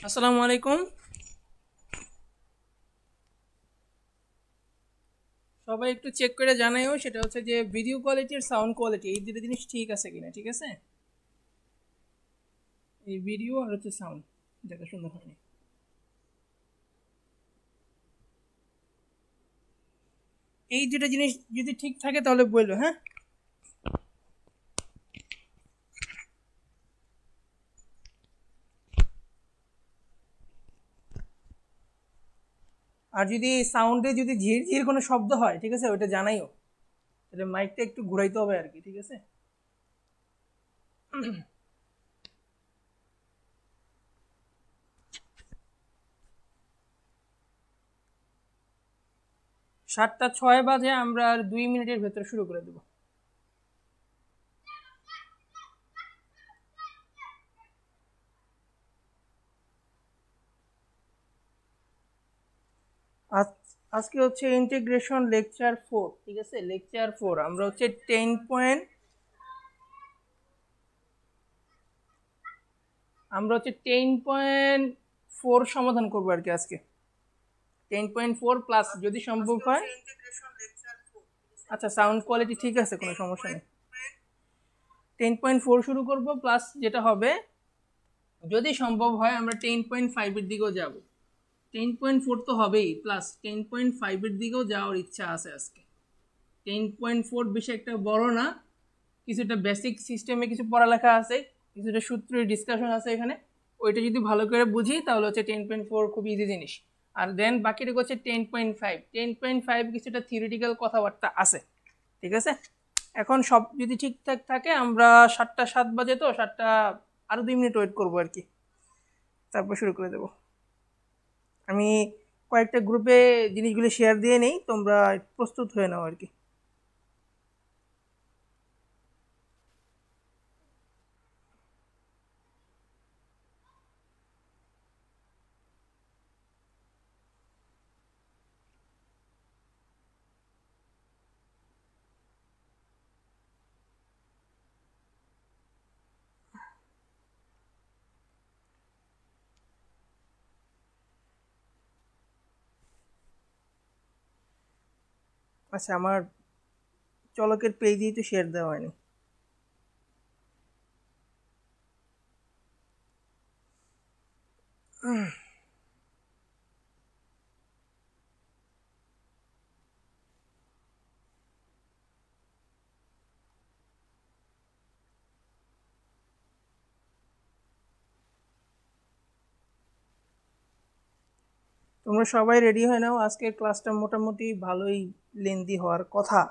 আসসালামু আলাইকুম। সবাই একটু চেক করে জানাইও, সেটা হচ্ছে যে ভিডিও কোয়ালিটি আর সাউন্ড কোয়ালিটি এই দুটো জিনিস ঠিক আছে কিনা। ঠিক আছে, এই ভিডিও আর হচ্ছে সাউন্ড দেখা সুন্দর হয়নি। এই দুটো জিনিস যদি ঠিক থাকে তাহলে বললো, হ্যাঁ। আর যদি সাউন্ডে যদি ঝির ঝির কোনো শব্দ হয়, ঠিক আছে, ওইটা জানাইও। তাহলে মাইকটা একটু ঘুরাইতে হবে আর কি। ঠিক আছে, 7:06 বাজে, আমরা আর 2 মিনিটের ভেতরে শুরু করে দেবো। আজকে হচ্ছে ইন্টিগ্রেশন লেকচার 4। ঠিক আছে, লেকচার 4 আমরা হচ্ছে 10.4 সমাধান করবো আর কি আজকে। 10.4 প্লাস যদি সম্ভব হয়। আচ্ছা, সাউন্ড কোয়ালিটি ঠিক আছে, কোনো সমস্যা নেই। 10.4 শুরু করব, প্লাস যেটা হবে যদি সম্ভব হয় আমরা 10.5-এর দিকেও যাব। 10.4 তো হবেই, প্লাস 10.5-এর দিকেও যাওয়ার ইচ্ছা আছে আজকে। 10.4 বেশি একটা বড় না, কিছুটা বেসিক সিস্টেমে কিছু পড়ালেখা আছে, কিছুটা সূত্রের ডিসকাশন আছে এখানে। ওইটা যদি ভালো করে বুঝি তাহলে হচ্ছে 10.4 খুব ইজি জিনিস। আর দেন বাকিটুকু হচ্ছে 10.5। 10.5 কিছুটা থিওরিটিক্যাল কথাবার্তা আছে। ঠিক আছে, এখন সব যদি ঠিকঠাক থাকে আমরা 7:07 বাজে, তো 7টা আরও 2 মিনিট ওয়েট করবো আর কি, তারপর শুরু করে দেবো। আমি কয়েকটা গ্রুপে জিনিসগুলো শেয়ার দিয়ে নেই, তোমরা প্রস্তুত হয়ে নাও আর কি। আচ্ছা, আমার চলকের পেজেই তো শেয়ার দেওয়া হয়নি। তোমরা সবাই রেডি হয়ে নাও, আজকের ক্লাসটা মোটামুটি ভালোই লেন্দি হওয়ার কথা।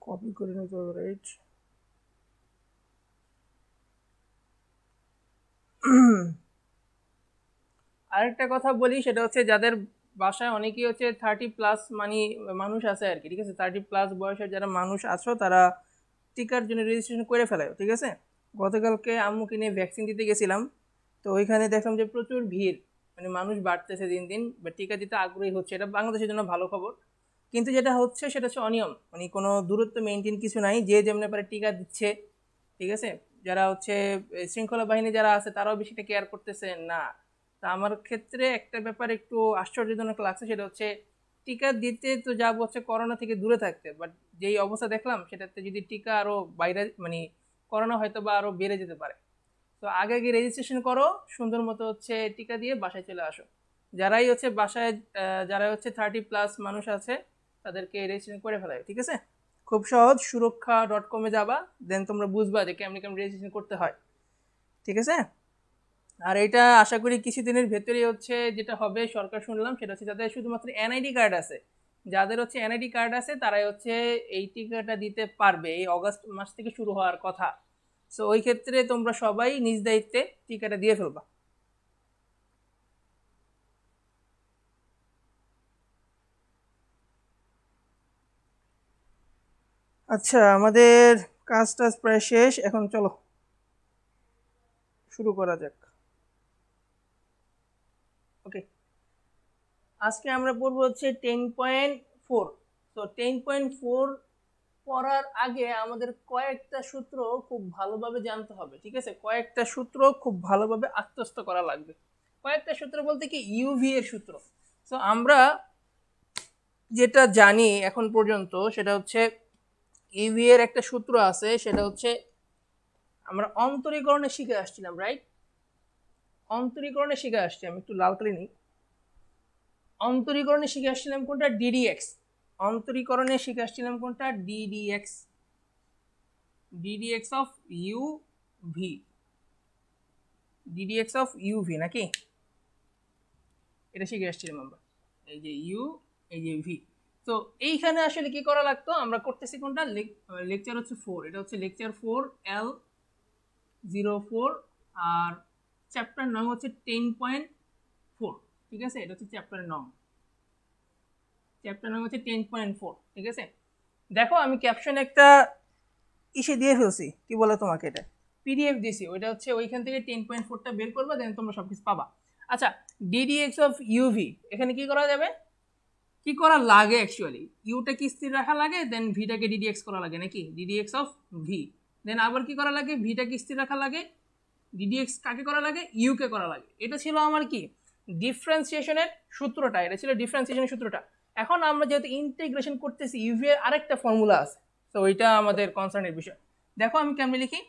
কপি করে নিতে হবে, রাইট? আরেকটা কথা বলি, সেটা হচ্ছে যাদের বাসায় অনেকেই হচ্ছে 30+ মানুষ আছে আর কি। ঠিক আছে, 30+ বয়সের যারা মানুষ আছো তারা টিকার জন্য রেজিস্ট্রেশন করে ফেলায়। ঠিক আছে, গতকালকে আম্মুকে নিয়ে ভ্যাকসিন দিতে গেছিলাম, তো ওইখানে দেখলাম যে প্রচুর ভিড়, মানে মানুষ বাড়তেছে দিন দিন, বা টিকা দিতে আগ্রহী হচ্ছে। এটা বাংলাদেশের জন্য ভালো খবর। কিন্তু যেটা হচ্ছে সেটা হচ্ছে অনিয়ম, মানে কোনো দূরত্ব মেনটেন কিছু নাই, যে যেমনি পারে টিকা দিচ্ছে। ঠিক আছে, যারা হচ্ছে শৃঙ্খলা বাহিনী যারা আছে তারাও বেশিটা কেয়ার করতেছে না। তা আমার ক্ষেত্রে একটা ব্যাপার একটু আশ্চর্যজনক লাগছে, সেটা হচ্ছে টিকা দিতে তো যাবো হচ্ছে করোনা থেকে দূরে থাকতে, বাট যেই অবস্থা দেখলাম সেটাতে যদি টিকা আরো বাইরে, মানে করোনা হয়তো বা আরো বেড়ে যেতে পারে। তো আগে আগে রেজিস্ট্রেশন করো, সুন্দর মতো হচ্ছে টিকা দিয়ে বাসায় চলে আসো। যারাই হচ্ছে বাসায় যারা হচ্ছে 30+ মানুষ আছে তাদেরকে রেজিস্ট্রেশন করে ফেলায়। ঠিক আছে, খুব সহজ, সুরক্ষা.com-এ যাবা, দেন তোমরা বুঝবা যে কেমন কেমন রেজিস্ট্রেশন করতে হয়। ঠিক আছে, আর এটা আশা করি কিছুদিনের ভেতরেই হচ্ছে যেটা হবে, সরকার শুনলাম সেটা হচ্ছে যাদের শুধুমাত্র এনআইডি কার্ড আছে, যাদের হচ্ছে এনআইডি কার্ড আছে তারাই হচ্ছে এই টিকাটা দিতে পারবে। এই অগাস্ট মাস থেকে শুরু হওয়ার কথা। সো ওই ক্ষেত্রে তোমরা সবাই নিজ দায়িত্বে টিকাটা দিয়ে ফেলবা। আচ্ছা, আমাদের কাজ টাজ প্রায় শেষ, এখন চলো শুরু করা যাক। আজকে আমরা পড়বো হচ্ছে 10.4। তো 10.4 পড়ার আগে আমাদের কয়েকটা সূত্র খুব ভালোভাবে জানতে হবে, ঠিক আছে? কয়েকটা সূত্র খুব ভালোভাবে আত্মস্থ করা লাগবে। কয়েকটা সূত্র বলতে কি ইউভি এর সূত্র। তো আমরা যেটা জানি এখন পর্যন্ত সেটা হচ্ছে ইউভি এর একটা সূত্র আছে, সেটা হচ্ছে আমরা অন্তরীকরণে শিখে আসছিলাম, রাইট? অন্তরীকরণে শিখে আসছি, আমি একটু লাল করে নিই। অন্তরীকরণে শিখে আসছিলাম কোনটা? ডিডিএক্স। অন্তরীকরণে শিখে আসছিলাম কোনটা? Ddx, ddx of UV, ddx of UV নাকি, এটা শিখে আসছিলাম আমরা। এই যে ইউ, এই যে ভি। তো এইখানে আসলে কি করা লাগতো, আমরা করতেছি কোনটা? লেকচার হচ্ছে 4, এটা হচ্ছে লেকচার 4L04 আর চ্যাপ্টার নং হচ্ছে 10.4, ঠিক আছে? এটা হচ্ছে চ্যাপ্টার নং, চ্যাপ্টার নং হচ্ছে 10.4, ঠিক আছে? দেখো আমি ক্যাপশনে একটা ইসে দিয়ে ফেলছি, কি বলে তোমাকে, এটা পিডিএফ দিছি, ওইটা হচ্ছে ওইখান থেকে 10.4টা বের করবা, দেন তোমরা সব কিছু পাবা। আচ্ছা, ডিডিএক্স অফ ইউভি, এখানে কি করা যাবে, কি করা লাগে অ্যাকচুয়ালি? ইউটাকে স্থির রাখা লাগে, দেন ভিটাকে ডিডিএক্স করা লাগে নাকি, ডিডিএক্স অফ ভি। দেন আবার কি করা লাগে, ভিটাকে স্থির রাখা লাগে, ডিডিএক্স কাকে করা লাগে, ইউকে করা লাগে। এটা ছিল আমার কি ডিফারেন্সিয়েশনের সূত্রটা, এটা ছিল ডিফারেন্সিয়েশনের সূত্রটা। এখন আমরা যেহেতু ইন্টিগ্রেশন করতেছি, ইউভি এর আরেকটা ফর্মুলা আছে, তো ওইটা আমাদের কনসার্নের বিষয়। দেখো আমি কেমনে লিখি,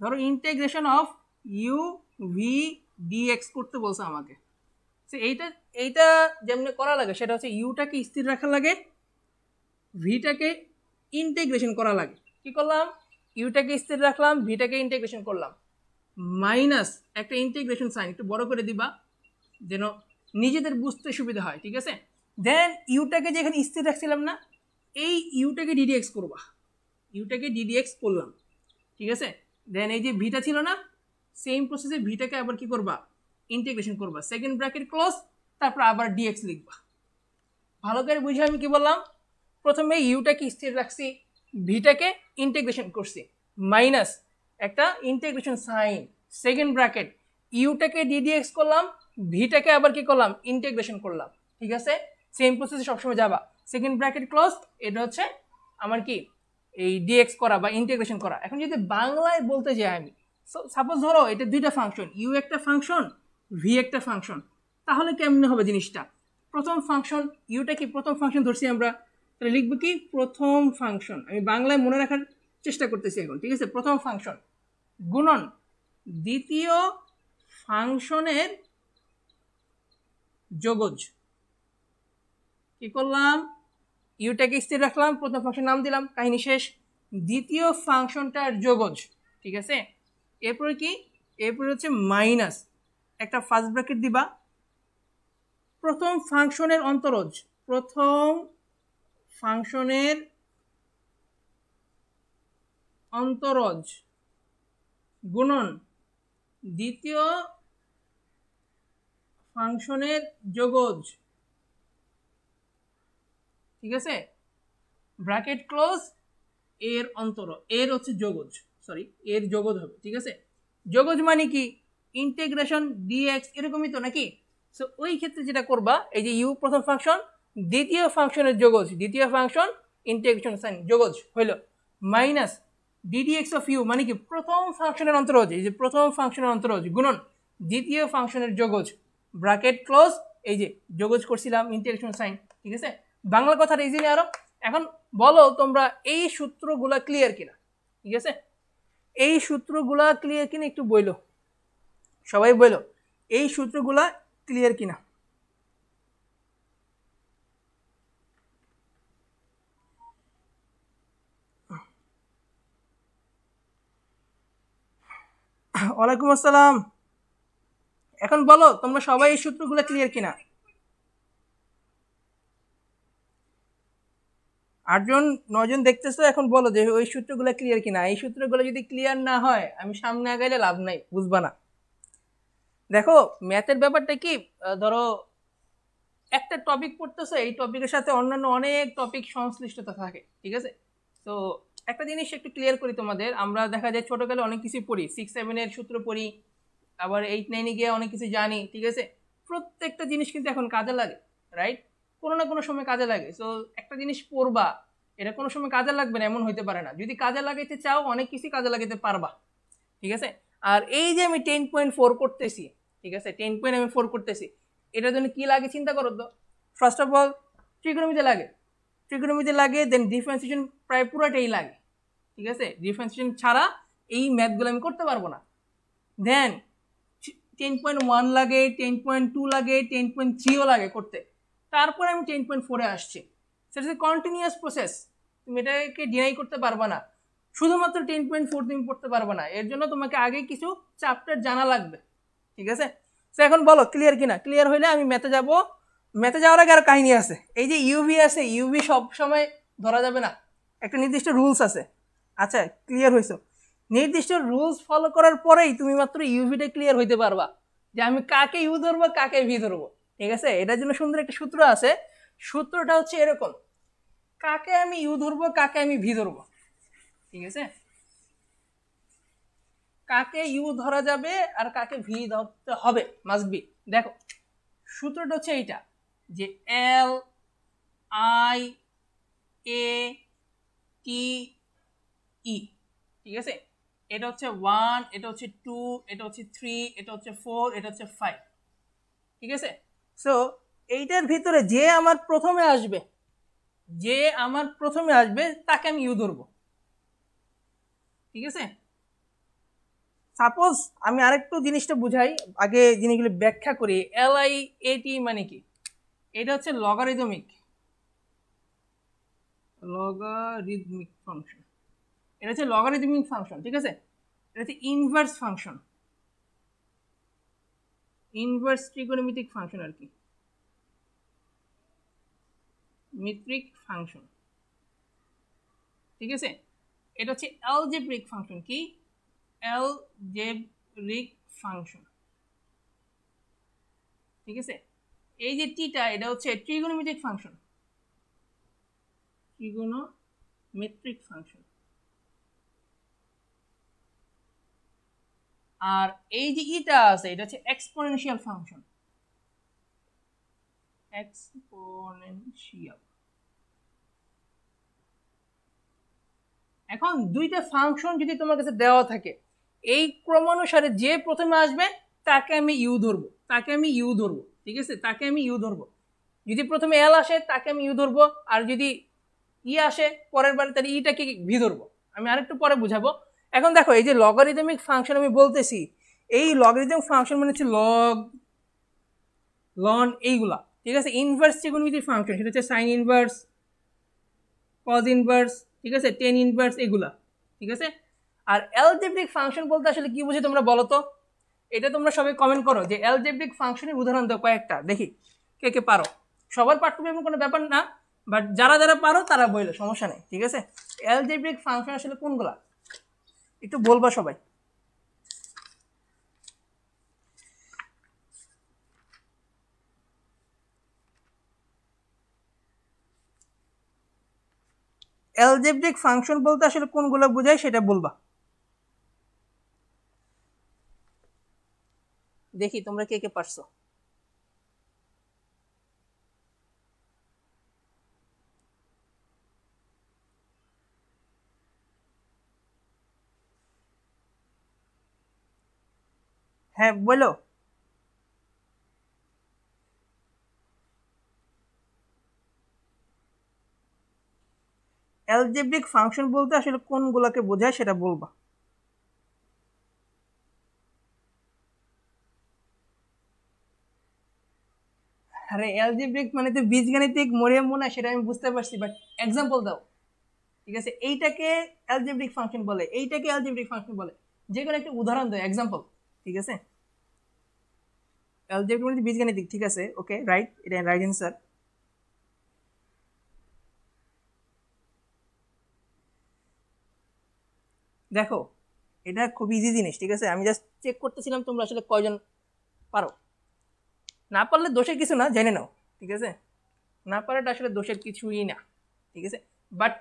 ধরো integration of U V DX করতে বলছে আমাকে। এইটা এইটা যেমনি করা লাগে সেটা হচ্ছে ইউটাকে স্থির রাখা লাগে, ভিটাকে ইন্টিগ্রেশন করা লাগে। কি করলাম, ইউটাকে স্থির রাখলাম, ভিটাকে ইন্টিগ্রেশন করলাম, মাইনাস একটা ইন্টিগ্রেশন সাইন, একটু বড় করে দিবা যেন নিজেদের বুঝতে সুবিধা হয়, ঠিক আছে? দেন ইউটাকে যেখানে স্থির রাখছিলাম না, এই ইউটাকে ডিডিএক্স করবা, ইউটাকে ডিডিএক্স করলাম, ঠিক আছে? দেন এই যে ভিটা ছিল না, সেম প্রসেসে ভিটাকে আবার কি করবা, ইন্টিগ্রেশন করবা, সেকেন্ড ব্র্যাকেট ক্লোজ, তারপর আবার ডিএক্স লিখবা। ভালো করে বুঝে আমি কি বললাম, প্রথমে ইউটাকে স্থির রাখছি, ভিটাকে ইন্টিগ্রেশন করছি, মাইনাস একটা ইন্টিগ্রেশন সাইন, সেকেন্ড ব্র্যাকেট, ইউটাকে ডিডিএক্স করলাম, ভিটাকে আবার কি করলাম, ইন্টিগ্রেশন করলাম, ঠিক আছে? সেম প্রসেসে সবসময় যাবা, সেকেন্ড ব্র্যাকেট ক্লোজ, এটা হচ্ছে আমার কি এই ডিএক্স করা বা ইন্টিগ্রেশন করা। এখন যদি বাংলায় বলতে যাই আমি, সাপোজ ধরো এটা দুইটা ফাংশন, ইউ একটা ফাংশন, ভি একটা ফাংশন, তাহলে কেমনে হবে জিনিসটা? প্রথম ফাংশন, ইউটা কি প্রথম ফাংশন ধরছি আমরা, তাহলে লিখবো কি প্রথম ফাংশন, আমি বাংলায় মনে রাখার চেষ্টা করতেছি এখন, ঠিক আছে? প্রথম ফাংশন গুণন দ্বিতীয় ফাংশনের যোগজ। কি করলাম, ইউটাকে স্থির রাখলাম, প্রথম ফাংশন নাম দিলাম, কাহিনী শেষ। দ্বিতীয় ফাংশনটার যোগজ, ঠিক আছে? এরপরে কি, এরপরে হচ্ছে মাইনাস একটা ফার্স্ট ব্র্যাকেট দিবা, প্রথম ফাংশনের অন্তরজ, প্রথম ফাংশনের অন্তরজ গুণন দ্বিতীয় ফাংশনের যোগজ, ঠিক আছে? ব্র্যাকেট ক্লোজ, এর অন্তর, এর হচ্ছে যোগজ, সরি এর যোগজ হবে, ঠিক আছে? যোগজ মানে কি ইন্টিগ্রেশন ডিএক্স, এরকমই তো নাকি? সো ওই ক্ষেত্রে যেটা করবা, এই যে ইউ প্রথম ফাংশন, দ্বিতীয় ফাংশনের যোগজ, দ্বিতীয় ফাংশন ইন্টিগ্রেশন সাইন যোগজ হইল, মাইনাস ডিডিএক্স অফ ইউ মানে কি প্রথম ফাংশনের অন্তরজ, এই যে প্রথম ফাংশনের অন্তরজ গুণন দ্বিতীয় ফাংশনের যোগজ, ব্র্যাকেট ক্লোজ, এই যে যোগজ করছিলাম ইন্টিগ্রেশন সাইন, ঠিক আছে? বাংলা কথাটা ইজিলি আরো। এখন বলো তোমরা এই সূত্রগুলা ক্লিয়ার কিনা, ঠিক আছে? এই সূত্রগুলা ক্লিয়ার কিনা একটু বইলো, সবাই বইলো এই সূত্রগুলা ক্লিয়ার কিনা। ওয়ালাইকুম আসসালাম। এখন বলো তোমরা সবাই এই সূত্রগুলা ক্লিয়ার কিনা? 8জন 9জন দেখতেছো, এখন বলো যে ওই সূত্রগুলো ক্লিয়ার কিনা। এই সূত্রগুলো যদি ক্লিয়ার না হয় আমি সামনে আগাইলে লাভ নাই, বুঝবা না। দেখো ম্যাথের ব্যাপারটা কি, ধরো একটা টপিক পড়তেছো, এই টপিকের সাথে অন্যান্য অনেক টপিক সংশ্লিষ্টতা থাকে, ঠিক আছে? তো একটা জিনিস একটু ক্লিয়ার করি তোমাদের, আমরা দেখা যায় ছোটকালে অনেক কিছু পড়ি, 6-7 সূত্র পড়ি, আবার 8-9 গিয়ে অনেক কিছু জানি, ঠিক আছে? প্রত্যেকটা জিনিস কিন্তু এখন কাজে লাগে, রাইট? কোনো না কোনো সময় কাজে লাগে। সো একটা জিনিস পড়বা, এটা কোনো সময় কাজে লাগবে না এমন হইতে পারে না। যদি কাজে লাগাইতে চাও অনেক কিছু কাজে লাগাইতে পারবা, ঠিক আছে? আর এই যে আমি 10.4 করতেছি, ঠিক আছে, 10.4 করতেছি, এটার জন্য কি লাগে চিন্তা করো তো। ফার্স্ট অফ অল ট্রিগোনোমিতে লাগে, ট্রিগোনোমিতে লাগে, দেন ডিফারেন্সিয়েশন প্রায় পুরোটাই লাগে, ঠিক আছে? ডিফারেন্সিয়েশন ছাড়া এই ম্যাথগুলো আমি করতে পারবো না। দেন 10.1 লাগে, 10.2 লাগে, 10.3ও লাগে করতে, তারপরে আমি 10.4-এ আসছি। সেটা হচ্ছে কন্টিনিউয়াস প্রসেস, তুমি এটাকে ডিনাই করতে পারবা না। শুধুমাত্র 10.4 তুমি পড়তে পারবে না, এর জন্য তোমাকে আগে কিছু চ্যাপ্টার জানা লাগবে, ঠিক আছে? তো এখন বলো ক্লিয়ার কিনা? ক্লিয়ার হইলে আমি ম্যাথে যাব। ম্যাথে যাওয়ার আগে আর কাহিনী আছে। এই যে ইউভি আছে, ইউভি সব সময় ধরা যাবে না, একটা নির্দিষ্ট রুলস আছে। আচ্ছা ক্লিয়ার হইছো? নির্দিষ্ট রুলস ফলো করার পরেই তুমি মাত্র ইউভিটা ক্লিয়ার হইতে পারবা যে আমি কাকে ইউ ধরবো কাকে ভি ধরবো, ঠিক আছে? এটার জন্য সুন্দর একটা সূত্র আছে। সূত্রটা হচ্ছে এরকম, কাকে আমি ইউ ধরবো কাকে আমি ভি ধরবো, ঠিক আছে? কাকে ইউ ধরা যাবে আর কাকে ভি ধরতে হবে, মাস্ট বি। দেখো সূত্রটা হচ্ছে এইটা, যে এল আই এ টি ই, ঠিক আছে? এটা হচ্ছে 1, এটা হচ্ছে 2, এটা হচ্ছে 3, এটা হচ্ছে 4, এটা হচ্ছে 5, ঠিক আছে? সো এইটার ভিতরে যে আমার প্রথমে আসবে, যে আমার প্রথমে আসবে তাকে আমি ইউ ধরবো, ঠিক আছে? সাপোজ আমি আরেকটু জিনিসটা বুঝাই, আগে জিনিসগুলো ব্যাখ্যা করি। LIAT মানে কি? এটা হচ্ছে লগারিদমিক ফাংশন। এটা হচ্ছে লগারিদমিক ফাংশন, ঠিক আছে? এটা হচ্ছে inverse function, inverse trigonometric function আর কি, মেট্রিক ফাংশন, ঠিক আছে? এটা হচ্ছে অ্যালজেব্রিক ফাংশন। কি? অ্যালজেব্রিক ফাংশন, ঠিক আছে? এই যে টিটা, এটা হচ্ছে ট্রিগোনোমেট্রিক ফাংশন, ট্রিগোনোমেট্রিক ফাংশন। আর এই যে ইটা আছে, এটা হচ্ছে এক্সপোনেনশিয়াল ফাংশন, এক্সপোনেনশিয়াল। এখন দুইটা ফাংশন যদি তোমার কাছে দেওয়া থাকে, এই ক্রমানুসারে যে প্রথমে আসবে তাকে আমি ইউ ধরবো, তাকে আমি ইউ ধরবো, ঠিক আছে? তাকে আমি ইউ ধরবো। যদি প্রথমে এল আসে তাকে আমি ইউ ধরবো, আর যদি ই আসে পরের বার তাহলে ইটাকে ভি ধরবো। আমি আরেকটু পরে বুঝাবো। এখন দেখো এই যে লগারিদমিক ফাংশন আমি বলতেছি, এই লগারিদমিক ফাংশন মানে হচ্ছে লগ, লন, এইগুলা, ঠিক আছে? ইনভার্স ট্রিগোনোমেট্রিক ফাংশন সেটা হচ্ছে সাইন ইনভার্স, কজ ইনভার্স, ঠিক আছে, টেন ইনভার্স, এগুলা, ঠিক আছে? আর অ্যালজেব্রিক ফাংশন বলতে আসলে কি বুঝি তোমরা বলো তো? এটা তোমরা সবাই কমেন্ট করো যে অ্যালজেব্রিক ফাংশনের উদাহরণ দাও কয়েকটা, দেখি কে কে পারো। সবার পারতে এমন কোনো ব্যাপার না, বাট যারা যারা পারো তারা বললো, সমস্যা নেই, ঠিক আছে? অ্যালজেব্রিক ফাংশন আসলে কোনগুলা একটু বলবা সবাই। অ্যালজেব্রিক ফাংশন বলতে আসলে কোনগুলো বোঝায় সেটা বলবা, দেখি তোমরা কে কে পারছো। হ্যাঁ বলো। অ্যালজেব্রিক ফাংশন বলতে আসলে কোনগুলোকে বোঝায় সেটা বলবা। আরে অ্যালজেব্রিক মানে তো বীজগাণিতিক মরিয়াম মনে, সেটা আমি বুঝতে পারছি, বাট এক্সাম্পল দাও, ঠিক আছে? এইটাকে অ্যালজেব্রিক ফাংশন বলে, এইটাকে অ্যালজেব্রিক ফাংশন বলে, যে কোনো একটা উদাহরণ দাও, এক্সাম্পল, ঠিক আছে? অ্যালজেব্রিক মানে বীজগাণিতিক, ঠিক আছে, ওকে, রাইট, এটা রাইট অ্যান্সার। দেখো এটা খুব ইজি জিনিস, ঠিক আছে? আমি জাস্ট চেক করতেছিলাম তোমরা আসলে কয়জন পারো। না পারলে দোষের কিছু না, জেনে নাও, ঠিক আছে? না পারাটা আসলে দোষের কিছুই না, ঠিক আছে? বাট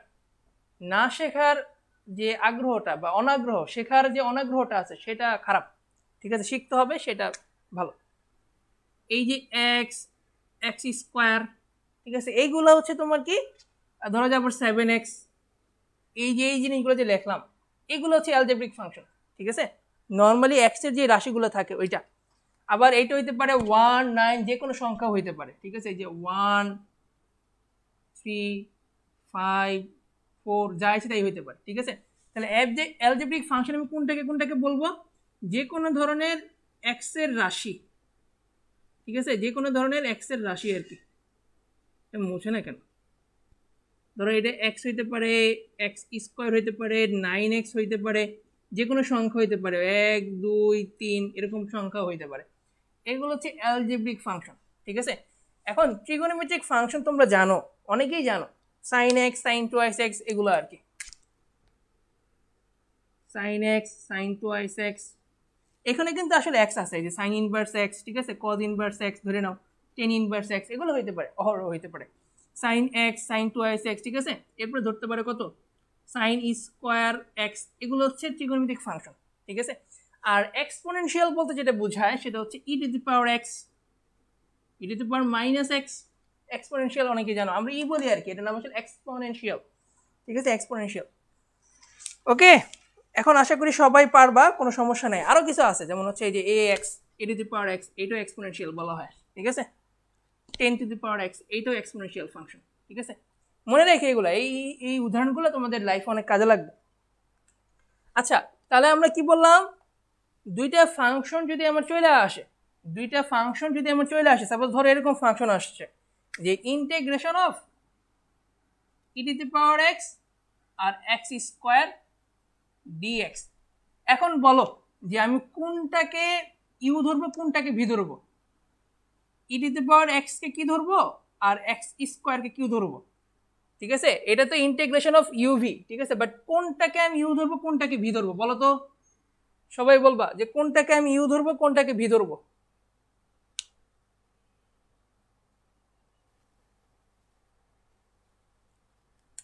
না শেখার যে আগ্রহটা বা অনাগ্রহ, শেখার যে অনাগ্রহটা আছে সেটা খারাপ, ঠিক আছে? শিখতে হবে, সেটা ভালো। এই যে এক্স এক্স স্কোয়ার, ঠিক আছে, এইগুলো হচ্ছে তোমার কি ধরা যাবে 7x, এই যে এই জিনিসগুলো যে লিখলাম এগুলো হচ্ছে অ্যালজেব্রিক ফাংশন, ঠিক আছে। নর্মালি এক্স এর যে রাশিগুলো থাকে ওইটা। আবার এইটা হইতে পারে 1, 9, যে কোনো সংখ্যা হইতে পারে, ঠিক আছে, এই যে 1, 3, 5, 4 যা আছে তাই হইতে পারে, ঠিক আছে। তাহলে অ্যালজেব্রিক ফাংশন আমি কোনটাকে বলবো, যে কোনো ধরনের এক্স এর রাশি, ঠিক আছে, যে কোনো ধরনের এক্স এর রাশি আর কি। মুছে না কেন, ধরো এটা এক্স হইতে পারে, এক্স স্কোয়ার হইতে পারে, 9x হইতে পারে, যে কোনো সংখ্যা হইতে পারে, 1, 2, 3 এরকম সংখ্যা হইতে পারে। এগুলো হচ্ছে অ্যালজেব্রিক ফাংশন, ঠিক আছে। এখন ট্রিগোনোমেট্রিক ফাংশন তোমরা জানো, অনেকেই জানো, sin x, sin 2x এগুলো আর কি, sin x, sin 2x। এখানে কিন্তু আসলে x আছে, এই যে sin ইনভার্স x, ঠিক আছে, cos ইনভার্স x ধরে নাও, tan ইনভার্স x এগুলো হইতে পারে, অহরহ হইতে পারে, sin x, sin 2x, ঠিক আছে। এরপরে ধরতে পারে কত sin স্কোয়ার x, এগুলো হচ্ছে ট্রিগোনোমেট্রিক ফাংশন, ঠিক আছে। আর এক্সপোনেনশিয়াল বলতে যেটা বোঝায় সেটা হচ্ছে e to the power x, e to the power minus x। Exponential অনেকে জানো, আমরা ই বলি আর কি, এটার নাম হচ্ছে এক্সপোনেনশিয়াল, ঠিক আছে, এক্সপোনেনশিয়াল। ওকে, এখন আশা করি সবাই পারবা, কোনো সমস্যা নেই। আরও কিছু আছে, যেমন হচ্ছে এই যে ax, e to the power x, এইটাও এক্সপোনেনশিয়াল বলা হয়, ঠিক আছে। 10 টু দি পাওয়ার x, এইটাও এক্সপোনেনশিয়াল ফাংশন, ঠিক আছে। মনে রেখে এগুলো, এই উদাহরণগুলো তোমাদের লাইফে অনেক কাজে লাগবে। আচ্ছা, তাহলে আমরা কি বললাম, দুইটা ফাংশন যদি আমার চলে আসে, সাপোজ ধরো এরকম ফাংশন আসছে যে integration of e to the power x আর x স্কোয়ার dx। এখন বলো যে আমি কোনটাকে ইউ ধরবো, কোনটাকে ভি ধরবো, e to the power x কে কি ধরবো আর x স্কোয়ার কে কিউ ধরবো, ঠিক আছে। এটা তো ইন্টিগ্রেশন অফ ইউভি, ঠিক আছে, বাট কোনটাকে আমি ইউ ধরবো, কোনটাকে ভি ধরবো, বলো তো, সবাই বলবা যে কোনটাকে আমি ইউ ধরবো, কোনটাকে ভি ধরবো।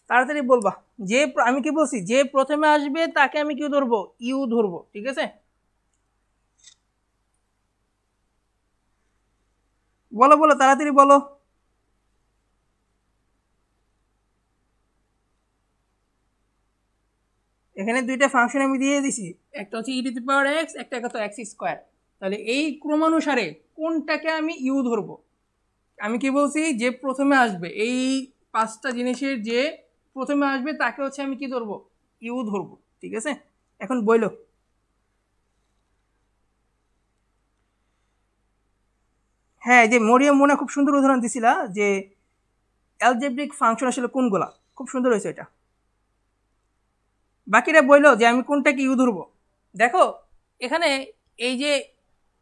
তাড়াতাড়ি বলবা, যে আমি কি বলছি, যে প্রথমে আসবে তাকে আমি কি ধরবো, ইউ ধরবো, ঠিক আছে। বলো বলো, তাড়াতাড়ি বলো। এখানে দুইটা ফাংশন আমি দিয়ে দিছি, একটা হচ্ছে ই টু দি পাওয়ার এক্স, একটা কত এক্স স্কোয়ার। তাহলে এই ক্রমানুসারে কোনটাকে আমি ইউ ধরবো, আমি কি বলছি, যে প্রথমে আসবে, এই পাঁচটা জিনিসের যে প্রথমে আসবে তাকে হচ্ছে আমি কি ধরবো, ইউ ধরবো, ঠিক আছে। এখন বইলো, হ্যাঁ, যে মরিয়ম মনে খুব সুন্দর উদাহরণ দিছিলা যে অ্যালজেব্রিক ফাংশন আসলে কোনগুলা, খুব সুন্দর হয়েছে এটা। বাকিরা বললো যে আমি কোনটাকে ইউ ধরবো। দেখো এখানে এই যে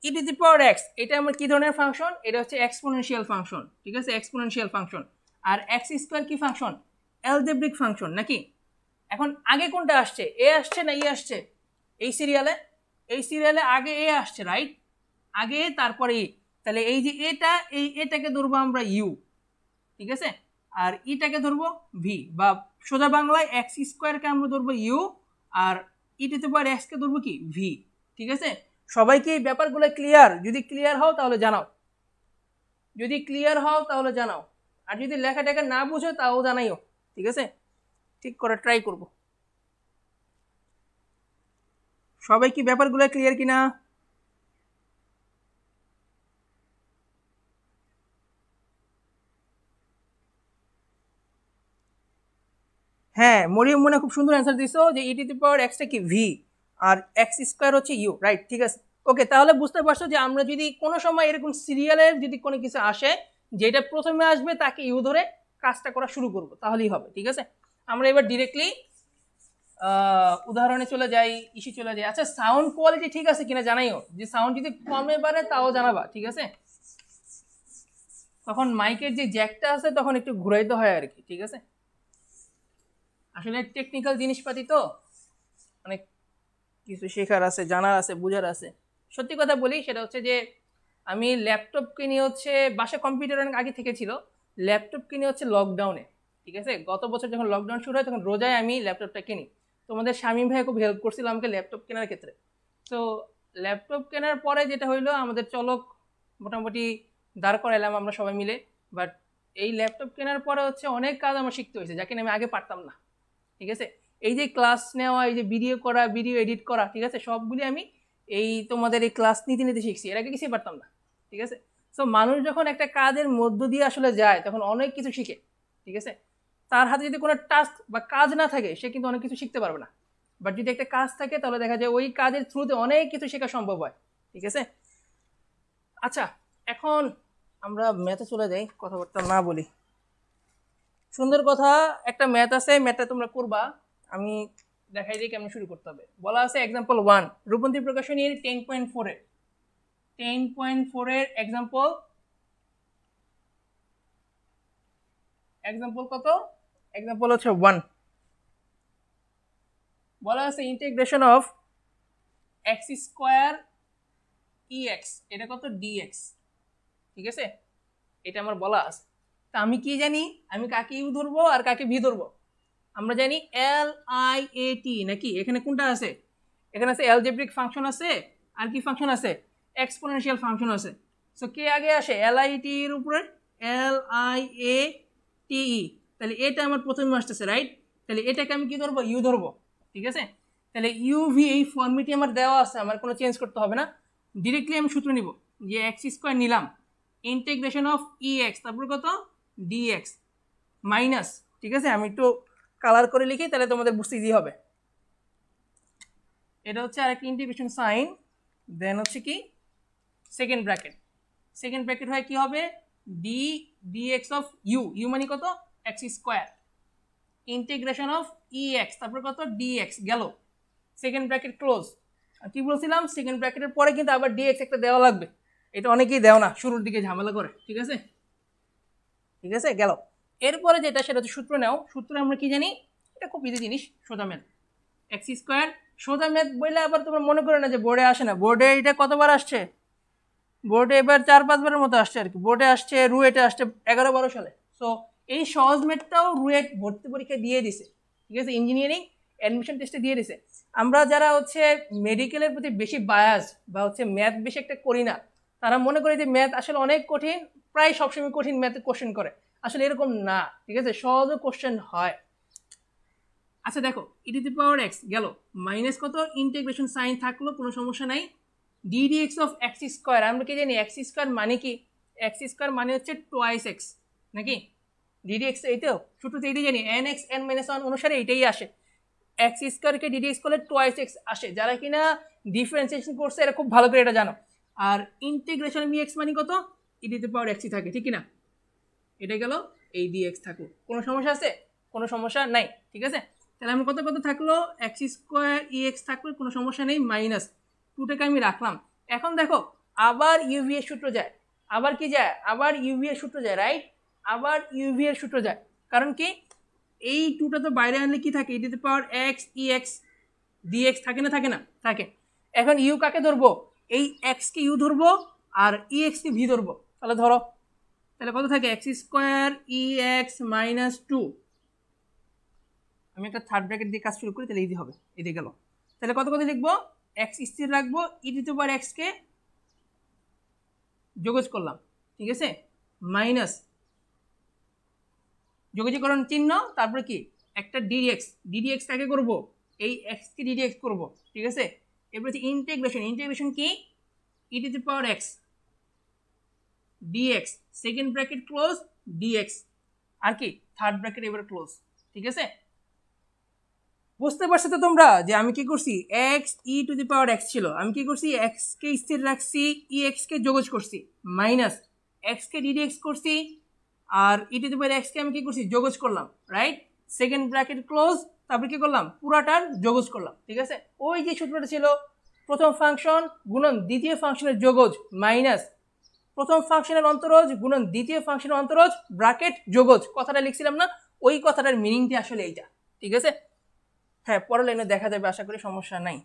e to the power x, এটা আমার কি ধরনের ফাংশন, এটা হচ্ছে এক্সপোনেনশিয়াল ফাংশন, ঠিক আছে, এক্সপোনেনশিয়াল ফাংশন। আর এক্স স্কোয়ার কি ফাংশন, অ্যালজেব্রিক ফাংশন নাকি। এখন আগে কোনটা আসছে, এ আসছে না ই আসছে, এই সিরিয়ালে আগে এ আসছে, রাইট, আগে তারপরে ই। তাহলে এই যে এটাকে ধরবো আমরা ইউ, ঠিক আছে, আর ইটাকে ধরবো ভি, বা সোজা বাংলায় এক্স স্কোয়ারকে আমরা ধরবো ইউ, আর e to the power x কে ধরবো কি ভি, ঠিক আছে। সবাইকে এই ব্যাপারগুলো ক্লিয়ার, যদি ক্লিয়ার হও তাহলে জানাও, আর যদি লেখাটাকে না বুঝো তাও জানাইও, ঠিক আছে, ঠিক করে ট্রাই করব। সবাই কি ব্যাপারগুলো ক্লিয়ার কিনা? হ্যাঁ, মরিয়ম মনে খুব সুন্দর অ্যান্সার দিছো যে e to the power extra কি ভি আর এক্স স্কোয়ার হচ্ছে ইউ, রাইট, ঠিক আছে। ওকে, তাহলে বুঝতে পারছো যে আমরা যদি কোনো সময় এরকম সিরিয়ালের যদি কোনো কিছু আসে যেটা প্রথমে আসবে তাকে ইউ ধরে কাজটা করা শুরু করব, তাহলেই হবে, ঠিক আছে। আমরা এবার ডিরেক্টলি উদাহরণে চলে যাই। আচ্ছা, সাউন্ড কোয়ালিটি ঠিক আছে কিনা জানাইও, যে সাউন্ড যদি কমে বাড়ে তাও জানাবা, ঠিক আছে। তখন মাইকের যে জ্যাকটা আছে তখন একটু ঘুরাইতে হয় আর কি, ঠিক আছে। আসলে টেকনিক্যাল জিনিসপাতি তো অনেক কিছু শেখার আছে, জানার আছে, বোঝার আছে। সত্যি কথা বলি, সেটা হচ্ছে যে আমি ল্যাপটপ কিনে হচ্ছে, বাসায় কম্পিউটার অনেক আগে থেকে ছিল, ল্যাপটপ কিনে হচ্ছে লকডাউনে, ঠিক আছে। গত বছর যখন লকডাউন শুরু হয় তখন রোজায় আমি ল্যাপটপটা কিনি। তোমাদের শামীম ভাই খুব হেল্প করছিল আমাকে ল্যাপটপ কেনার ক্ষেত্রে। তো ল্যাপটপ কেনার পরে যেটা হইলো, আমাদের চলক মোটামুটি দাঁড় করাইলাম আমরা সবাই মিলে। বাট এই ল্যাপটপ কেনার পরে হচ্ছে অনেক কাজ আমার শিখতে হয়েছে, যা কিনা আমি আগে পারতাম না। ঠিক আছে, এই যে ক্লাস নেওয়া, এই যে ভিডিও করা, ভিডিও এডিট করা, ঠিক আছে, সবগুলি আমি এই তোমাদের এই ক্লাস নিতে নিতে শিখছি, এর আগে কিছুই পারতাম না। ঠিক আছে, সো মানুষ যখন একটা কাজের মধ্য দিয়ে আসলে যায় তখন অনেক কিছু শিখে। ঠিক আছে, তার হাতে যদি কোনো টাস্ক বা কাজ না থাকে সে কিন্তু অনেক কিছু শিখতে পারবে না। বাট যদি একটা কাজ থাকে তাহলে দেখা যায় ওই কাজের থ্রুতে অনেক কিছু শেখা সম্ভব হয়। ঠিক আছে, আচ্ছা এখন আমরা ম্যাথে চলে যাই, কথাবার্তা না বলি। সুন্দর কথা, একটা ম্যাথ আছে, ম্যাথটা তোমরা করবা, আমি দেখাই দিই কেমন শুরু করতে হবে। বলা আছে এক্সাম্পল 1, রূপন্তী প্রকাশনীর 10.4 এর 10.4 এর এক্সাম্পল কত? এক্সাম্পল হচ্ছে 1। বলা আছে integration of x square ex, এটা কত? dx। ঠিক আছে, এটা আমার বলা আছে। তা আমি কি জানি, আমি কাকে ইউ ধরবো আর কাকে ভি ধরবো? আমরা জানি LIAT নাকি, এখানে কোনটা আছে? এখানে আছে অ্যালজেব্রিক ফাংশন আছে, আর কি ফাংশন আছে? এক্সপোনেনশিয়াল ফাংশন আছে। সো কে আগে আসে? LIAT এর উপরে LIATE, তাহলে এটা আমার প্রথমে আসতেছে, রাইট? তাহলে এটাকে আমি কি ধরবো? ইউ ধরবো। ঠিক আছে, তাহলে ইউভি এই ফর্মেটই আমার দেওয়া আছে, আমার কোনো চেঞ্জ করতে হবে না। ডিরেক্টলি আমি সূত্র নিব যে এক্স স্কোয়ার নিলাম, ইন্টিগ্রেশন অফ EX, তারপর কত? DX মাইনাস, ঠিক আছে, আমি একটু কালার করে লিখি তাহলে তোমাদের বুঝতে ইজি হবে। এটা হচ্ছে আরেকটা ইন্টিগ্রেশন সাইন, দেন হচ্ছে কি সেকেন্ড ব্র্যাকেট। সেকেন্ড ব্র্যাকেট হয় কি হবে? dx অফ ইউ মানে কত? X square, integration of EX, তারপর কত? DX গেল, সেকেন্ড ব্র্যাকেট ক্লোজ। আর কি বলছিলাম, সেকেন্ড ব্র্যাকেটের পরে কিন্তু আবার DX একটা দেওয়া লাগবে, এটা অনেকেই দেও না, শুরুর দিকে ঝামেলা করে। ঠিক আছে, ঠিক আছে, গেল। এরপরে যেটা সেটা হচ্ছে সূত্র নাও। সূত্র আমরা কি জানি? এটা খুব ইজি জিনিস, সোজা ম্যাথ। এক্স স্কোয়ার সোজা ম্যাথ বললে আবার তোমরা মনে করে না যে বোর্ডে আসে না, বোর্ডে এটা কতবার আসছে? বোর্ডে এবার 4-5 বারের মতো আসছে আর কি। বোর্ডে আসছে, রুয়েটে আসছে 11-12 সালে। সো এই সহজ ম্যাথটাও রুয়েট ভর্তি পরীক্ষা দিয়ে দিছে। ঠিক আছে, ইঞ্জিনিয়ারিং অ্যাডমিশন টেস্টে দিয়ে দিছে। আমরা যারা হচ্ছে মেডিকেলের প্রতি বেশি বায়াস বা হচ্ছে ম্যাথ বেশি একটা করি না, তারা মনে করে যে ম্যাথ আসলে অনেক কঠিন, প্রায় সবসময় কঠিন ম্যাথ কোশ্চেন করে। আসলে এরকম না, ঠিক আছে, সহজও কোশ্চেন হয়। আচ্ছা দেখো, e⁻x গেল, মাইনাস কত? ইন্টিগ্রেশন সাইন থাকলো, কোনো সমস্যা নাই। ddx অফ এক্স স্কোয়ার, আমরা কি জানি এক্স স্কোয়ার মানে কি? এক্স স্কোয়ার মানে হচ্ছে টোয়াইস এক্স নাকি? ddx এইটাও ছোটতে এইটাই জানি, nx n-1 অনুসারে এইটাই আসে। এক্স স্কোয়ারকে ddx করলে টোয়াইস এক্স আসে, যারা কিনা ডিফারেন্সিয়েশন করছে এরা খুব ভালো করে এটা জানো। আর ইন্টিগ্রেশন bx মানে কত? e⁻x থাকে, ঠিক কিনা? এটা গেল, এই dx থাকলো, কোনো সমস্যা আছে? কোনো সমস্যা নাই। ঠিক আছে, তাহলে আমি কত থাকলো? এক্স স্কোয়ার ex থাকলো, কোনো সমস্যা নেই, মাইনাস 2টাকে আমি রাখলাম। এখন দেখো আবার ইউভি এর সূত্র যায়, আবার কি যায়? আবার ইউভি এর সূত্র যায়, রাইট? আবার ইউভি এর সূত্র যায়, কারণ কি এই 2টা তো বাইরে আনলে কি থাকে? e⁻x ex dx থাকে না? থাকে না? থাকে। এখন ইউ কাকে ধরবো? এই x কে ইউ ধরবো আর ex কে ভি ধরবো। তাহলে ধরো, তাহলে কত থাকে? X square ex minus 2। আমি একটা থার্ড ব্র্যাকেট দিয়ে কাজ শুরু করি, তাহলে ইজি হবে। এদিকে গেল, তাহলে কত লিখবো? এক্স স্থির রাখবো, e⁻x কে যোগজ করলাম, ঠিক আছে, মাইনাস যোগজীকরণ চিহ্ন, তারপরে কি একটা ddx কাকে করবো? এই x কে ddx করবো, ঠিক আছে। এরপর হচ্ছে ইন্টিগ্রেশন কি? e⁻x dx, second bracket close, dx, আর কি থার্ড ব্র্যাকেট এবার ক্লোজ। ঠিক আছে, বুঝতে পারছো তো তোমরা যে আমি কি করছি? x e⁻x ছিল, আমি কি করছি? x কে স্থির রাখছি, ex কে যোগজ করছি, মাইনাস x কে ddx করছি, আর e⁻x কে আমি কি করছি? যোগজ করলাম, রাইট? সেকেন্ড ব্র্যাকেট ক্লোজ, তারপর কি করলাম? পুরাটার যোগজ করলাম। ঠিক আছে, ওই যে সূত্রটা ছিল, প্রথম ফাংশন গুণন দ্বিতীয় ফাংশনের যোগজ, মাইনাস প্রথম ফাংশনের অন্তরজ গুণন দ্বিতীয় ফাংশনের অন্তরজ, ব্র্যাকেট যোগজ, কথাটা লিখছিলাম না? ওই কথাটার মিনিংটি আসলে এইটা। ঠিক আছে, হ্যাঁ, পরের লাইনে দেখা যাবে, আশা করি সমস্যা নাই।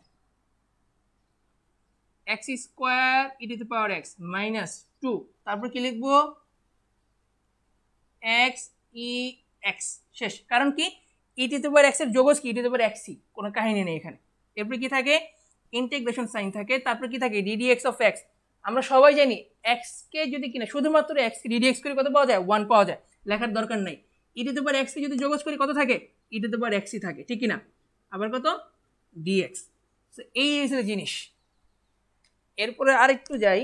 এক্স স্কোয়ার e⁻x মাইনাস 2, তারপর কি লিখবো? x ex, শেষ। কারণ কি e⁻x এর যোগজ কি? e⁻x, কোনো কাহিনী নেই এখানে। এরপরে কি থাকে? ইন্টিগ্রেশন সাইন থাকে, তারপর কি থাকে? ddx অফ x, আমরা সবাই জানি এক্স কে যদি কিনা শুধুমাত্র এক্স কে ডিডি এক্স করে কত পাওয়া যায় 1 পাওয়া যায়, লেখার দরকার নাই। ই টু দি পাওয়ার এক্স কে যদি যোগ করি কত থাকে, ই টু দি পাওয়ার এক্সই থাকে, ঠিক কিনা? আবার কত ডিএক্স। এই হচ্ছে জিনিস। এরপরে আরেকটু যাই,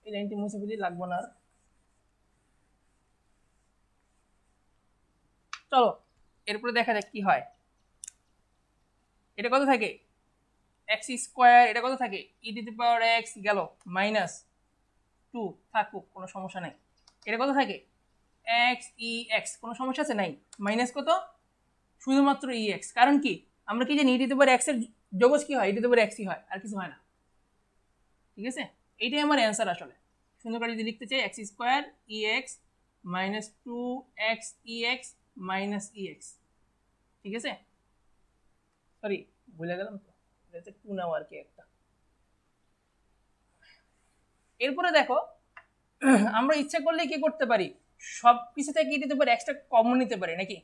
এই লাইনটি মুছে ফেলি, লাগবো না। চলো এরপরে দেখা যাক কি হয়। এটা কত থাকে এক্স স্কোয়ার, এটা কত থাকে ই টু দি পাওয়ার এক্স গেল -2 থাকুক, কোনো সমস্যা নাই। এটা কত থাকে এক্স ই এক্স, কোনো সমস্যা আছে নাই, মাইনাস কত শুধুমাত্র ই এক্স। কারণ কি আমরা কি জানি ই টু দি পাওয়ার এক্স এর যোগজ কি হয়, ই টু দি পাওয়ার এক্সই হয়, আর কিছু হয় না, ঠিক আছে? এইটাই আমার অ্যান্সার আসলে। সুন্দর করে যদি লিখতে চাই এক্স স্কোয়ার ই এক্স -2 এক্স ই এক্স মাইনাস ই এক্স, ঠিক আছে? সরি ভুলে গেলাম তো, এটা 2 নাও আর কি একটা। এরপরে দেখো আমরা ইচ্ছা করলে কি করতে পারি, সব কিছু থেকে ই টু দি পাওয়ার এক্সটা কমন নিতে পারি নাকি?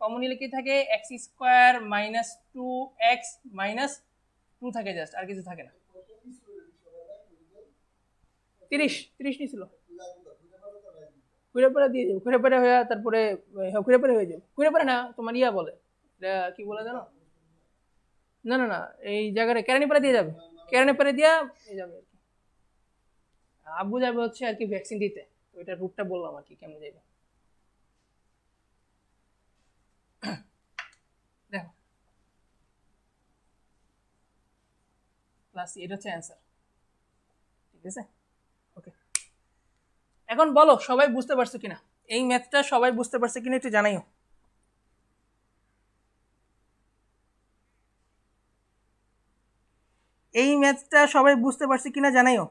কমন নিলে কি থাকে এক্স স্কোয়ার -2 এক্স -2 থাকে, জাস্ট আর কিছু থাকে না। 30 নিছিল, ঘুরে পরে দিয়ে যাবো, ঘুরে পরে হয়ে তারপরে ঘুরে পরে হয়ে যাবে, ঘুরে পরে না তোমার ইয়া বলে, এটা কি বলে জানো? না না না, এই জায়গাটা কেরানি পরে দিয়ে যাবে, কেরানি পরে দিয়া যাবে আর কি। আব্বু যাবে হচ্ছে আর কি ভ্যাকসিন দিতে, তো এটা রুটটা বললাম আর কি কেমনে যাবে। দেখো প্লাস এটা হচ্ছে অ্যান্সার, ঠিক আছে? ওকে, এখন বলো সবাই বুঝতে পারছো কিনা, এই ম্যাথটা সবাই বুঝতে পারছে কিনা একটু জানাইও। এই ম্যাথটা সবাই বুঝতে পারছে কিনা জানাইও।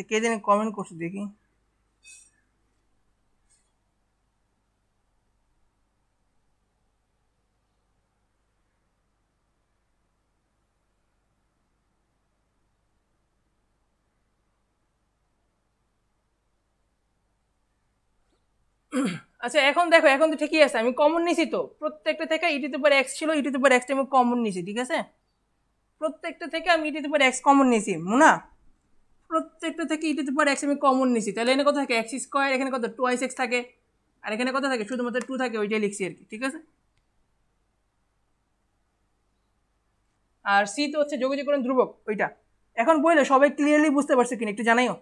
কে জানি কমেন্ট করছো দেখি। আচ্ছা এখন দেখো, এখন তো ঠিকই আছে, আমি কমন নিছি তো প্রত্যেকটা থেকে e to the power x ছিল, e to the power x আমি কমন নিছি, ঠিক আছে? প্রত্যেকটা থেকে আমি e to the power x common নিছি, মুনা প্রত্যেকটা থেকে e to the power x আমি কমন নিছি, তাহলে এখানে কত থাকে এক্স স্কোয়ার, এখানে কত 2x থাকে, আর এখানে কত থাকে শুধুমাত্র 2 থাকে, ওইটাই লিখছি আর কি, ঠিক আছে? আর সি তো হচ্ছে যোগজীকরণ ধ্রুবক ওইটা। এখন বললে সবাই ক্লিয়ারলি বুঝতে পারছে কিনা একটু জানাইও।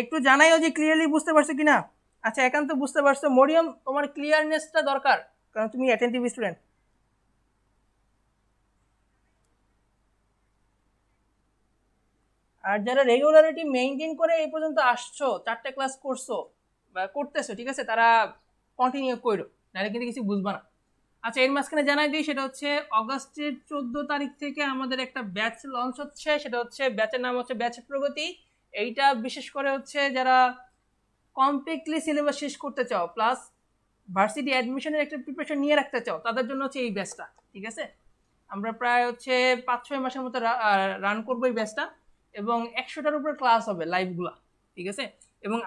একটু জানাইও যে ক্লিয়ারলি বুঝতে পারছো কিনা। আচ্ছা একান্ত বুঝতে পারছো, মরিয়ম তোমার ক্লিয়ারনেসটা দরকার, কারণ তুমি অ্যাটেন্টিভ স্টুডেন্ট। আর যারা রেগুলারিটি মেইনটেইন করে এই পর্যন্ত আসছো, 4টা ক্লাস করছো বা করতেছো, ঠিক আছে, তারা কন্টিনিউ করো, নাহলে কিন্তু কিছু বুঝবা না। আচ্ছা এর মাঝখানে জানাই দিই, সেটা হচ্ছে অগাস্টের 14 তারিখ থেকে আমাদের একটা ব্যাচ লঞ্চ হচ্ছে, সেটা হচ্ছে ব্যাচের নাম হচ্ছে ব্যাচ প্রগতি। এইটা বিশেষ করে হচ্ছে যারা কমপ্লিটলি সিলেবাস শেষ করতে চাও প্লাস ভার্সিটি অ্যাডমিশনের একটা প্রিপারেশন নিয়ে রাখতে চাও, তাদের জন্য হচ্ছে এই ব্যাচটা, ঠিক আছে? আমরা প্রায় হচ্ছে 5-6 মাসের মতো রান করবো এই ব্যাচটা, এবং 100টার উপরে ক্লাস হবে লাইভগুলা, ঠিক আছে? এবং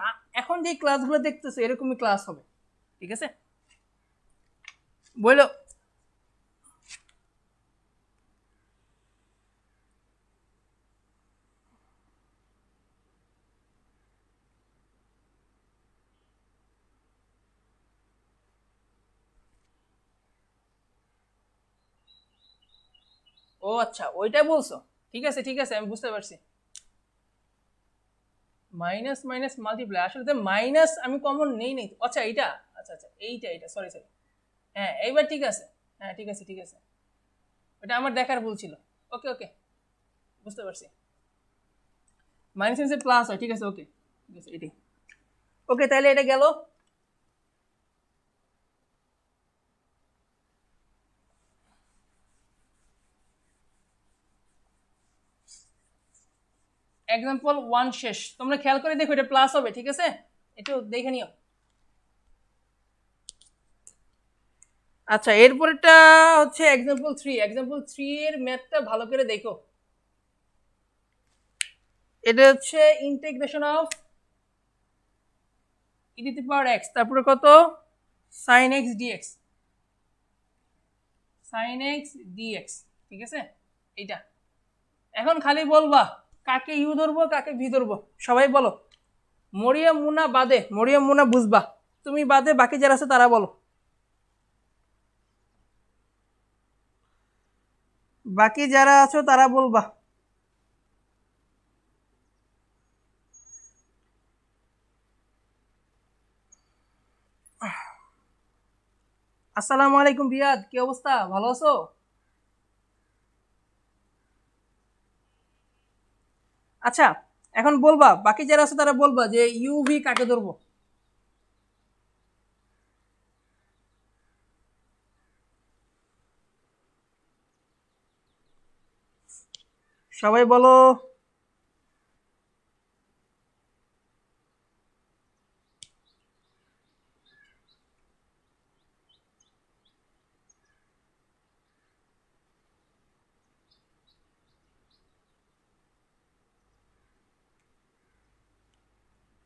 এখন যে ক্লাসগুলো দেখতেছো এরকমই ক্লাস হবে, ঠিক আছে? বলো ও আচ্ছা ওইটা বলছো, ঠিক আছে ঠিক আছে, আমি বুঝতে পারছি। মাইনাস মাইনাস মাল্টিপ্লাই, আসলে তো মাইনাস আমি কমন নেই নেই, আচ্ছা এইটা, আচ্ছা আচ্ছা এইটা সরি সরি, হ্যাঁ এইবার ঠিক আছে, হ্যাঁ ঠিক আছে ঠিক আছে, ওটা আমার দেখার ভুল ছিল। ওকে ওকে বুঝতে পারছি, মাইনাস মাইনাসে প্লাস হয়, ঠিক আছে ওকে ঠিক আছে এটাই। ওকে তাহলে এটা গেল। এক্সাম্পল 1 শেষ। তোমরা খেয়াল করে দেখো এটা প্লাস হবে, ঠিক আছে, একটু দেখে নিও। আচ্ছা, এরপরটা হচ্ছে এক্সাম্পল 3। এক্সাম্পল 3 এর ম্যাথটা ভালো করে দেখো। এটা হচ্ছে integration of e to the power x, তারপরে কত sin x dx, sin x dx, ঠিক আছে এইটা। এখন খালি বলবা কাকে ইউ ধরবো কাকে ভি ধরবো, সবাই বলো। মরিয়ম মুনা বাদে, মরিয়ম মুনা বুঝবা, তুমি বাদে বাকি যারা আছে তারা বলো। বাকি যারা আছো তারা বলবা। আসসালামু আলাইকুম রিয়াদ, কি অবস্থা, ভালো আছো? আচ্ছা, এখন বলবা বাকি যারা আছে তারা বলবা যে ইউভি কাকে ধরবো। সবাই বলো।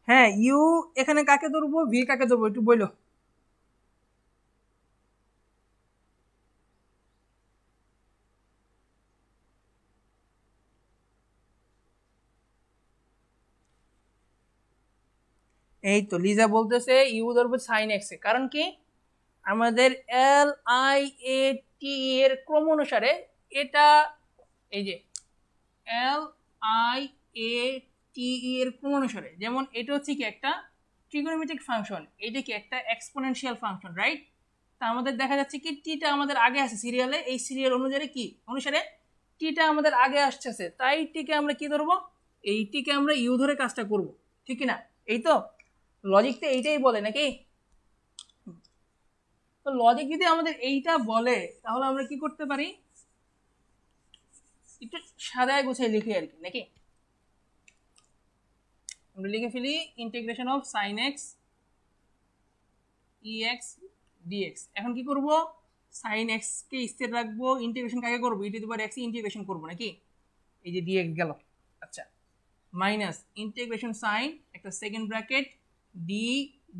হ্যাঁ, ইউ এখানে কাকে ধরবো, ভি কাকে ধরবো একটু বলো। এই তো লিজা বলতেছে ইউ ধরবো সাইন এক্স এ, কারণ কি আমাদের এল আই এ টি এর ক্রম অনুসারে এটা, এই যে এল আই এ টি এর ক্রম অনুসারে, যেমন এটা হচ্ছে কি একটা ট্রিগোনোমেট্রিক ফাংশন, এটা কি একটা এক্সপোনেনশিয়াল ফাংশন, রাইট? তা আমাদের দেখা যাচ্ছে কি টিটা আমাদের আগে আছে সিরিয়ালে, এই সিরিয়াল অনুযায়ী কি অনুসারে টিটা আমাদের আগে আসছে, তাই টিকে আমরা কি ধরবো, এই টিকে আমরা ইউ ধরে কাজটা করব, ঠিক কি না? এই তো লজিক তো এইটাই বলে নাকি? তো লজিক যদি আমাদের এইটা বলে তাহলে আমরা কি করতে পারি, একটু সাদায় গোছায় লিখি আর কি, নাকি? আমরা লিখে ফেলি integration of sine X E x dx. এখন কি করব, সাইন এক্স কে স্থির রাখবো, ইন্টিগ্রেশন কাকে করবো, e to the power x integration করবো নাকি, এই যে ডিএক্স গেল। আচ্ছা, মাইনাস ইন্টিগ্রেশন সাইন একটা second bracket d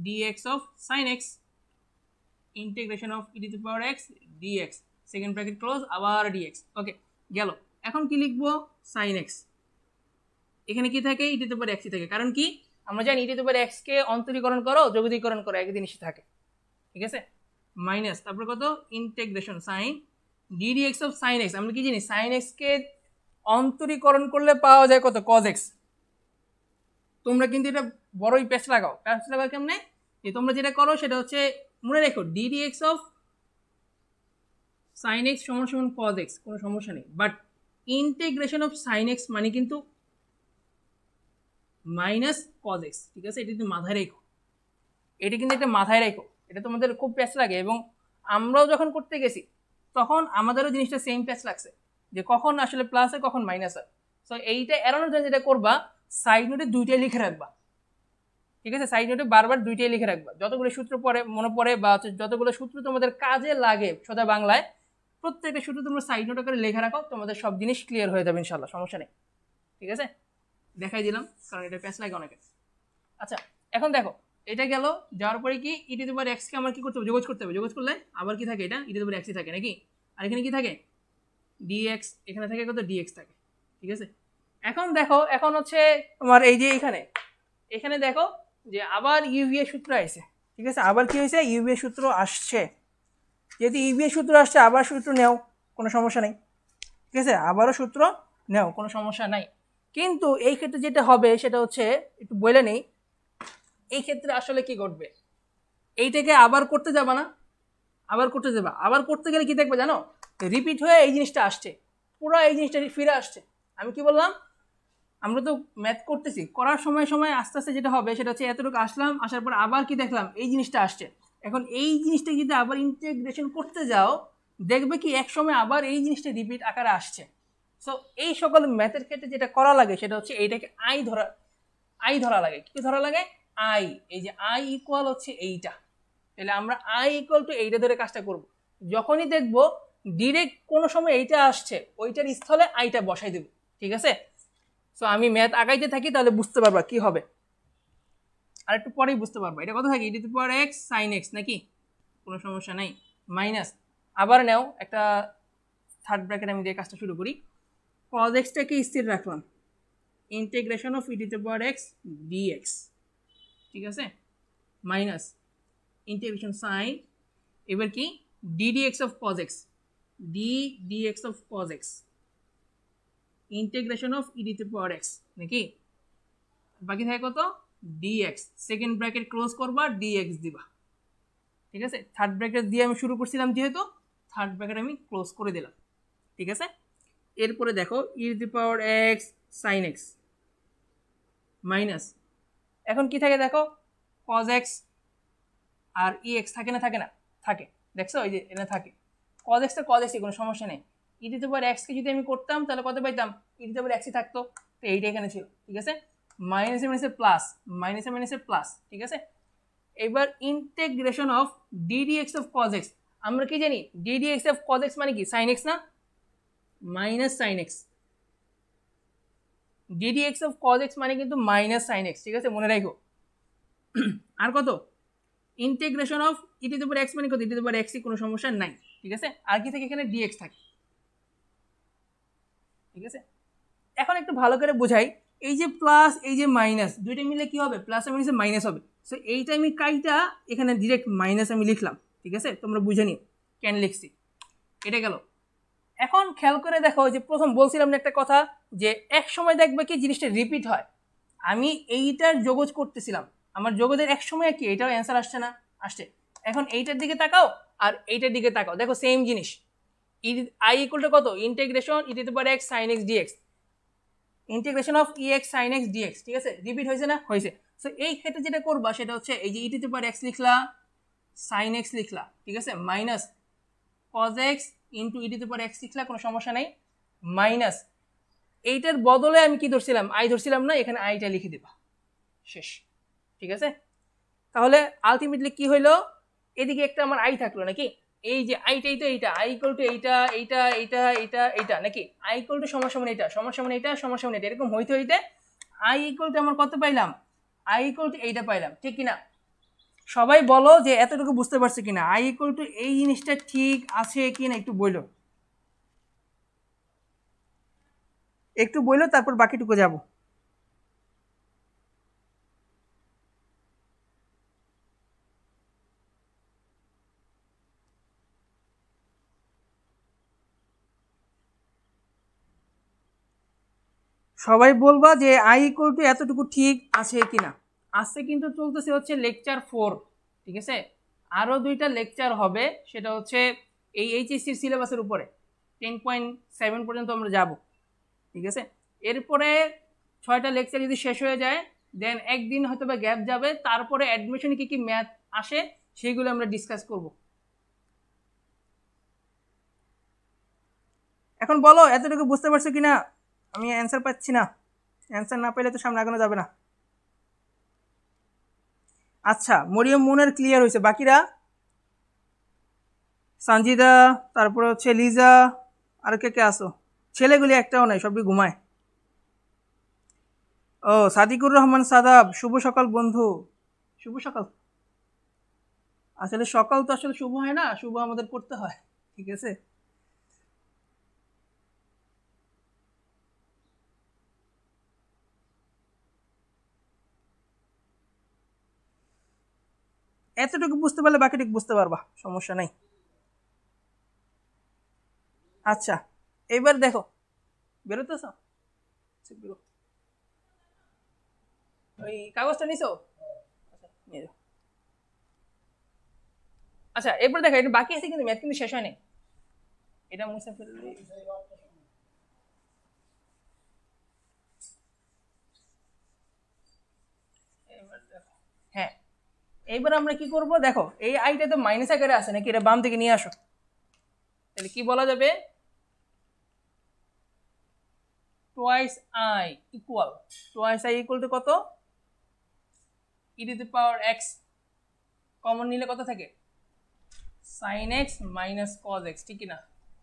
dx of sine x, integration of e to the power x dx, second bracket close, আবার ডিএক্স। ওকে, গেল। এখন কি লিখবো, সাইন এক্স, এখানে কি থাকে ই টু দি পাওয়ার এক্স থাকে, কারণ কি আমরা জানি ই টু দি পাওয়ার এক্স কে অন্তরীকরণ করো যোগদীকরণ করো একই জিনিসই থাকে, ঠিক আছে। মাইনাস তারপর কত integration sine d dx of sine x, আমরা কি জানি সাইন এক্স কে অন্তরীকরণ করলে পাওয়া যায় কত, কজ এক্স। তোমরা কিন্তু এটা বড়ই প্যাচ লাগাও, প্যাচ লাগাও কেমনে, যে তোমরা যেটা করো সেটা হচ্ছে মনে রেখো d dx of sine x সমান সমান কজ এক্স, কোনো সমস্যা নেই, but integration of sine x মানে কিন্তু মাইনাস কজ এক্স, ঠিক আছে, এটা কিন্তু মাথায় রেখো, এটা কিন্তু একটা মাথায় রেখো, এটা তোমাদের খুব প্যাচ লাগে। এবং আমরাও যখন করতে গেছি তখন আমাদেরও জিনিসটা সেম প্যাচ লাগছে যে কখন আসলে প্লাস হয় কখন মাইনাস হয়। সো এইটা এড়ানোর জন্য যেটা করবা, সাইড নোটে দুইটাই লিখে রাখবা, ঠিক আছে, সাইড নোটে বারবার দুইটাই লিখে রাখবা, যতগুলো সূত্র পরে মনে পড়ে বা যতগুলো সূত্র তোমাদের কাজে লাগে সোজা বাংলায়, প্রত্যেকটা সূত্র তোমরা সাইড নোটে করে লিখে রাখো, তোমাদের সব জিনিস ক্লিয়ার হয়ে যাবে ইনশাল্লাহ, সমস্যা নেই, ঠিক আছে। দেখাই দিলাম কারণ এটা প্যাচ লাগে অনেকে। আচ্ছা, এখন দেখো এটা গেল, যাওয়ার পরে কি ই টু দি পাওয়ার এক্স কে আমার কি করতে হবে, যোগ করতে হবে, যোগ করলে আবার কি থাকে, এটা ই টু দি পাওয়ার এক্সই থাকে নাকি, আর এখানে কি থাকে ডিএক্স, এখানে থাকে কত ডিএক্স থাকে, ঠিক আছে। এখন দেখো, এখন হচ্ছে তোমার এই যে এখানে দেখো যে আবার ইউভি এর সূত্র আসছে, ঠিক আছে, আবার কি হয়েছে ইউভি এর সূত্র আসছে, যেহেতু ইউভি এর সূত্র আসছে আবার সূত্র নেও, কোনো সমস্যা নেই, ঠিক আছে, আবারও সূত্র নেও, কোনো সমস্যা নাই। কিন্তু এই ক্ষেত্রে যেটা হবে সেটা হচ্ছে একটু বলে নেই, এই ক্ষেত্রে আসলে কি ঘটবে, এইটাকে আবার করতে যাবা না, আবার করতে যাবা, আবার করতে গেলে কি দেখবে জানো, রিপিট হয়ে এই জিনিসটা আসছে, পুরো এই জিনিসটা ফিরে আসছে। আমি কি বললাম, আমরা তো ম্যাথ করতেছি, করার সময় সময় আস্তে আস্তে যেটা হবে সেটা হচ্ছে এতটুকু আসলাম, আসার পর আবার কি দেখলাম এই জিনিসটা আসছে, এখন এই জিনিসটা যদি আবার ইন্টিগ্রেশন করতে যাও দেখবে কি এক সময় আবার এই জিনিসটা রিপিট আকারে আসছে, সো এই সকল ম্যাথের ক্ষেত্রে যেটা করা লাগে সেটা হচ্ছে এইটাকে আই ধরা লাগে। কি ধরা লাগে? আই। এই যে আই ইকুয়াল হচ্ছে এইটা, তাহলে আমরা আই ইকুয়াল টু এইটা ধরে কাজটা করব। যখনই দেখবো ডিরেক্ট কোনো সময় এইটা আসছে, ওইটার স্থলে আইটা বসাই দেব। ঠিক আছে? সো আমি ম্যাথ আগাইতে থাকি, তাহলে বুঝতে পারবা কি হবে, আর একটু পরেই বুঝতে পারবা। এটা কত থাকে? e⁻x sin x নাকি? কোনো সমস্যা নাই। মাইনাস, আবার নাও একটা থার্ড ব্র্যাকেট আমি দিয়ে কাজটা শুরু করি। cos x-টাকে স্থির রাখলাম, ইন্টিগ্রেশন অফ e⁻x dx, ঠিক আছে, মাইনাস ইন্টিগ্রেশন সাইন, এবার কি ddx of cos x, ddx of cos x, integration of e⁻x নাকি, বাকি থাকে কত? dx, সেকেন্ড ব্র্যাকেট ক্লোজ করবা, dx দিবা। ঠিক আছে, থার্ড ব্র্যাকেট দিয়ে আমি শুরু করছিলাম, যেহেতু থার্ড ব্র্যাকেট আমি ক্লোজ করে দিলাম। ঠিক আছে, এরপরে দেখো e⁻x sin x মাইনাস, এখন কি থাকে দেখো, cos x আর ex থাকে না? থাকে না? থাকে। দেখছো এই যে এটা থাকে, cos x তো cos x, কোনো সমস্যা নেই। e⁻x কে যদি আমি করতাম তাহলে কত পাইতাম? e⁻x থাকতো, তো এইটা এখানে ছিল। ঠিক আছে, মাইনাসে মাইনাসে প্লাস, মাইনাসে মাইনাসে প্লাস। ঠিক আছে, এবার integration of ddx of cos x, আমরা কি জানি ddx অফ cos x মানে কি? sin x না? Minus sin x, ddx of cos x মানে কিন্তু মাইনাস sin x। ঠিক আছে, মনে রাখো। আর কত? ইন্টিগ্রেশন অফ e⁻x মানে কত? e⁻x, কোনো সমস্যা নাই। ঠিক আছে, আর কি থাকে এখানে? dx থাকে। ঠিক আছে, এখন একটু ভালো করে বোঝাই, এই যে প্লাস এই যে মাইনাস, দুইটা মিলে কি হবে? প্লাস আর মাইনাসে মাইনাস হবে। সো এইটা আমি কাইটা এখানে ডিরেক্ট মাইনাস আমি লিখলাম। ঠিক আছে, তোমরা বুঝে নিও কেন লিখছি। এটা গেল। এখন খেয়াল করে দেখো, যে প্রথম বলছিলাম না একটা কথা, যে এক সময় দেখবে কি জিনিসটা রিপিট হয়। আমি এইটার যোগজ করতেছিলাম, আমার যোগজের এক সময় কি এটাও অ্যান্সার আসছে না? আসছে। এখন এইটার দিকে তাকাও আর এইটার দিকে তাকাও, দেখো সেম জিনিস। i ইকুয়াল টু কত? Integration e⁻x sin x dx, integration of ex sin x dx। ঠিক আছে, রিপিট হয়েছে না? হয়েছে। সো এই ক্ষেত্রে যেটা করবা সেটা হচ্ছে এই যে e⁻x লিখলা, sin x লিখলা, ঠিক আছে, minus cos x into e⁻x লিখলা, কোনো সমস্যা নেই, মাইনাস এইটার বদলে আমি কি ধরছিলাম? আই ধরছিলাম না? এখানে আইটা লিখে দিবা, শেষ। ঠিক আছে, তাহলে আলটিমেটলি কি হইলো? এদিকে একটা আমার আই থাকলো নাকি? এই যে আইটাই তো এইটা, আই ইকুয়াল টু এইটা, এইটা, এইটা, এইটা, এইটা নাকি? আই ইকুয়াল টু সমান সমান এইটা, সমান সমান এইটা, সমান সমান এইটা, এরকম হইতে হইতে আই ইকুয়াল টু আমার কত পাইলাম? আই ইকুয়াল টু এইটা পাইলাম। ঠিক কিনা? সবাই বলো যে এতটুকু বুঝতে পারছো কিনা? আই ইকুয়াল টু এই জিনিসটা ঠিক আছে কিনা একটু বইলো, একটু বইলো, তারপর বাকিটুকু যাব। সবাই বলবা যে আই ইকুয়াল টু এতটুকু ঠিক আছে কিনা। আজকে কিন্তু চলতেছে হচ্ছে লেকচার 4। ঠিক আছে, আরও 2টা লেকচার হবে, সেটা হচ্ছে এই এইচএসসির সিলেবাসের উপরে 10.7 পর্যন্ত আমরা যাব। ঠিক আছে, এরপরে 6টা লেকচার যদি শেষ হয়ে যায়, দেন একদিন হয়তো বা গ্যাপ যাবে, তারপরে অ্যাডমিশনে কী কী ম্যাথ আসে সেইগুলো আমরা ডিসকাস করব। এখন বলো এতটুকু বুঝতে পারছো কিনা? আমি অ্যান্সার পাচ্ছি না, অ্যান্সার না পেলে তো সামনে আগানো যাবে না। আচ্ছা, মরিয়ম মুনের ক্লিয়ার হয়েছে, বাকিরা? সানজিদা, তারপরে হচ্ছে লিজা, আর কে কে আসো? ছেলেগুলি একটাও নাই, সবই ঘুমায়। ও সাদিকুর রহমান সাদাব, শুভ সকাল বন্ধু। শুভ সকাল। আসলে সকাল তো আসলে শুভ হয় না, শুভ আমাদের করতে হয়। ঠিক আছে, এতটুকু বুঝতে পারলে বাকিটুকু বুঝতে পারবা, সমস্যা নাই। আচ্ছা, এবার দেখো, বেরোতেছ? ওই কাগজটা নিছো? আচ্ছা, এরপর দেখো, এটা বাকি আছে কিন্তু ম্যাথ কিন্তু শেষ হয়নি। এটা মুছে ফেললে হ্যাঁ, এইবার আমরা কি করব? দেখো এই আইটা তো মাইনাস আকারে আছে নাকি? এটা বাম থেকে নিয়ে আসো, তাহলে কি বলা যাবে? টোয়াইস আই ইকুয়াল টু কত, e to the power x common নিলে কত থাকে, sine x minus cos x, ঠিক না,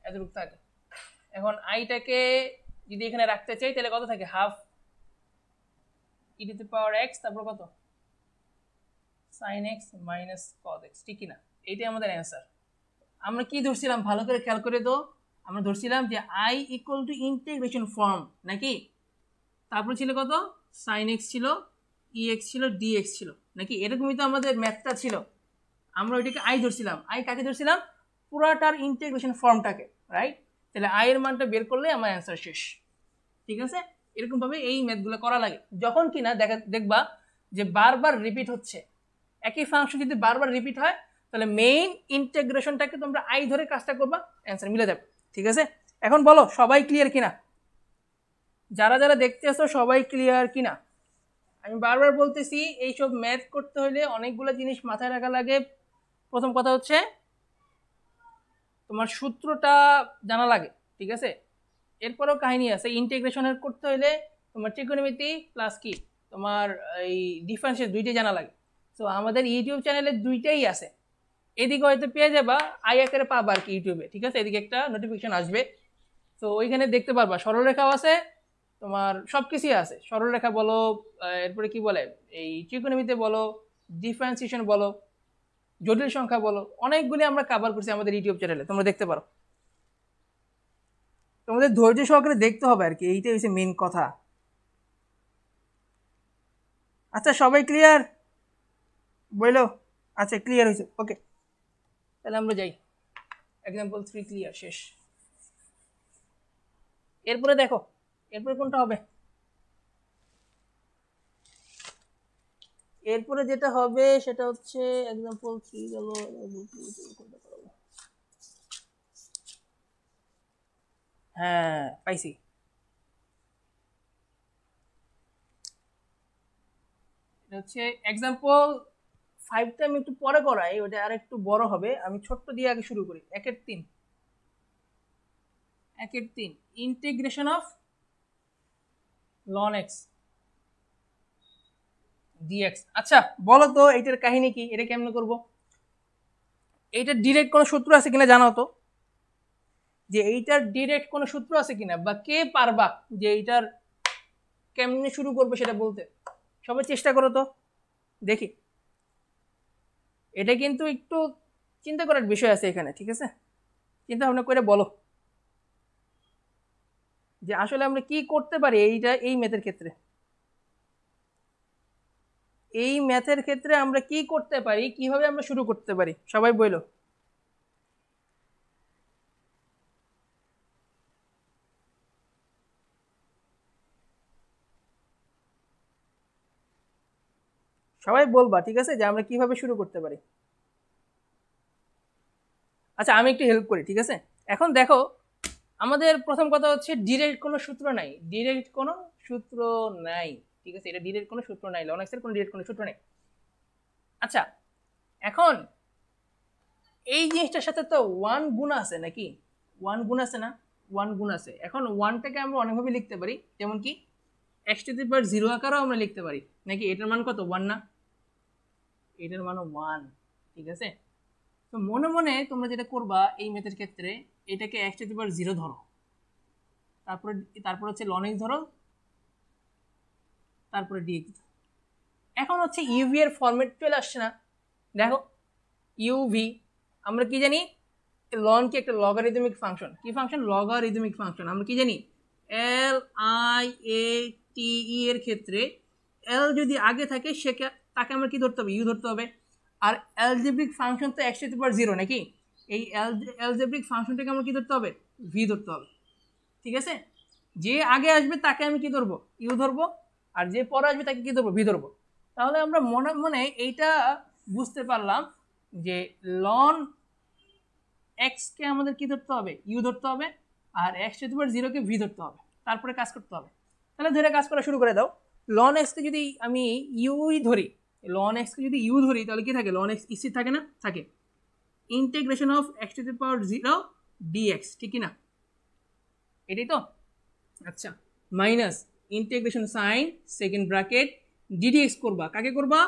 এতটুকু থাকে। এখন আইটাকে যদি এখানে রাখতে চাই তাহলে কত থাকে, half e to the power x তারপর কত, sine x minus cos x, ঠিক না, এইটাই আমাদের অ্যান্সার। আমরা কি ধরছিলাম ভালো করে খেয়াল করে তো, আমরা ধরছিলাম যে I equal two integration form নাকি, তারপর ছিল কত, সাইন এক্স ছিল, ই এক্স ছিল, ডি এক্স ছিল নাকি, এরকমই তো আমাদের ম্যাথটা ছিল। আমরা ওইটাকে আই ধরছিলাম, আই কাকে ধরছিলাম, পুরাটার ইন্টিগ্রেশন ফর্মটাকে, রাইট। তাহলে আই এর মানটা বের করলে আমার অ্যান্সার শেষ, ঠিক আছে। এরকমভাবে এই ম্যাথগুলো করা লাগে যখন কিনা দেখবা যে বারবার রিপিট হচ্ছে একই ফাংশন, যদি বারবার রিপিট হয় তাহলে মেইন ইন্টিগ্রেশনটাকে তোমরা আই ধরে কাজটা করবা, অ্যান্সার মিলে যাবে, ঠিক আছে। এখন বলো সবাই ক্লিয়ার কিনা, যারা যারা দেখতে আসো সবাই ক্লিয়ার কিনা। আমি বারবার বলতেছি এইসব ম্যাথ করতে হলে অনেকগুলো জিনিস মাথায় রাখা লাগে। প্রথম কথা হচ্ছে তোমার সূত্রটা জানা লাগে, ঠিক আছে। এরপরেও কাহিনী আছে, ইন্টিগ্রেশনের করতে হলে তোমার ট্রিগোনোমেট্রি প্লাস কি তোমার এই ডিফারেন্সিয়াল দুইটাই জানা লাগে। তো আমাদের ইউটিউব চ্যানেলে দুইটাই আছে, এদিকে হয়তো পেয়ে যাবা, আই আকারে পাবা আর কি ইউটিউবে, ঠিক আছে। এদিকে একটা নোটিফিকেশন আসবে, তো ওইখানে দেখতে পারবা সরলরেখাও আছে, তোমার সব কিছুই আছে, সরলরেখা বলো, এরপরে কি বলে এই ট্রিগোনোমেট্রি বলো, ডিফারেন্সিয়েশন বলো, জটিল সংখ্যা বলো, অনেকগুলি আমরা কভার করছি আমাদের ইউটিউব চ্যানেলে, তোমরা দেখতে পারো। তোমাদের ধৈর্য সহকারে দেখতে হবে আর কি, এইটাই হচ্ছে মেন কথা। আচ্ছা সবাই ক্লিয়ার বললো, আচ্ছা ক্লিয়ার হয়েছে, ওকে। তাহলে আমরা যাই, এক্সাম্পল 3 ক্লিয়ার, শেষ। এরপরে দেখো এরপরে কোনটা হবে, এরপরে যেটা হবে সেটা হচ্ছে এক্সাম্পল 3 গেল, হ্যাঁ পাইছি। এটা হচ্ছে এক্সাম্পল 5টা আমি একটু পরে করাই, ওটা আর একটু বড় হবে, আমি ছোট্ট দিয়ে আগে শুরু করি। 1/3 integration of ln x dx। আচ্ছা বলো তো এইটার কাহিনী কি, এটা কেমনে করব, এইটার ডিরেক্ট কোনো সূত্র আছে কিনা জানাও তো, যে এইটার ডিরেক্ট কোনো সূত্র আছে কিনা, বা কে পারবা যে এইটার কেমনে শুরু করবে সেটা বলতে, সবাই চেষ্টা করো তো দেখি। এটা কিন্তু একটু চিন্তা করার বিষয় আছে এখানে, ঠিক আছে, চিন্তা ভাবনা করে বলো যে আসলে আমরা কি করতে পারি এইটা, এই ম্যাথের ক্ষেত্রে, এই ম্যাথের ক্ষেত্রে আমরা কি করতে পারি, কিভাবে আমরা শুরু করতে পারি, সবাই বলো। সবাই বলবা, ঠিক আছে, যে আমরা কিভাবে শুরু করতে পারি। আচ্ছা আমি একটু হেল্প করি, ঠিক আছে। এখন দেখো আমাদের প্রথম কথা হচ্ছে ডিরেক্ট কোনো সূত্র নাই, ডিরেক্ট কোনো সূত্র নাই, ঠিক আছে, এটা ডিরেক্ট কোনো সূত্র নাই, ln x এর কোনো ডিরেক্ট কোনো সূত্র নেই। আচ্ছা এখন এই জিনিসটার সাথে তো 1 গুণ আছে নাকি, 1 গুণ আছে না, 1 গুণ আছে। এখন 1টাকে আমরা অনেকভাবে লিখতে পারি, যেমন কি x টু দি পাওয়ার 0 আকারেও আমরা লিখতে পারি নাকি, এটার মান কত 1 না, এটার মানও 1, ঠিক আছে। তো মনে মনে তোমরা যেটা করবা এই ম্যাথের ক্ষেত্রে, এটাকে x টু দি পাওয়ার 0 ধরো, তারপর হচ্ছে ln x ধরো, তারপরে dx। এখন হচ্ছে ইউভি এর ফরম্যাট চলে আসছে না, দেখো ইউভি আমরা কি জানি, লন কি একটা লগারিদমিক ফাংশন, কি ফাংশন, লগারিদমিক ফাংশন। আমরা কি জানি LIATE এর ক্ষেত্রে L যদি আগে থাকে তাকে আমরা কি ধরতে হবে, ইউ ধরতে হবে। আর অ্যালজেব্রিক ফাংশন তো x টু দি পাওয়ার 0 নাকি, এই অ্যালজেব্রিক ফাংশনটাকে আমরা কি ধরতে হবে, ভি ধরতে হবে, ঠিক আছে। যে আগে আসবে তাকে আমি কি ধরবো, ইউ ধরবো, আর যে পরে আসবে তাকে কি ধরবো, ভি ধরবো। তাহলে আমরা মনে মনে এইটা বুঝতে পারলাম যে ln x কে আমাদের কি ধরতে হবে, ইউ ধরতে হবে, আর x to the power 0 K V ধরতে হবে, তারপরে কাজ করতে হবে। তাহলে ধরে কাজ করা শুরু করে দাও। ln x কে যদি আমি ইউই ধরি, ln x কে যদি ইউ ধরি তাহলে কি থাকে, ln x স্থির থাকে না, থাকে integration of x to the power 0 dx, ঠিক কি না, এটাই তো। আচ্ছা minus integration sign second bracket ddx করবা, কাকে করবা?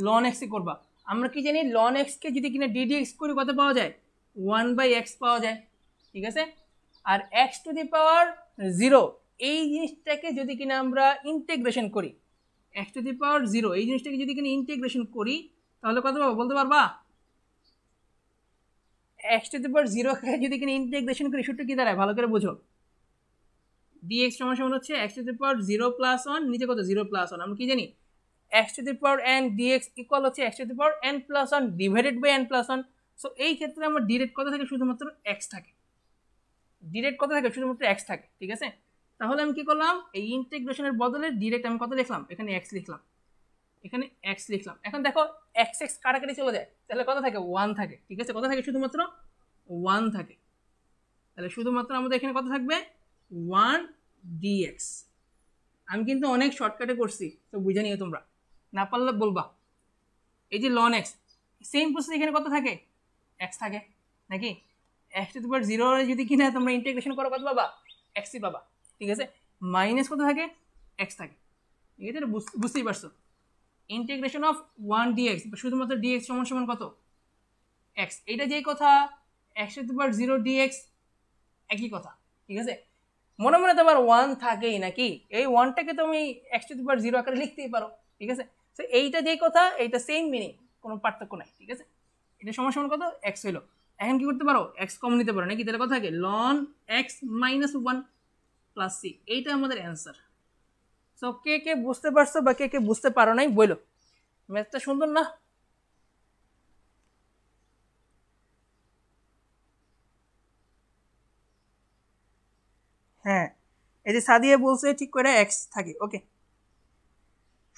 লন এক্সে করবা। আমরা কি জানি লন এক্সকে যদি কিনা ডিডিএক্স করে কত পাওয়া যায়? 1/x পাওয়া যায়, ঠিক আছে। আর এক্স টু দি পাওয়ার 0 এই জিনিসটাকে যদি কিনা আমরা ইন্টিগ্রেশন করি, এক্স টু দি পাওয়ার 0 এই জিনিসটাকে যদি কিনা ইন্টিগ্রেশন করি তাহলে কত পাবো বলতে পারবা? এক্স টু দি পাওয়ার 0 যদি কিনা ইন্টিগ্রেশন করি সূত্র কি দাঁড়ায় ভালো করে বুঝো। dx সমান সমান হচ্ছে x to the power 0 plus 1, নিচে কত 0 প্লাস 1। আমরা কি জানি x to the power n dx equal হচ্ছে x to the power n plus 1 divided by n plus 1। So এই ক্ষেত্রে আমার ডিরেক্ট কত থাকে? শুধুমাত্র x থাকে। ডিরেক্ট কত থাকে? শুধুমাত্র x থাকে, ঠিক আছে। তাহলে আমি কি করলাম? এই ইন্টিগ্রেশনের বদলে ডিরেক্ট আমি কত লিখলাম? এখানে x লিখলাম, এখানে x লিখলাম। এখন দেখো x x কাটাকাটি চলে যায়, তাহলে কত থাকে? 1 থাকে, ঠিক আছে। কত থাকে? শুধুমাত্র 1 থাকে। তাহলে শুধুমাত্র আমাদের এখানে কত থাকবে? 1 dx। আমি কিন্তু অনেক শর্টকাটে করছি, তো বুঝে নিও তোমরা, না পারলে বলবা। এই যে লন এক্স, সেম প্রসেস এখানে কত থাকে? এক্স থাকে নাকি? এক্স টু দি পাওয়ার 0 যদি কিনা তোমরা ইন্টিগ্রেশন করো কত পাবা? এক্সই পাবা, ঠিক আছে। মাইনাস কত থাকে? এক্স থাকে, ঠিক আছে। বুঝতেই পারছো। ইন্টিগ্রেশন অফ 1 dx, শুধুমাত্র dx সমান সমান কত? এক্স। এইটা যেই কথা, x to the power 0 dx একই কথা, ঠিক আছে। মনে মনে তোমার 1 থাকেই নাকি? এই 1টাকে তুমি এক্স টু দি পাওয়ার 0 আকারে লিখতেই পারো, ঠিক আছে। তো এইটা যেই কথা, এইটা সেম মিনিং, কোনো পার্থক্য নাই, ঠিক আছে। এটা সমান সমান কত? এক্স হইলো। এখন কি করতে পারো? এক্স কমন নিতে পারো নাকি? তাহলে কথা থাকে ln x minus 1 plus c. এইটা আমাদের অ্যান্সার। সো কে কে বুঝতে পারছো বা কে কে বুঝতে পারো নাই বলো। ম্যাথটা সুন্দর না? হ্যাঁ, এই যে সাদিয়া বলছে ঠিক করে এক্স থাকে। ওকে,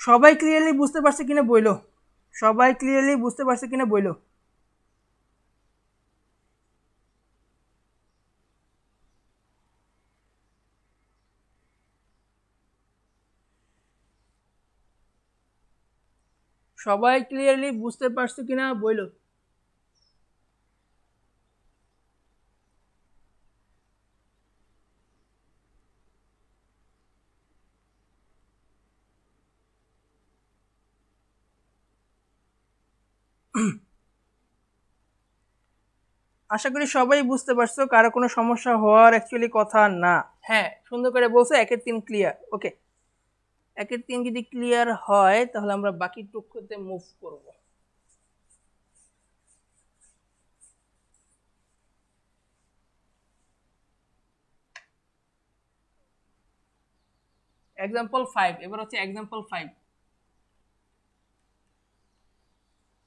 সবাই ক্লিয়ারলি বুঝতে পারছে কিনা বইলো। সবাই ক্লিয়ারলি বুঝতে পারছে কিনা বইলো। সবাই ক্লিয়ারলি বুঝতে পারছো কিনা বইলো। আশা করি সবাই বুঝতে পারছো, কারো কোনো সমস্যা হওয়ার অ্যাকচুয়ালি কথা না। হ্যাঁ, সুন্দর করে বলছো 1-এর 3 ক্লিয়ার। ওকে, 1-এর 3 যদি ক্লিয়ার হয় তাহলে আমরা বাকি টুকুতে মুভ করব। এক্সাম্পল 5, এবার হচ্ছে এক্সাম্পল 5।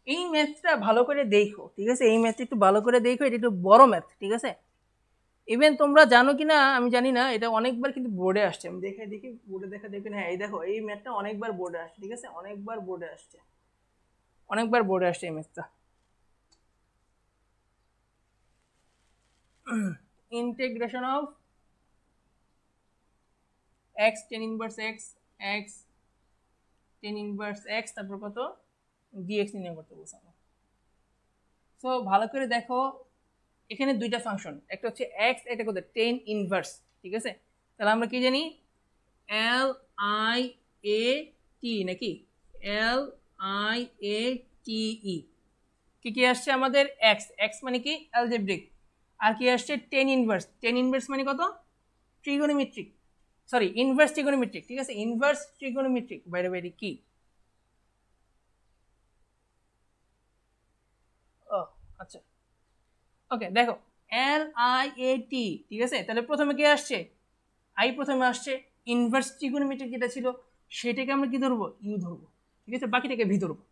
এই ম্যাথটা ভালো করে দেখো, ঠিক আছে। এই ম্যাথটা একটু ভালো করে দেখো, এটা একটু বড় ম্যাথ, ঠিক আছে। ইভেন তোমরা জানো কিনা আমি জানি না, এটা অনেকবার কিন্তু বোর্ডে আসছে। আমি দেখি বোর্ডে দেখা দেখবেন। হ্যাঁ, এই দেখো এই ম্যাথটা অনেকবার বোর্ডে আসছে, ঠিক আছে। অনেকবার বোর্ডে আসছে, অনেকবার বোর্ডে আসছে এই ম্যাথটা। Integration of x tan inverse x tan inverse x তারপর কত dx নির্ণয় করতে বলছে। সো ভালো করে দেখো, এখানে দুইটা ফাংশন, একটা হচ্ছে x, এটা কত tan ইনভার্স, ঠিক আছে। তাহলে আমরা কি জানি? এল আই এ টি নাকি? এল আই এ টি ই। কি কি আসছে আমাদের? x মানে কি? অ্যালজেব্রিক। আর কি আসছে? tan inverse. tan ইনভার্স মানে কত? ট্রিগোনোমেট্রিক, সরি ইনভার্স ট্রিগোনোমেট্রিক, ঠিক আছে। ইনভার্স ট্রিগোনোমেট্রিক বাইরে বাইরে কি? ও আচ্ছা, ওকে। দেখো এল আই এ টি, ঠিক আছে। তাহলে প্রথমে কি আসছে? আই প্রথমে আসছে। ইনভার্স ট্রিগোনোমেট্রিক যেটা ছিল সেটাকে আমরা কি ধরবো? ইউ ধরবো, ঠিক আছে। বাকিটাকে ভি ধরবো।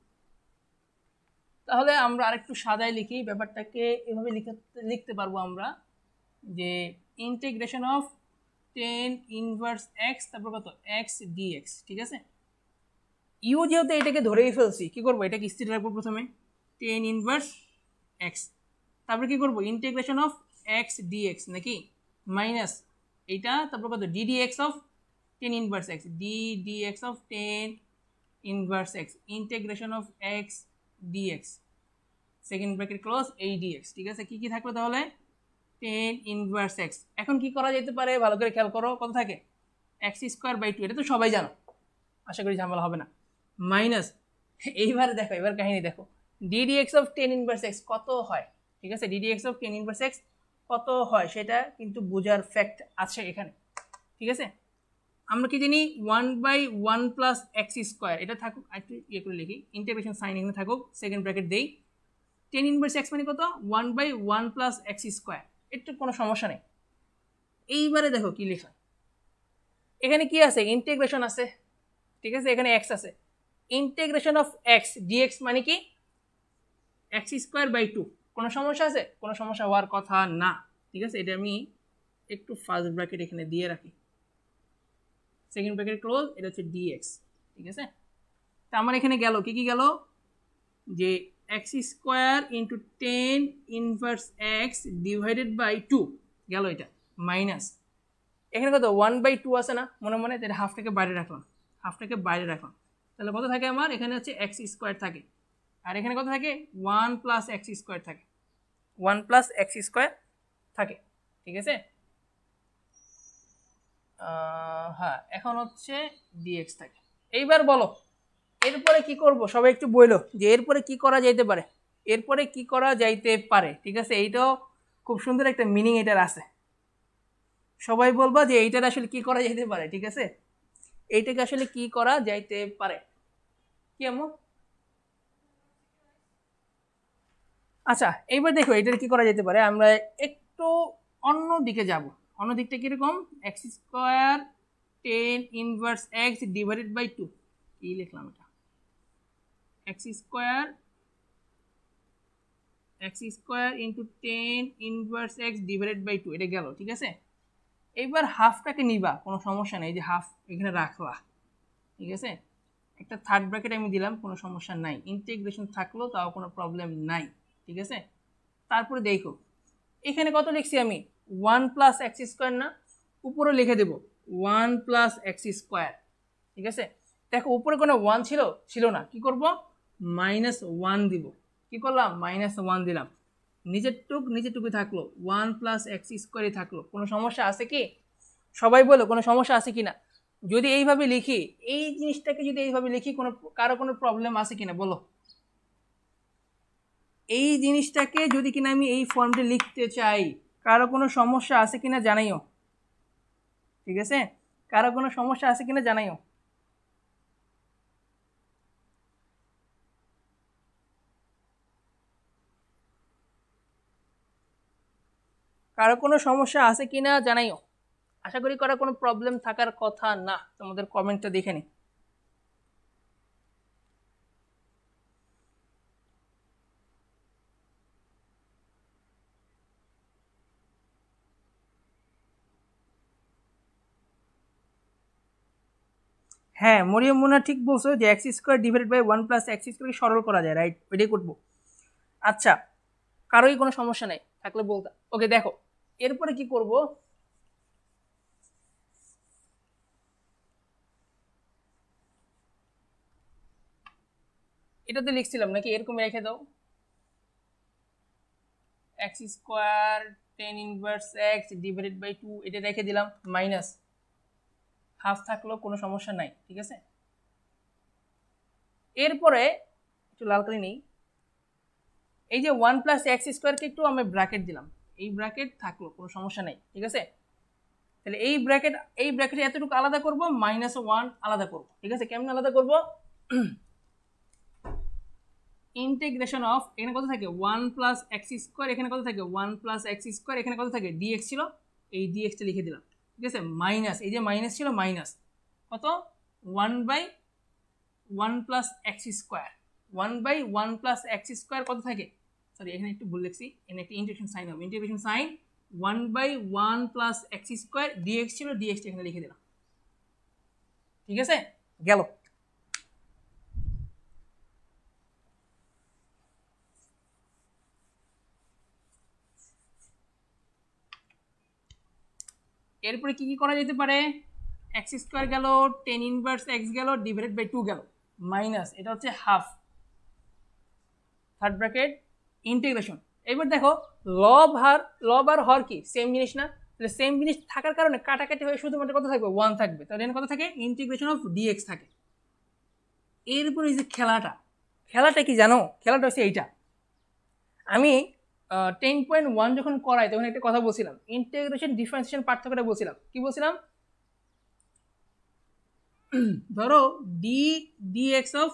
তাহলে আমরা আরেকটু সাজায় লিখি ব্যাপারটাকে, এভাবে লিখতে পারবো আমরা যে integration of tan inverse x তারপর কত এক্স ডিএক্স, ঠিক আছে। ইউ যেহেতু এটাকে ধরেই ফেলছি, কি করবো? এটাকে স্থির রাখবো প্রথমে, tan ইনভার্স এক্স। তারপর কি করবো? ইন্টিগ্রেশন অফ এক্স ডিএক্স নাকি? মাইনাস এইটা, তারপর কত d dx of tan inverse x, d dx of tan inverse x, integration of x dx, second bracket close এই ডিএক্স, ঠিক আছে। কি কি থাকলো তাহলে? tan inverse x. এখন কি করা যেতে পারে ভালো করে খেয়াল করো, কত থাকে? এক্স স্কোয়ার বাই টু, এটা তো সবাই জানো, আশা করি ঝামেলা হবে না। মাইনাস, এইবার দেখো, এবার কাহিনী দেখো, ddx of tan inverse x কত হয়, ঠিক আছে, ddx of tan inverse x কত হয় সেটা কিন্তু বোঝার ফ্যাক্ট আছে এখানে, ঠিক আছে। আমরা কি জানি 1/1 প্লাস এক্স স্কোয়ার, এটা থাকুক, একটু ইয়ে করে লিখি, ইন্টিগ্রেশন সাইন এখানে থাকুক, সেকেন্ড ব্র্যাকেট দেই, টেন ইনভার্স এক্স মানে কত 1/1 প্লাস এক্স স্কোয়ার, একটু কোনো সমস্যা নেই। এইবারে দেখো কি লেখা, এখানে কি আছে, ইন্টিগ্রেশন আছে, ঠিক আছে, এখানে এক্স আছে, ইন্টিগ্রেশন অফ এক্স ডিএক্স মানে কি এক্স স্কোয়ার বাই টু, কোনো সমস্যা আছে, কোনো সমস্যা হওয়ার কথা না, ঠিক আছে। এটা আমি একটু ফার্স্ট ব্র্যাকেট এখানে দিয়ে রাখি, সেকেন্ড ব্র্যাকেট ক্লোজ, এটা হচ্ছে ডিএক্স, ঠিক আছে। তা আমার এখানে গেল কি কি গেল, যে x square into tan inverse x divided by two গেল, এটা মাইনাস, এখানে কত 1/2 আছে না মনে মনে, তাহলে হাফটাকে বাইরে রাখলাম, হাফটাকে বাইরে রাখলাম, তাহলে কত থাকে আমার এখানে হচ্ছে এক্স স্কোয়ার থাকে, আর এখানে কত থাকে 1 প্লাস এক্স স্কোয়ার থাকে, 1 প্লাস এক্স স্কোয়ার থাকে, ঠিক আছে। হ্যাঁ, এখন হচ্ছে ডিএক্স থাকে। এইবার বলো এরপরে কি করব, সবাই একটু বললো যে এরপরে কি করা যাইতে পারে, এরপরে কি করা যাইতে পারে, ঠিক আছে। এইটাও খুব সুন্দর একটা মিনিং এটার আছে, সবাই বলবা যে এইটার আসলে কি করা যাইতে পারে, ঠিক আছে, এইটাকে আসলে কি করা যাইতে পারে, কি এমন। আচ্ছা এইবার দেখো এটার কি করা যেতে পারে, আমরা একটু অন্য দিকে যাব, অন্য দিকটা কিরকম, x square tan inverse x divided by two, কি লিখলাম এটা, x square into tan inverse x divided by two, এটা গেল, ঠিক আছে। এইবার হাফটাকে নিবা, কোনো সমস্যা নেই, যে হাফ এখানে রাখলা, ঠিক আছে, একটা থার্ড ব্র্যাকেট আমি দিলাম, কোনো সমস্যা নাই, ইন্টিগ্রেশন থাকলো তাও কোনো প্রবলেম নাই, ঠিক আছে। তারপরে দেখো এখানে কত লিখছি আমি 1 প্লাস এক্স স্কোয়ার না, উপরে লিখে দেব 1 প্লাস এক্স স্কোয়ার, ঠিক আছে। দেখো উপরে কোনো 1 ছিল না, কি করব -1 দিব, কি করলাম -1 দিলাম, নিচেরটুকু থাকলো 1 প্লাস এক্স স্কোয়ারই থাকলো, কোনো সমস্যা আছে কি, সবাই বলো কোনো সমস্যা আছে কিনা, যদি এইভাবে লিখি, এই জিনিসটাকে যদি এইভাবে লিখি কারো কোনো প্রবলেম আছে কিনা বলো, এই জিনিসটাকে যদি কিনা আমি এই ফর্মটি লিখতে চাই, কারো কোনো সমস্যা আছে কিনা জানাইও, ঠিক আছে, কারো কোনো সমস্যা আছে কিনা জানাইও। কারো কোনো সমস্যা আছে কিনা জানাইও, আশা করি কারো কোনো প্রবলেম থাকার কথা না, তোমাদের কমেন্টটা দেখে নি। হ্যাঁ মরিয়ম মুনা ঠিক বলছো যে x square divided by 1 plus x স্কোয়ারকে সরল করা যায়, রাইট, ওইটাই করবো। আচ্ছা কারোই কোনো সমস্যা নেই থাকলে বলতা, ওকে দেখো এরপরে কি করব, এটাতে লিখছিলাম নাকি, এরকম রেখে দাও, x square tan inverse x divided by two, এটা রেখে দিলাম, মাইনাস হাফ থাকলো, কোনো সমস্যা নাই, ঠিক আছে। এরপরে একটু লাল করে নেই, এই যে 1 প্লাস এক্স স্কোয়ারকে একটু আমি ব্র্যাকেট দিলাম, এই ব্র্যাকেট থাকলো, কোনো সমস্যা নেই, ঠিক আছে। তাহলে এই ব্র্যাকেট এতটুকু আলাদা করব, -1 আলাদা করব, ঠিক আছে। কেমন আলাদা করব, ইন্টিগ্রেশন অফ, এখানে কত থাকে 1 প্লাস এক্স স্কোয়ার, এখানে কত থাকে 1 প্লাস এক্স স্কোয়ার, এখানে কত থাকে ডিএক্স ছিল, এই ডিএক্সটা লিখে দিলাম, ঠিক আছে, মাইনাস, এই যে মাইনাস ছিল, মাইনাস কত 1/1 plus x square, 1/1 plus x square কত থাকে, সরি এখানে একটু ভুল লিখছি, এখানে একটা ইন্টিগ্রেশন সাইন হবে, integration sign 1/1 plus x square, dx ছিল, ডিএক্সটা এখানে লিখে দিলাম, ঠিক আছে, গেল। এরপরে কি কি করা যেতে পারে, এক্স স্কোয়ার গেল, টেন ইনভার্স এক্স গেল, ডিভাইডেড বাই 2 গেল, মাইনাস, এটা হচ্ছে হাফ, থার্ড ব্র্যাকেট ইন্টিগ্রেশন। এবার দেখো লব আর হর কি সেম জিনিস না, তাহলে সেম জিনিস থাকার কারণে কাটাকাটি হয়ে শুধুমাত্র কত থাকবে 1 থাকবে, তাহলে এখানে কত থাকে ইন্টিগ্রেশন অফ ডিএক্স থাকে। এরপর এই যে খেলাটা কি জানো, খেলাটা হচ্ছে এইটা। আমি 10.1 যখন করাই তখন একটা কথা বলছিলাম, ইন্টিগ্রেশন ডিফারেন্সিয়েশন পার্থক্যটা বলছিলাম, কি বলছিলাম, ধরো dx of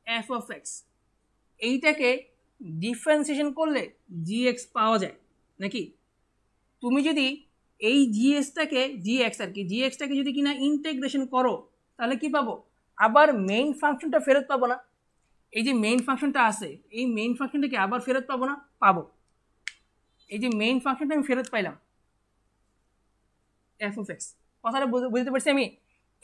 f of x, এইটাকে ডিফারেন্সিয়েশন করলে জিএক্স পাওয়া যায় নাকি। তুমি যদি এই জিএক্স আর কি জিএক্সটাকে যদি কিনা ইন্টিগ্রেশন করো তাহলে কি পাবো, আবার মেইন ফাংশনটা ফেরত পাবো না। এই যে মেইন ফাংশনটা আছে এই মেইন ফাংশনটাকে আবার ফেরত পাবো না, পাবো। এই যে মেইন ফাংশনটা আমি ফেরত পাইলাম এফ অফ এক্স, কথাটা বুঝতে পারছি আমি।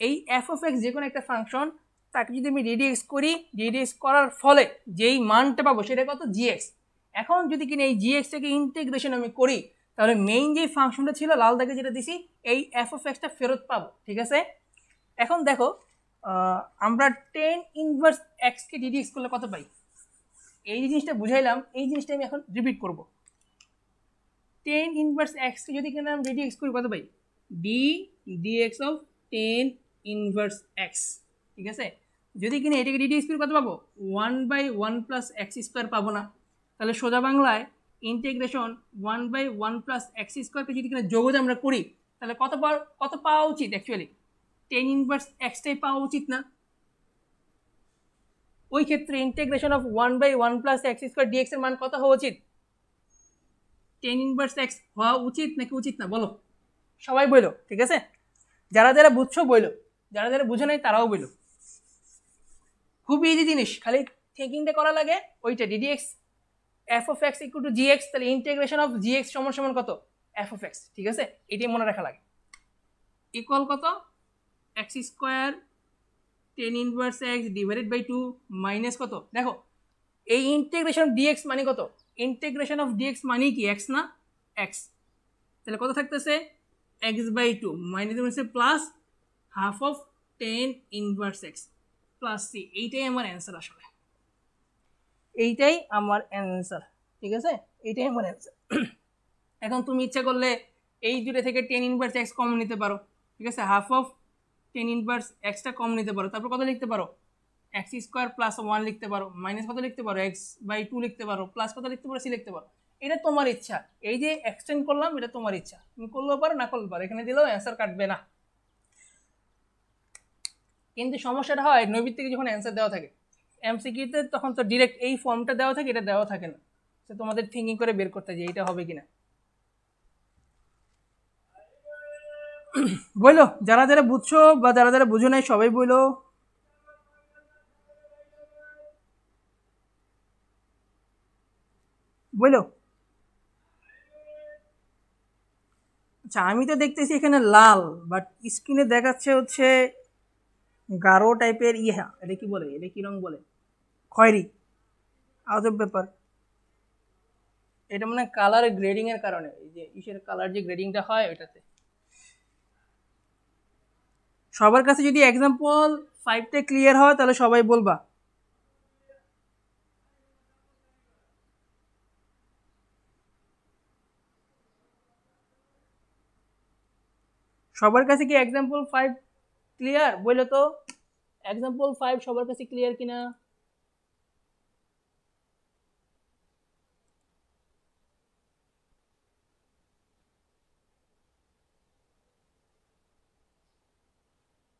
এই এফ অফ এক্স যে কোনো একটা ফাংশন, তাকে যদি আমি রেডিএক্স করি, রেডিএক্স করার ফলে যেই মানটা পাবো সেটা কত জিএক্স। এখন যদি কিনা এই জিএক্সটাকে ইন্টিগ্রেশন আমি করি তাহলে মেইন যে ফাংশনটা ছিল লাল দাগে যেটা দিছি এই এফ অফ এক্সটা ফেরত পাবো, ঠিক আছে। এখন দেখো আমরা টেন ইনভার্স এক্সকে রেডিএক্স করলে কত পাই, এই জিনিসটা বুঝাইলাম, এই জিনিসটা আমি এখন রিপিট করব। টেন ইনভার্স এক্সকে যদি কিনা আমি রেডিএক্স করি কত পাই, dx of tan inverse x, ঠিক আছে। যদি কিনা এটাকে রেডিএক্স করি কত পাবো, 1/1 প্লাস এক্স স্কোয়ার পাবো না, তাহলে সোজা বাংলায় ইন্টিগ্রেশন 1/1 প্লাস এক্স স্কোয়ারকে যদি কিনা যোগ আমরা করি তাহলে কত পাওয়া উচিত, অ্যাকচুয়ালি টেন ইনভার্স এক্সটাই পাওয়া উচিত না। ওই ক্ষেত্রে integration of 1/1 plus x square dx এর মান কত হওয়া উচিত, টেন ইনভার্স এক্স হওয়া উচিত নাকি উচিত না, বলো, সবাই বইলো, ঠিক আছে। যারা যারা বুঝছো বইলো, যারা যারা বুঝো নাই তারাও বইলো। খুব ইজি জিনিস, খালি থিঙ্কিংটা করা লাগে। ওইটা ddx F of x equal two GX, তাহলে ইন্টিগ্রেশন অফ জিএক্স সমান সমান কত, এফ অফ এক্স, ঠিক আছে। এটাই মনে রাখা লাগে। ইকুয়াল কত, x square tan inverse x divided by 2 minus কত, দেখো এই ইন্টিগ্রেশন অফ ডিএক্স মানে কত, ইন্টিগ্রেশন অফ ডিএক্স মানে কি এক্স না, এক্স, তাহলে কত থাকতেছে x by 2 minus plus half of tan inverse x plus c. এইটাই আমার অ্যান্সার, আসলে এইটাই আমার অ্যান্সার, ঠিক আছে, এইটাই আমার অ্যান্সার। এখন তুমি ইচ্ছা করলে এই দুটো থেকে টেন ইনভার্স এক্স কমন নিতে পারো, ঠিক আছে, half of tan inverse extra common নিতে পারো, তারপর কত লিখতে পারো, এক্স স্কোয়ার প্লাস 1 লিখতে পারো, মাইনাস কত লিখতে পারো, এক্স বাই 2 লিখতে পারো, প্লাস কত লিখতে পারো, সি লিখতে পারো। এটা তোমার ইচ্ছা, এই যে এক্সটেন্ড করলাম এটা তোমার ইচ্ছা, তুমি করলেও পারো না করলেও পারো, এখানে দিলেও অ্যান্সার কাটবে না। কিন্তু সমস্যাটা হয় নৈবিত্তিকে যখন অ্যান্সার দেওয়া থাকে, এমসিকিউতে তখন তো ডিরেক্ট এই ফর্মটা দেওয়া থাকে, এটা দেওয়া থাকে না, তো তোমাদের থিঙ্কিং করে বের করতে যে এইটা হবে কিনা। বইলো, যারা যারা বুঝছো বা যারা যারা বুঝো নাই সবাই বইলো। বইলো, আচ্ছা আমি তো দেখতেছি এখানে লাল, বাট স্ক্রিনে দেখাচ্ছে হচ্ছে গাঢ় টাইপের, ইহা এটা কি বলে, এটা কি রং বলে, খয়েরি, আজব ব্যাপার। এটা মানে কালার গ্রেডিং এর কারণে, এই যে ইসের কালার যে গ্রেডিংটা হয় ওইটাতে। সবার কাছে যদি এক্সাম্পল 5টা ক্লিয়ার হয় তাহলে সবাই বলবা। সবার কাছে কি এক্সাম্পল 5 ক্লিয়ার, বললো তো এক্সাম্পল 5 সবার কাছে ক্লিয়ার কিনা।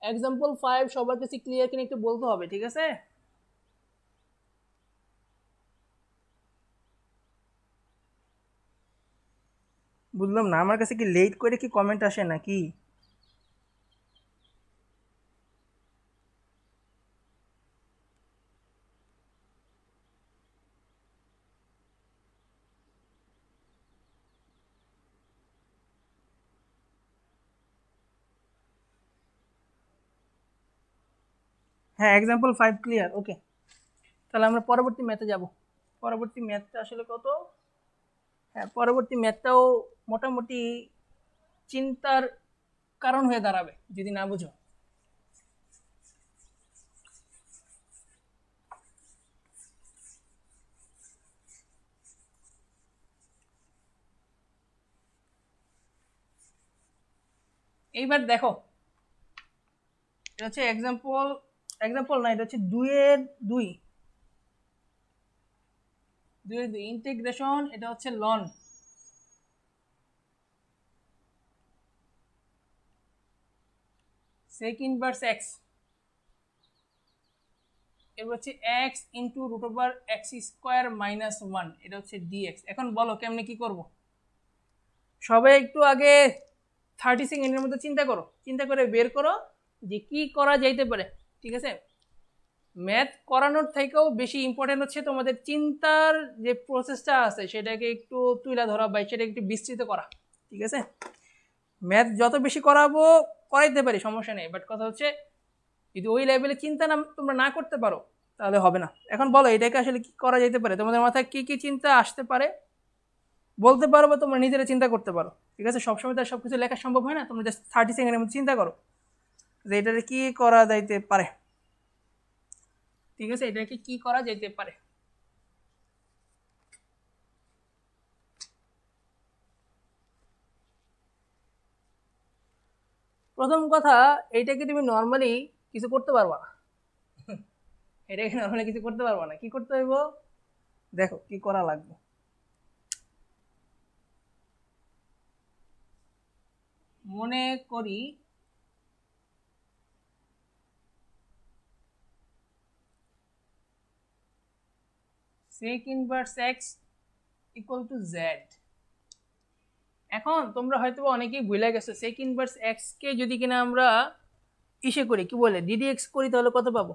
এক্সাম্পল 5 সবার কাছে ক্লিয়ার কিনা একটু বলতে হবে, ঠিক আছে। বুঝলাম না, আমার কাছে কি লেট করে কি কমেন্ট আসে নাকি। হ্যাঁ এক্সাম্পল 5 ক্লিয়ার, ওকে। তাহলে আমরা পরবর্তী ম্যাথে যাব। পরবর্তী ম্যাথটা আসলে কত, হ্যাঁ পরবর্তী ম্যাথটাও মোটামুটি চিন্তার কারণ হয়ে দাঁড়াবে যদি না বুঝো। এইবার দেখো এটা হচ্ছে এক্সাম্পল না, এটা হচ্ছে 2 ইন্টিগ্রেশন, এটা হচ্ছে লন সেক ইনভার্স এক্স, এবার হচ্ছে x into root over x square minus 1, এটা হচ্ছে ডিএক্স। এখন বলো কেমনে কি করব? সবাই একটু আগে 30 সেকেন্ডের মধ্যে চিন্তা করে বের করো যে কি করা যাইতে পারে। ঠিক আছে, ম্যাথ করানোর থেকেও বেশি ইম্পর্টেন্ট হচ্ছে তোমাদের চিন্তার যে প্রসেসটা আছে সেটাকে একটু তুলে ধরা বা সেটা একটু বিস্তৃত করা। ঠিক আছে, ম্যাথ যত বেশি করাইতে পারি সমস্যা নেই, বাট কথা হচ্ছে যদি ওই লেভেলে চিন্তা তোমরা না করতে পারো তাহলে হবে না। এখন বলো এটাকে আসলে কি করা যেতে পারে, তোমাদের মাথায় কি কি চিন্তা আসতে পারে বলতে পারো বা তোমরা নিজেরা চিন্তা করতে পারো। ঠিক আছে, সবসময় তো সব কিছু লেখা সম্ভব হয় না, তোমরা জাস্ট 30 সেকেন্ডের মধ্যে চিন্তা করো যে এটাকে কি করা যাইতে পারে। ঠিক আছে, এটাকে কি করা যেতে পারে? প্রথম কথা, এইটাকে তুমি নর্মালি কিছু করতে পারবা না। এটাকে নর্মালি কিছু করতে পারবা না। কি করতে হইব দেখো কি করা লাগবে। মনে করি sec inverse x equal to z। এখন তোমরা হয়তো অনেকেই ভুলে গেছো sec ইনভার্স x কে যদি কিনা আমরা ইসে করি, কি বলে ddx করি, তাহলে কত পাবো?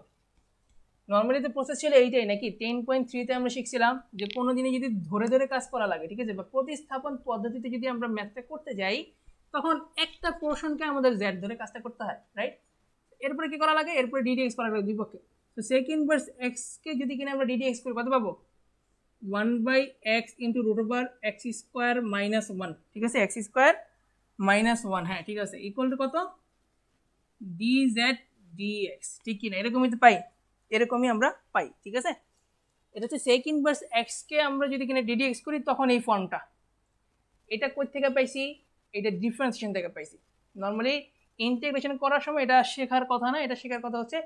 নর্মালি তো প্রসেস ছিল এইটাই নাকি? 10.3 তে আমরা শিখছিলাম যে কোনো দিনে যদি ধরে ধরে কাজ করা লাগে, ঠিক আছে, বা প্রতিস্থাপন পদ্ধতিতে যদি আমরা ম্যাথটা করতে যাই তখন একটা পোর্শনকে আমাদের z ধরে কাজটা করতে হয়, রাইট? এরপরে কি করা লাগে? এরপরে ddx করা লাগে দুই পক্ষে। তো sec ইনভার্স x কে যদি কিনা আমরা ddx করি কত পাবো? 1/x into root over x square minus 1। ঠিক আছে, এক্স স্কোয়ার মাইনাস 1, হ্যাঁ ঠিক আছে, ইকুয়াল টু কত? dz dx। ঠিক কিনা? এরকমই তো পাই, এরকমই আমরা পাই। ঠিক আছে, এটা হচ্ছে sec ইনভার্স x কে আমরা যদি কিনা ddx করি তখন এই ফর্মটা। এটা কই থেকে পাইছি? এটা ডিফারেন্সিয়েশন থেকে পাইছি। নর্মালি ইন্টিগ্রেশন করার সময় এটা শেখার কথা না, এটা শেখার কথা হচ্ছে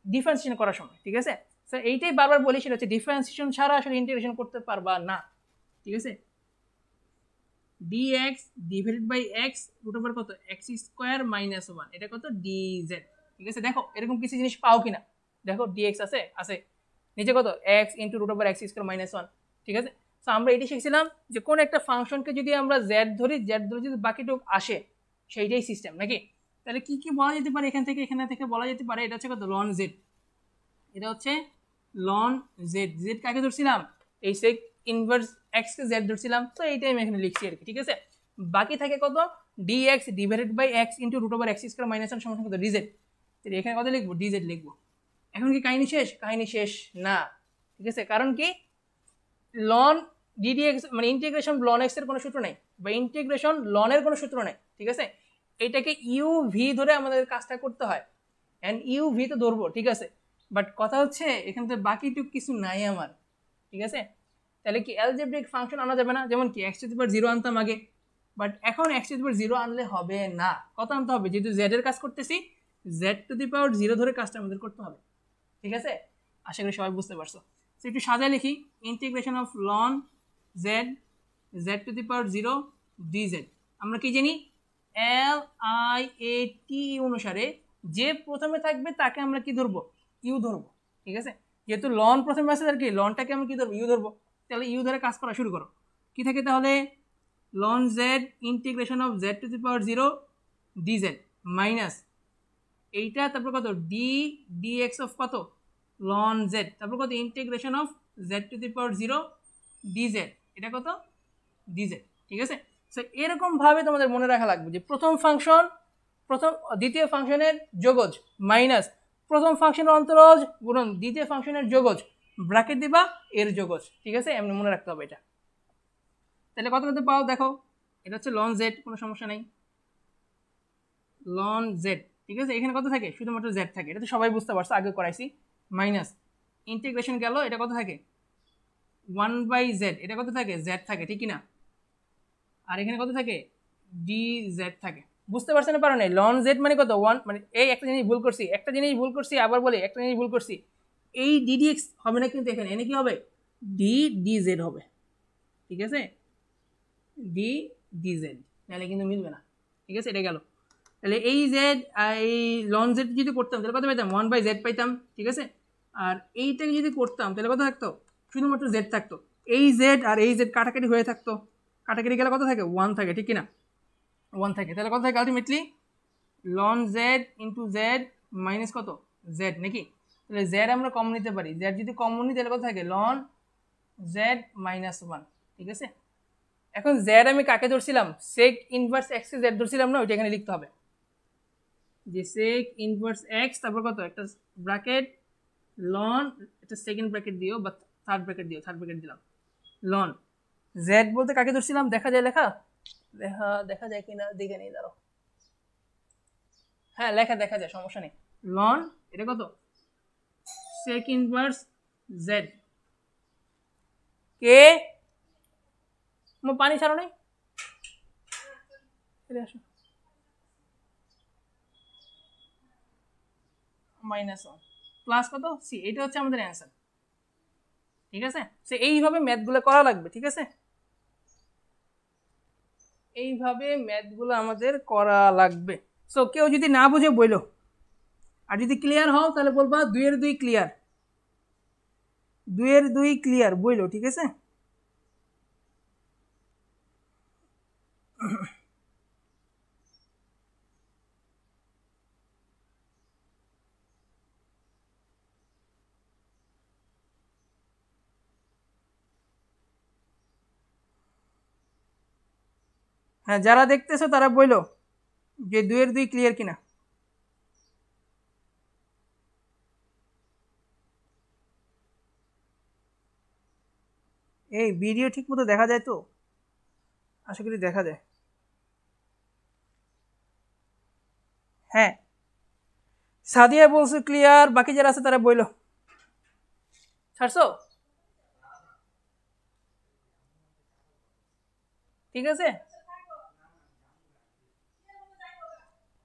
ডিফারেন্সিয়েশন করার সময়। ঠিক আছে, স্যার এইটাই বারবার বলি, সেটা হচ্ছে ডিফারেন্সিয়েশন ছাড়া আসলে ইন্টিগ্রেশন করতে পারবা না। ঠিক আছে, dx divided by x root over কত x স্কয়ার মাইনাস 1, এটা কত? dz। ঠিক আছে, দেখো এরকম কিছু জিনিস পাও কিনা দেখো। dx আছে নিচে কত? x into root over x square minus 1। ঠিক আছে, তো আমরা এটি শিখছিলাম যে কোন একটা ফাংশনকে যদি আমরা z ধরি, z ধরে যদি বাকিটুক আসে সেইটাই সিস্টেম নাকি? তাহলে কি কি বলা যেতে পারে এখানে থেকে বলা যেতে পারে? এটা হচ্ছে কত? Ln z। এটা হচ্ছে লন z। z কাকে ধরছিলাম? এই sec ইনভার্স x কে z ধরছিলাম, তো এইটাই আমি এখানে লিখছি আর কি। ঠিক আছে, বাকি থাকে কত? dx divided by x into root over x square minus 1 সমান কত? dz। তাহলে এখানে কত লিখবো? dz লিখবো। এখন কি কাহিনী শেষ? কাহিনী শেষ না। ঠিক আছে, কারণ কি লন ddx মানে ইন্টিগ্রেশন লন x এর কোনো সূত্র নাই, বা ইন্টিগ্রেশন লন এর কোনো সূত্র নাই। ঠিক আছে, এটাকে ইউ ভি ধরে আমাদের কাজটা করতে হয়, এন্ড ইউ ভি তো ধরবো। ঠিক আছে, বাট কথা হচ্ছে এখানে তো বাকিটুকু কিছু নাই আমার। ঠিক আছে, তাহলে কি অ্যালজেব্রিক ফাংশন আনা যাবে না? যেমন কি x টু দি পাওয়ার 0 আনতাম আগে, বাট এখন x টু দি পাওয়ার 0 আনলে হবে না। কত আনতে হবে? যেহেতু z এর কাজ করতেছি, z টু দি পাওয়ার 0 ধরে কাজটা আমাদের করতে হবে। ঠিক আছে, আশা করি সবাই বুঝতে পারছো। তো একটু সাজায় লিখি, integration of loan z z to the power 0 dz। আমরা কি জানি? LIAT অনুসারে যে প্রথমে থাকবে তাকে আমরা কি ধরবো? ইউ ধরবো। ঠিক আছে, যেহেতু লন প্রথমে আছে আর কি, লনটাকে আমরা কি ধরবো? ইউ ধরবো। তাহলে ইউ ধরে কাজ করা শুরু করো। কি থাকে তাহলে? Ln z integration of z to the power 0 dz minus এইটা, তারপর কত? dx অফ কত? লন z, তারপর কত? Integration of z to the power 0 dz, এটা কত? dz। ঠিক আছে, সো এরকম ভাবে তোমাদের মনে রাখা লাগবে যে দ্বিতীয় ফাংশনের যোগজ মাইনাস প্রথম ফাংশনের অন্তরজ গুণন দ্বিতীয় ফাংশনের যোগজ, ব্র্যাকেট দিবা এর যোগজ। ঠিক আছে, এমনি মনে রাখতে হবে এটা। তাহলে কত কত পাও দেখো, এটা হচ্ছে লন জেড, কোনো সমস্যা নেই, লন জেড। ঠিক আছে, এখানে কত থাকে? শুধুমাত্র জেড থাকে, এটা তো সবাই বুঝতে পারছো, আগে করাইছি। মাইনাস ইন্টিগ্রেশন গেল, এটা কত থাকে? 1/z, এটা কত থাকে? জেড থাকে, ঠিক না? আর এখানে কত থাকে? dz থাকে। বুঝতে পারছেন না? পারো না? লন জেড মানে কত? 1 মানে এই একটা জিনিস ভুল করছি, আবার বলি একটা জিনিস ভুল করছি। এই ডিডিএক্স হবে না কিন্তু এখানে, এনে কি হবে? ডিজেড হবে, ঠিক আছে? ডিজেড, নাহলে কিন্তু মিলবে না, ঠিক আছে? এটা গেল। তাহলে এই জেড এই লন জেড যদি করতাম তাহলে কত পাইতাম? 1/z পাইতাম, ঠিক আছে? আর এইটাকে যদি করতাম তাহলে কত থাকতো? শুধুমাত্র জেড থাকতো। এই জেড আর এই জেড কাটাকাটি হয়ে থাকতো, কাটাকাটি গেলে কত থাকে? 1 থাকে, ঠিক কিনা? 1 থাকে। তাহলে কত থাকে ultimately? Ln z into z minus কত? জেড, নাকি? তাহলে জেড আমরা কমন নিতে পারি, জেড যদি কমন নিই তাহলে কত থাকে? লন জেড মাইনাস 1, ঠিক আছে? এখন জেড আমি কাকে ধরছিলাম? সেক ইনভার্স এক্স এ জেড ধরছিলাম না? ওইটা এখানে লিখতে হবে, যে সেক ইনভার্স এক্স, তারপর কত? একটা ব্র্যাকেট লন, একটা সেকেন্ড ব্র্যাকেট দিও বা থার্ড ব্র্যাকেট দিও, থার্ড ব্র্যাকেট দিলাম। লন জেড বলতে কাকে ধরছিলাম? দেখা যায় লেখা? দেখা যায় কিনা দেখে নেই, দাঁড়াও। হ্যাঁ, লেখা দেখা যায়, সমস্যা নেই। লন এটা কত? সেক ইনভার্স জেড। কে পানি ছাড়ো নাই? আসো, -1 প্লাস কত? সি। এটা হচ্ছে আমাদের অ্যান্সার, ঠিক আছে? সে এইভাবে ম্যাথগুলো করা লাগবে, ঠিক আছে? এইভাবে ম্যাথগুলো আমাদের করা লাগবে। সো কেউ যদি না বুঝে বইলো, আর যদি ক্লিয়ার হও তাহলে বলবা 2 এর 2 ক্লিয়ার, 2 এর 2 ক্লিয়ার বইলো, ঠিক আছে? হ্যাঁ, যারা দেখতেছো তারা বইলো যে 2 এর 2 ক্লিয়ার কিনা। এই ভিডিও ঠিক মতো দেখা যায় তো? আশা করি দেখা যায়। হ্যাঁ, সাদিয়া বলছে ক্লিয়ার, বাকি যারা আছে তারা বইলো। ছাড়ছো? ঠিক আছে,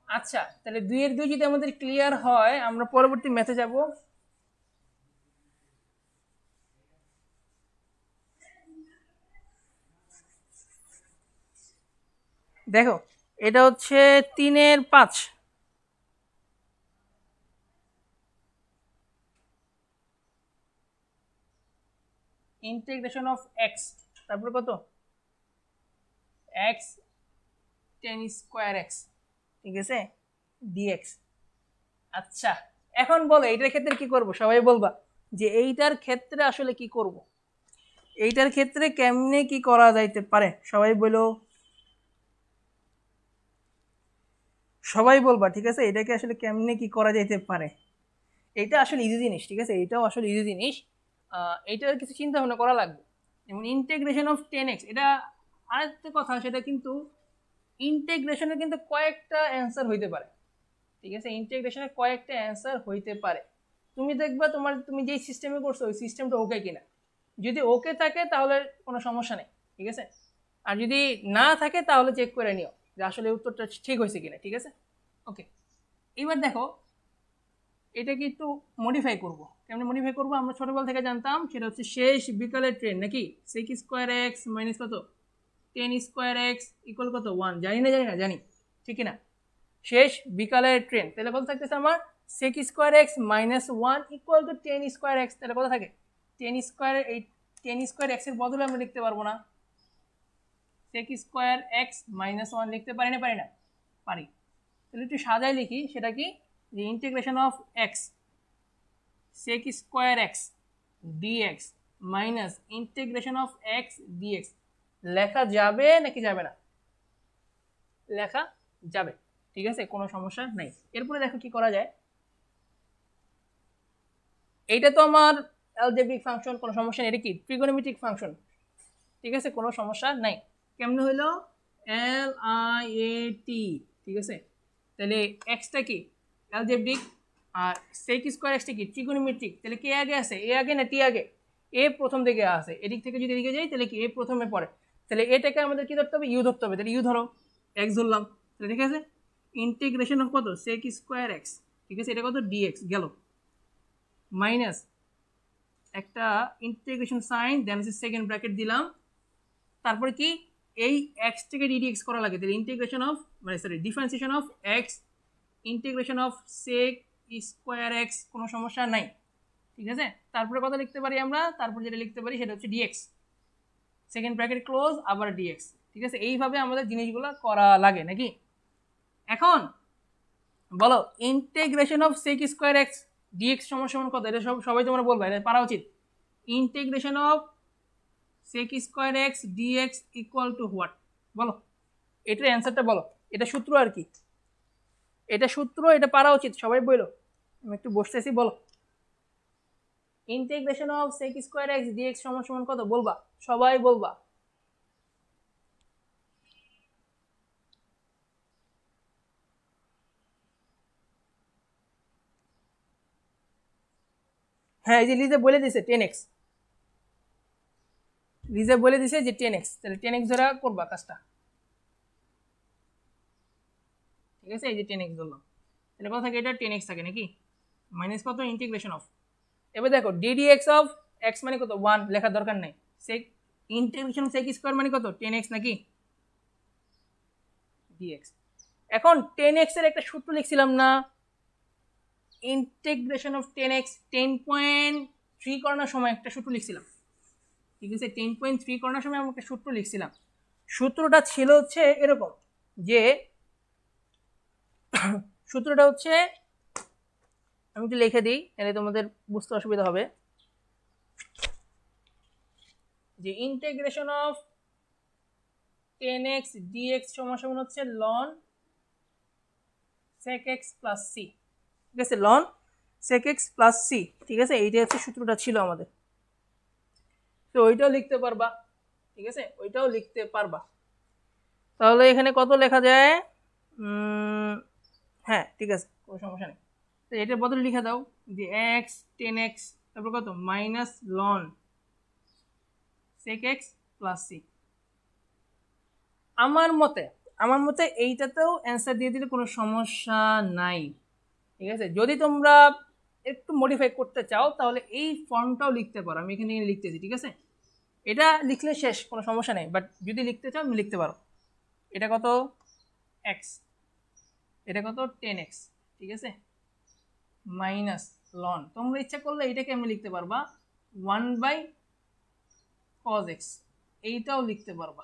আচ্ছা। তাহলে 2 এর 2 যদি আমাদের ক্লিয়ার হয়, আমরা পরবর্তী ম্যাথে যাব। দেখো, এটা হচ্ছে 3 এর 5, ইন্টিগ্রেশন অফ এক্স, তারপর কত? এক্স টেন স্কোয়ার এক্স, ঠিক আছে? ডিএক্স। আচ্ছা, এখন বলো এইটার ক্ষেত্রে কি করব? সবাই বলবা যে এইটার ক্ষেত্রে আসলে কি করব, এইটার ক্ষেত্রে কেমনে কি করা যাইতে পারে? সবাই বলো, সবাই বলবা, ঠিক আছে? এটাকে আসলে কেমনে কি করা যাইতে পারে? এটা আসলে ইজি জিনিস, ঠিক আছে? এটাও আসলে ইজি জিনিস। এইটার কিছু চিন্তা ভাবনা করা লাগবে। যেমন ইন্টিগ্রেশন অফ 10x, এটা আরেকটা কথা, সেটা কিন্তু ইন্টিগ্রেশনের কিন্তু কয়েকটা অ্যান্সার হইতে পারে, ঠিক আছে? ইন্টিগ্রেশনের কয়েকটা অ্যান্সার হইতে পারে। তুমি দেখবা তুমি যেই সিস্টেমে করছো ওই সিস্টেমটা ওকে কিনা। যদি ওকে থাকে তাহলে কোনো সমস্যা নেই, ঠিক আছে? আর যদি না থাকে তাহলে চেক করে নিও যে আসলে উত্তরটা ঠিক হয়েছে কিনা, ঠিক আছে? ওকে, এবার দেখো এটাকে একটু মডিফাই করব। কেমন মডিফাই করব? আমরা ছোটবেলা থেকে জানতাম, সেটা হচ্ছে শেষ বিকালের ট্রেন, নাকি? সেক স্কোয়ার এক্স মাইনাস কত? 10 স্কোয়ার এক্স ইকুয়াল কত? 1। জানি না জানি, ঠিক না? শেষ বিকালের ট্রেন, তাহলে কত থাকতেছে আমার? Sec square x minus 1 equal to 10 square x. তাহলে কত থাকে? 10 স্কোয়ার, এই 10 স্কোয়ার এক্সের বদলে আমরা লিখতে পারবো না? সেক স্কোয়ার এক্স মাইনাস 1 লিখতে পারি না? পারি। তাহলে একটু সাজায় লিখি, সেটা কি? যে integration of x sec square x dx minus integration of x dx লেখা যাবে নাকি যাবে না? লেখা যাবে, ঠিক আছে? কোনো সমস্যা নাই। এরপরে দেখো কি করা যায়। এইটা তো আমার অ্যালজেব্রিক ফাংশন, কোনো সমস্যা নেই। এটা কি? ট্রিগোনোমেট্রিক ফাংশন, ঠিক আছে? কোনো সমস্যা নাই। কেমন হইলো? LIAT, ঠিক আছে? তাহলে এক্সটা কি? অ্যালজেব্রিক, আর সেক স্কোয়ার এক্সটা কি? ট্রিগোনোমেট্রিক। তাহলে কে আগে আছে? এ আগে না টি আগে? এ প্রথম দিকে আছে। এদিক থেকে যদি এদিকে যাই তাহলে কি এ প্রথমে পড়ে। তাহলে এটাকে আমাদের কি ধরতে হবে? ইউ ধরতে হবে। তাহলে ইউ ধরো, এক্স ধরলাম, তাহলে ঠিক আছে, ইন্টিগ্রেশন অফ কত সেক স্কোয়ার এক্স, ঠিক আছে, এটা কত ডিএক্স গেল, মাইনাস একটা ইন্টিগ্রেশন সাইন, দেন হচ্ছে সেকেন্ড ব্র্যাকেট দিলাম, তারপরে কি এই এক্স থেকে ডিডিএক্স করা লাগে, তাহলে ইন্টিগ্রেশন অফ মানে sorry differentiation of x integration of sec square x, কোনো সমস্যা নাই, ঠিক আছে। তারপরে কত লিখতে পারি আমরা, তারপর যেটা লিখতে পারি সেটা হচ্ছে ডিএক্স, সেকেন্ড ব্র্যাকেট ক্লোজ আবার ডিএক্স, ঠিক আছে। এইভাবে আমাদের জিনিসগুলো করা লাগে নাকি। এখন বলো integration of sec square x dx সমান সমান কত, এটা সবাই তোমরা বলবা, এটা পারা উচিত। Integration of sec square x dx equal to what, বলো এটার অ্যান্সারটা বলো, এটা সূত্র আর কি, এটা সূত্র, এটা পারা উচিত, সবাই বলো, আমি একটু বসতেছি, বলো integration of sec square x dx সমান সমান কত, বলবা সবাই বলবা। হ্যাঁ এই যে লিজে বলে দিছে 10x, লিজে বলে দিছে যে 10x, তাহলে 10x ধরা করবা কাজটা, ঠিক আছে। এই যে 10x ধরলাম, তাহলে কত থাকে, এটা 10x থাকে নাকি, মাইনাস কত ইন্টিগ্রেশন অফ, এবার দেখো ddx অফ x মানে কত 1, লেখার দরকার নাই, সেক ইন্টিগ্রেশন সেক স্কোয়ার মানে কত 10x নাকি dx। এখন 10x এর একটা সূত্র লিখছিলাম না, ইন্টিগ্রেশন অফ 10x 10.3 করানোর সময় একটা সূত্র লিখছিলাম, ঠিক আছে, 10.3 করানোর সময় আমরা একটা সূত্র লিখছিলাম, সূত্রটা ছিল হচ্ছে এরকম যে সূত্রটা হচ্ছে, আমি একটু লিখে দিই তাহলে তোমাদের বুঝতে অসুবিধা হবে, যে ইন্টিগ্রেশন অফ 10x dx সমান সমান হচ্ছে ln sec x plus c, ঠিক আছে, ln sec x plus c, ঠিক আছে, এইটা হচ্ছে সূত্রটা ছিল আমাদের, তো ওইটাও লিখতে পারবা, ঠিক আছে, ওইটাও লিখতে পারবা। তাহলে এখানে কত লেখা যায়, হ্যাঁ ঠিক আছে কোনো সমস্যা নেই, তো এটার বদলে লিখে দাও যে x 10x তারপর কত minus ln sec x plus c। আমার মতে এইটাতেও অ্যান্সার দিয়ে দিলে কোনো সমস্যা নাই, ঠিক আছে। যদি তোমরা একটু মডিফাই করতে চাও তাহলে এই ফর্মটাও লিখতে পারো, আমি এখানে লিখতেছি, ঠিক আছে, এটা লিখলে শেষ, কোনো সমস্যা নেই, বাট যদি লিখতে চাও আমি লিখতে পারো, এটা কত x, এটা কত 10x, ঠিক আছে, মাইনাস ln, তোমরা ইচ্ছা করলে এটাকে আমি লিখতে পারবা 1/cos x, এইটাও লিখতে পারবা,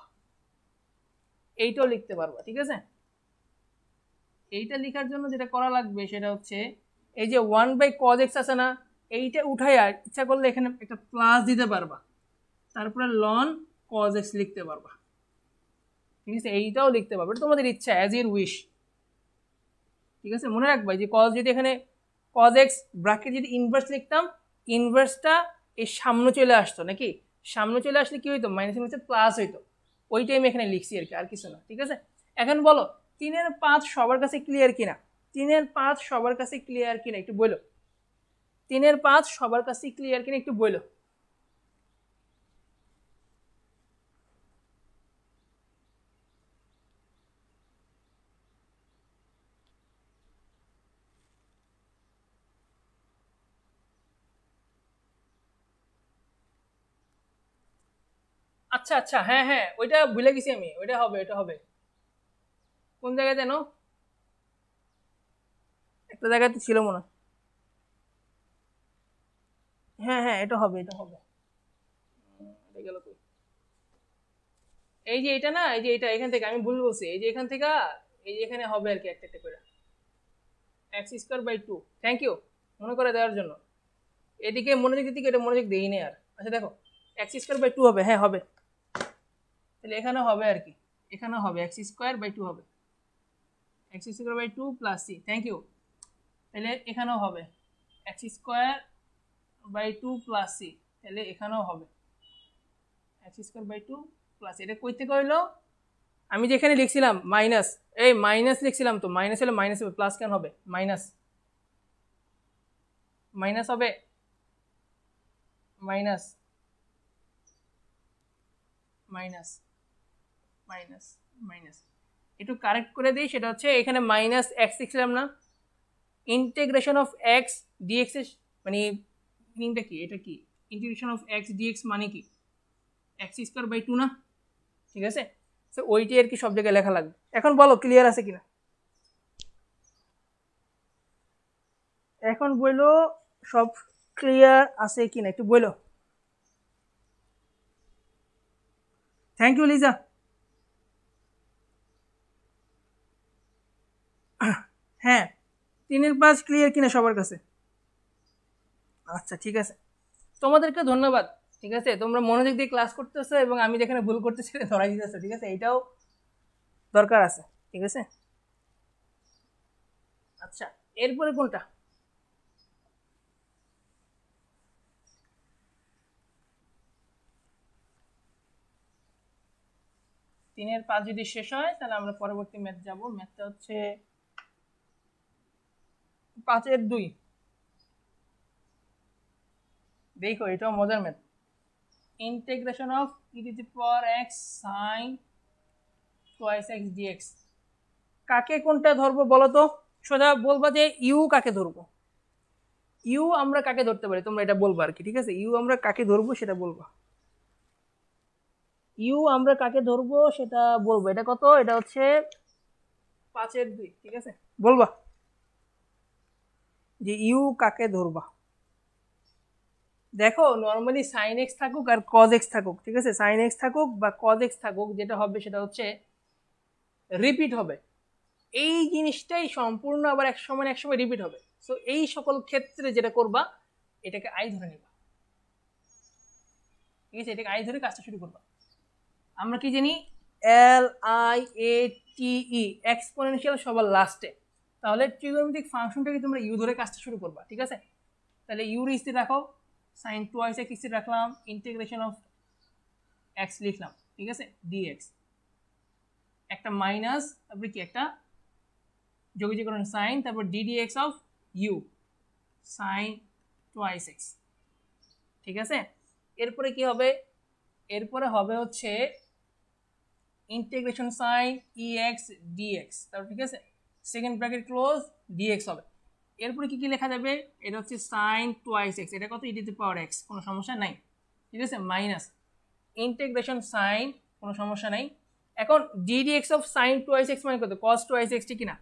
এইটাও লিখতে পারবা, ঠিক আছে। এইটা লেখার জন্য যেটা করা লাগবে সেটা হচ্ছে এই যে 1/cos x আছে না, এইটা উঠাইয়া ইচ্ছা করলে এখানে একটা প্লাস দিতে পারবা, তারপরে ln cos x লিখতে পারবা, ঠিক আছে, এইটাও লিখতে পারবে, তোমাদের ইচ্ছা, অ্যাজ ইউর উইশ, ঠিক আছে। মনে রাখবা যে cos যদি এখানে cos x ব্র্যাকেট যদি ইনভার্স লিখতাম, ইনভার্সটা এই সামনে চলে আসতো নাকি, সামনে চলে আসলে কি হইতো, মাইনাস মাইনাসে প্লাস হইতো, ওইটাই আমি এখানে লিখছি আর কি, আর কিছু না, ঠিক আছে। এখন বলো 3-এর 5 সবার কাছে ক্লিয়ার কিনা, 3-এর 5 সবার কাছে ক্লিয়ার কিনা একটু বলো, 3-এর 5 সবার কাছে ক্লিয়ার কিনা একটু বলো। আচ্ছা আচ্ছা, হ্যাঁ হ্যাঁ ওইটা ভুলে গেছি আমি, ওইটা হবে, এটা হবে কোন জায়গায় যেন, একটা জায়গায় তো ছিল মনে হয়, হ্যাঁ হ্যাঁ এটা হবে, এটা হবে, এটা গেল কই, এই যে এটা না, এই যে এটা এখান থেকে আমি ভুল বলছি, এই যে এখান থেকে এই যে এখানে হবে আর কি, একটা একটা করে x²/2, থ্যাংক ইউ মনে করে দেওয়ার জন্য, এদিকে মনোযোগ দিতে এটা মনোযোগ দেই নেই আর। আচ্ছা দেখো x²/2 হবে, হ্যাঁ হবে, তাহলে এখানে হবে আর কি, এখানে হবে x²/2 হবে, x²/2 plus c, thank you, তাহলে এখানেও হবে x²/2 প্লাস c, তাহলে এখানেও হবে x²/2 প্লাস, এটা কই থেকে হইলো, আমি যেখানে লিখছিলাম মাইনাস, এই মাইনাস লিখছিলাম তো, মাইনাস হলে মাইনাস হবে, প্লাস কেন হবে, মাইনাস মাইনাস হবে, মাইনাস মাইনাস মাইনাস মাইনাস, একটু কারেক্ট করে দিই, সেটা হচ্ছে এখানে মাইনাস এক্স লিখলাম না, ইন্টিগ্রেশন অফ এক্স ডিএক্স এর মানে মিনিংটা কি, এটা কি ইন্টিগ্রেশন অফ এক্স ডিএক্স মানে কি এক্স স্কোয়ার বাই 2 না, ঠিক আছে। তো ওইটি আর কি সব জায়গায় লেখা লাগবে। এখন বলো ক্লিয়ার আছে কিনা, এখন বললো সব ক্লিয়ার আছে কিনা একটু বলো। Thank you Liza. হ্যাঁ 3/5 ক্লিয়ার কিনা সবার কাছে? আচ্ছা ঠিক আছে, তোমাদেরকে ধন্যবাদ। ঠিক আছে, তোমরা মনোযোগ দিয়ে ক্লাস করতেছো এবং আমি যেখানে ভুল করতেছি ধরাই দিতেছো। ঠিক আছে, এইটাও দরকার আছে। ঠিক আছে, আচ্ছা এরপরে কোনটা? তিনের 5 যদি শেষ হয় তাহলে আমরা পরবর্তী ম্যাথ যাব। ম্যাথটা হচ্ছে 5-এর 2। দেখো এটাও মজার math, integration of e to the power x sine twice x dx. কাকে কোনটা ধরবো বলো তো? সোজা বলবা যে ইউ কাকে ধরবো। ইউ আমরা কাকে ধরতে পারি তোমরা এটা বলবো আর কি। ঠিক আছে, ইউ আমরা কাকে ধরবো সেটা বলবো। ইউ আমরা কাকে ধরবো সেটা বলবো। এটা কত? এটা হচ্ছে 5-এর 2। ঠিক আছে, বলবা যে ইউ কাকে ধরবা। দেখো নর্মালি সাইন এক্স থাকুক আর কজ এক্স থাকুক, ঠিক আছে, সাইন এক্স থাকুক বা কজ এক্স থাকুক, যেটা হবে সেটা হচ্ছে রিপিট হবে। এই জিনিসটাই সম্পূর্ণ আবার এক সময় রিপিট হবে। সো এই সকল ক্ষেত্রে যেটা করবা এটাকে আই ধরে নিবা। ঠিক আছে, এটাকে আই ধরে কাজটা শুরু করবা। আমরা কি জানি LIATE এক্সপোনেনশিয়াল সবার লাস্টে, তাহলে ট্রিগোনোমেট্রিক ফাংশনটাকে তোমরা ইউ ধরে কাজটা শুরু করবা। ঠিক আছে, তাহলে ইউর স্থির রাখো, সাইন টুয়াইস এক্স স্থির রাখলাম, ইন্টিগ্রেশন অফ এক্স লিখলাম। ঠিক আছে, ডিএক্স একটা মাইনাস, তারপরে কি একটা যোগীকরণ সাইন, তারপর d dx of u sine twice x. ঠিক আছে, এরপরে কি হবে? এরপরে হবে হচ্ছে integration sine e x dx. তারপর ঠিক আছে, সেকেন্ড ব্র্যাকেট ক্লোজ, ডিএক্স হবে। এরপরে কি কি লেখা যাবে? এটা হচ্ছে সাইন টুয়াইস এক্স, এটা কত? E to the power x, কোনো সমস্যা নাই। ঠিক আছে, মাইনাস ইন্টিগ্রেশন সাইন, কোনো সমস্যা নাই। এখন ddx of sine twice x মানে কত? কস টুয়াইস এক্স, ঠিক না?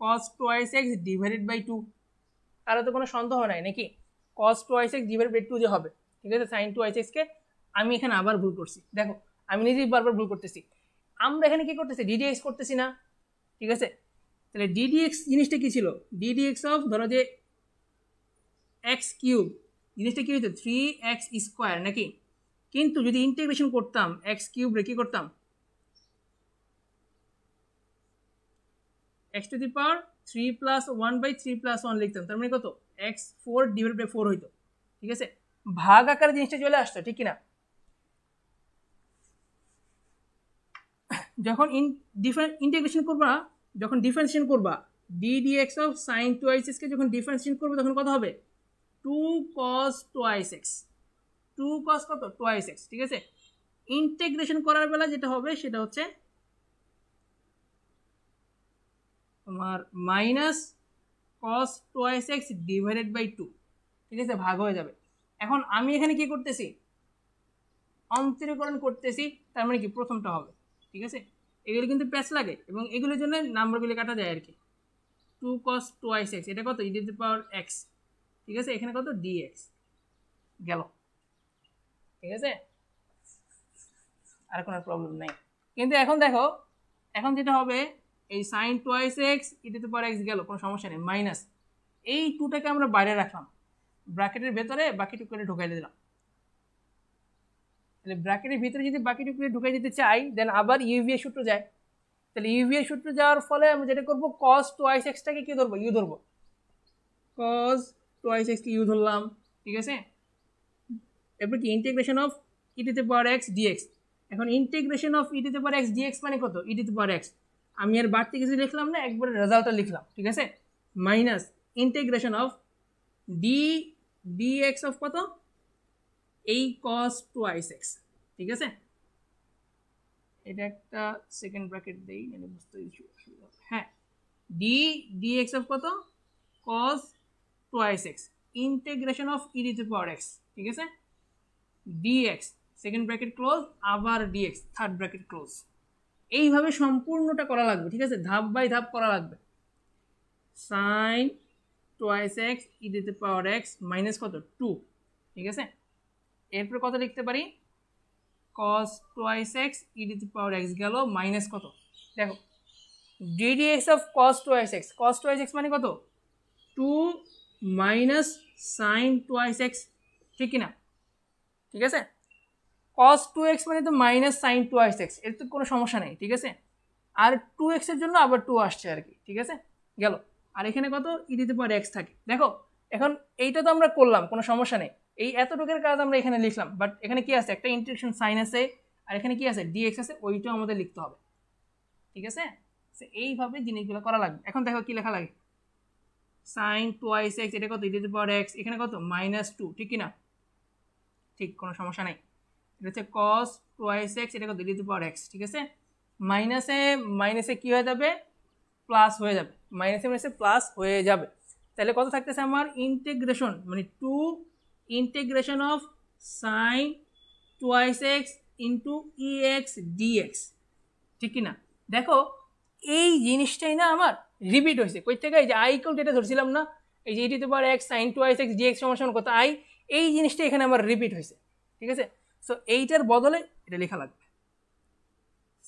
কস টুয়াইস এক্স ডিভাইডেড বাই 2, তাহলে তো কোনো সন্দেহ নাই নাকি? কস টুয়াইস এক্স ডিভাইডেড বাই 2 যে হবে। ঠিক আছে, সাইন টুয়াইস এক্সকে আমি এখানে আবার ভুল করছি, দেখো আমি নিজেই বারবার ভুল করতেছি। আমরা এখানে কি করতেছি? ডিডিএক্স করতেছি না। ঠিক আছে, তাহলে ডিডিএক্স জিনিসটা কি ছিল? ডিডিএক্স অফ ধরো যে এক্স কিউব, জিনিসটা কি হইতো? 3x স্কোয়ার নাকি? কিন্তু যদি ইন্টিগ্রেশন করতাম এক্স কিউব রে কি করতাম? x to the power 3 plus 1 by 3 plus 1 লিখতাম, তার মানে কত? x4 ডিভাইড বাই 4 হইতো। ঠিক আছে, ভাগ আকারে জিনিসটা চলে আসতো, ঠিক কিনা? যখন ইন্টিগ্রেশন করবা, যখন ডিফারেন্সিয়েশন করবা, d dx of sine twice x কে যখন ডিফারেন্সিয়েশন করবে তখন কত হবে? 2 cos টুয়াইস এক্স, 2 cos কত? Twice x. ঠিক আছে, ইন্টিগ্রেশন করার বেলা যেটা হবে সেটা হচ্ছে তোমার minus cos twice x divided by 2। ঠিক আছে, ভাগ হয়ে যাবে। এখন আমি এখানে কি করতেছি? অন্তরীকরণ করতেছি, তার মানে কি প্রথমটা হবে। ঠিক আছে, এগুলো কিন্তু প্যাচ লাগে এবং এগুলোর জন্য নাম্বারগুলো কাটা যায় আর কি। 2 cos টুয়াইস এক্স, এটা কত? E to the power x. ঠিক আছে, এখানে কত? ডিএক্স গেল। ঠিক আছে, আর কোনো প্রবলেম নেই। কিন্তু এখন দেখো, এখন যেটা হবে এই sine twice x e to the power x গেল, কোনো সমস্যা নেই। মাইনাস এই 2টাকে আমরা বাইরে রাখলাম, ব্র্যাকেটের ভেতরে বাকি টুকুরে ঢুকাই দিলাম। তাহলে ব্র্যাকেটের ভিতরে যদি বাকি টুকুরে ঢুকাই দিতে চাই দেন আবার ইউভি এর সূত্র যায়। তাহলে ইউভি এর সূত্র যাওয়ার ফলে আমি যেটা করবো, cos টুয়াইস এক্সটাকে কি ধরবো? ইউ ধরবো। cos টুয়াইস এক্স কে ইউ ধরলাম। ঠিক আছে, এরপর কি integration of e to the power x dx. এখন integration of e to the power x dx মানে কত? E to the power x. আমি আর বাড়তি কিছু লিখলাম না, একবারে রেজাল্টটা লিখলাম। ঠিক আছে, minus integration of dx of কত? এই cos টুয়াইস এক্স। ঠিক আছে, এটা একটা সেকেন্ড ব্র্যাকেট দেই, মানে বুঝতে সুবিধা হবে। হ্যাঁ, ডি ডিএক্স অফ কত cos twice x integration of e to the power x, ঠিক আছে, ডিএক্স সেকেন্ড ব্র্যাকেট ক্লোজ, আবার ডিএক্স থার্ড ব্র্যাকেট ক্লোজ। এইভাবে সম্পূর্ণটা করা লাগবে, ঠিক আছে, ধাপ বাই ধাপ করা লাগবে। Sign twice x e to the power x minus কত 2, ঠিক আছে। এরপর কত লিখতে পারি, cos twice x E to the power x গেল মাইনাস কত, দেখো ddx of cos twice x মানে কত 2 মাইনাস সাইন টোয়াইস এক্স, ঠিক কিনা, ঠিক আছে। cos 2x মানে তো মাইনাস সাইন টোয়াইস এক্স, এর তো কোনো সমস্যা নেই, ঠিক আছে। আর 2x এর জন্য আবার 2 আসছে আর কি, ঠিক আছে, গেল। আর এখানে কত e to the power x থাকে। দেখো এখন এইটা তো আমরা করলাম, কোনো সমস্যা নেই, এই এতটুকুর কাজ আমরা এখানে লিখলাম, বাট এখানে কি আছে, একটা ইন্টিগ্রেশন সাইন আছে, আর এখানে কি আছে ডিএক্স আছে, ওইটাও আমাদের লিখতে হবে, ঠিক আছে। এইভাবে জিনিসগুলো করা লাগবে। এখন দেখো কি লেখা লাগে, সাইন টোয়াইস এক্স, এটা কত e to the power x, এখানে কত -2, ঠিক কিনা, ঠিক, কোনো সমস্যা নেই। এটা হচ্ছে cos twice x, এটা কত e to the power x, ঠিক আছে। মাইনাসে মাইনাসে কি হয়ে যাবে, প্লাস হয়ে যাবে, মাইনাসে মাইনাসে প্লাস হয়ে যাবে। তাহলে কত থাকতেছে আমার, ইন্টিগ্রেশন মানে 2 integration of sine twice x into e x dx, ঠিক কিনা। দেখো এই জিনিসটাই না আমার রিপিট হয়েছে, কই থেকে, এই যে আই ইকুয়াল এটা ধরছিলাম না, এই যে e to the power x sine twice x dx সমান কত আই, এই জিনিসটা এখানে আমার রিপিট হয়েছে, ঠিক আছে। সো এইটার বদলে এটা লেখা লাগবে,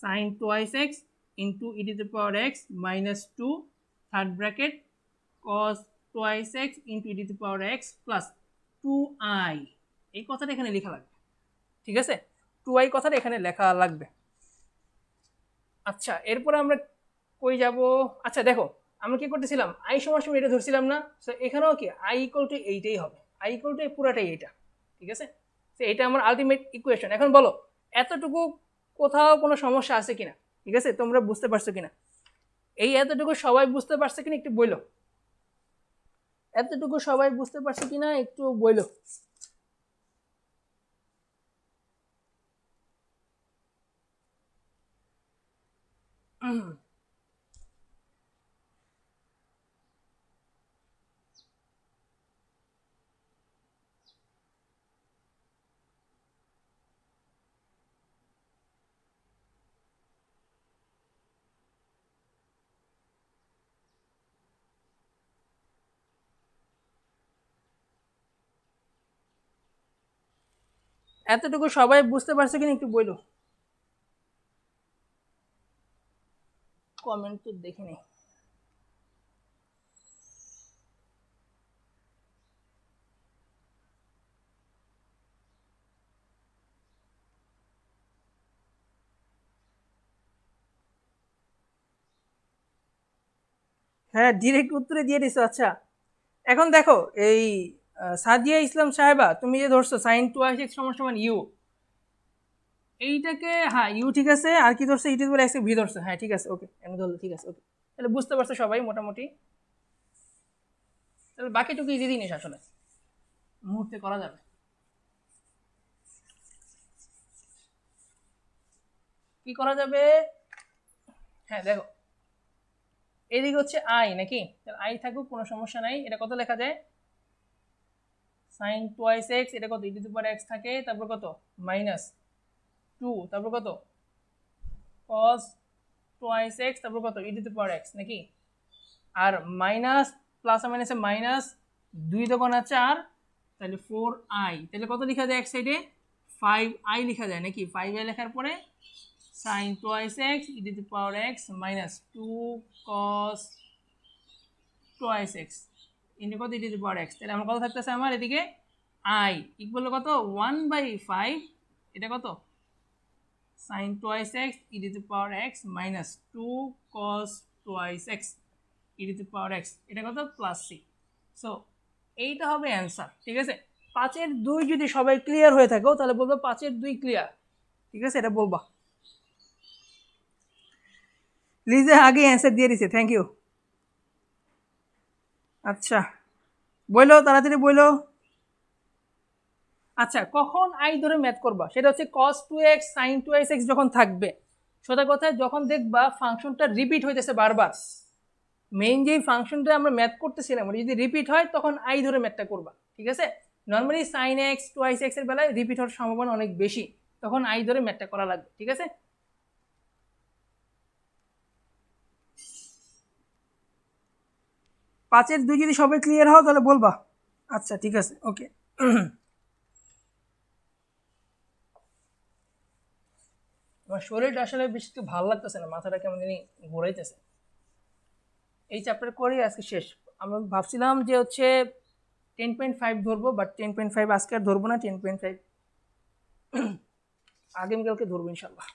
sign twice x into E to the power x minus 2 third bracket cos twice x into E to the power x plus 2i, এই কথাটা এখানে লেখা লাগবে, ঠিক আছে, 2i কথাটা এখানে লেখা লাগবে। আচ্ছা এরপরে আমরা কই যাব, আচ্ছা দেখো আমরা কি করতেছিলাম, আই সমান এটা ধরছিলাম না, সো এখানেও কি আই ইকুয়াল টু এইটাই হবে, আই ইকুয়াল টু পুরাটাই এইটা, ঠিক আছে। তো এটা আমার আলটিমেট ইকুয়েশন। এখন বলো এতটুকু কোথাও কোনো সমস্যা আছে কিনা, ঠিক আছে, তোমরা বুঝতে পারছো কিনা, এই এতটুকু সবাই বুঝতে পারছে কিনা একটু বইলো, এতটুকু সবাই বুঝতে পারছে কিনা একটু বইলো। এতটুকু সবাই বুঝতে পারছে কিনা একটু বইলো, কমেন্ট তো দেখে নেই। হ্যাঁ ডিরেক্ট উত্তরে দিয়ে দিছো। আচ্ছা এখন দেখো এই সাদিয়া ইসলাম সাহেবা, তুমি যে ধরছো সাইন টোয়াইস এক্স সমান সমান ইউ, এইটাকে হ্যাঁ ইউ ঠিক আছে, আর কি ধরছো e to the power x v ধরছো, হ্যাঁ ঠিক আছে, ওকে এমন ধরলো, ঠিক আছে, ওকে তাহলে বুঝতে পারছো সবাই মোটামুটি। তাহলে বাকিটুকু ইজি জিনিস আসলে মুহূর্তে করা যাবে। কি করা যাবে, হ্যাঁ দেখো এদিকে হচ্ছে আই নাকি, তাহলে আই থাকুক কোনো সমস্যা নাই। এটা কত লেখা যায়, সাইন টোয়াইস এক্স, এটা কত e to the power x থাকে, তারপর কত -2, তারপর কত cos টোয়াইস এক্স, তারপর কত e to the power x নাকি, আর মাইনাস প্লাস মাইনাসে মাইনাস 2 দোকানা 4, তাহলে 4i, তাহলে কত লেখা যায় এক সাইডে 5i লেখা যায় নাকি, 5i লেখার পরে sign twice x e to the power x minus 2 cos twice x into কত e to the power x, তাহলে আমার কত থাকতেছে আমার এদিকে i ইকুয়াল কত 1/5, এটা কত sign twice x e to the power x minus 2 cos twice x e to the power x, এটা কত প্লাস সি। সো এইটা হবে অ্যান্সার, ঠিক আছে। 5-এর 2 যদি সবাই ক্লিয়ার হয়ে থাকো তাহলে বলবো 5-এর 2 ক্লিয়ার, ঠিক আছে, এটা বলবা। লিজা আগে অ্যান্সার দিয়ে দিছে, থ্যাংক ইউ। আচ্ছা বইলো তাড়াতাড়ি বইলো। আচ্ছা কখন আই ধরে ম্যাথ করবা, সেটা হচ্ছে cos 2x sin 2x যখন থাকবে সোজা কথা, যখন দেখবা ফাংশনটা রিপিট হইতেছে বারবার, মেইন যে ফাংশনটা আমরা ম্যাথ করতেছিলাম ওটা যদি রিপিট হয় তখন আই ধরে ম্যাথটা করবা, ঠিক আছে। Normally sine x twice x এর বেলায় রিপিট হওয়ার সম্ভাবনা অনেক বেশি, তখন আই ধরে ম্যাথটা করা লাগবে, ঠিক আছে। পাঁচের দুই যদি সবাই ক্লিয়ার হও তাহলে বলবা। আচ্ছা ঠিক আছে, ওকে। আমার শরীরটা আসলে বেশি একটু ভালো লাগতেছে না, মাথাটা কেমন জানি ঘোরাইতেছে। এই চ্যাপ্টার করে আজকে শেষ। আমরা ভাবছিলাম যে হচ্ছে 10.5 ধরবো, বাট 10.5 আজকে আর ধরবো না, 10.5 আগামীকালকে ধরবো ইনশাল্লাহ।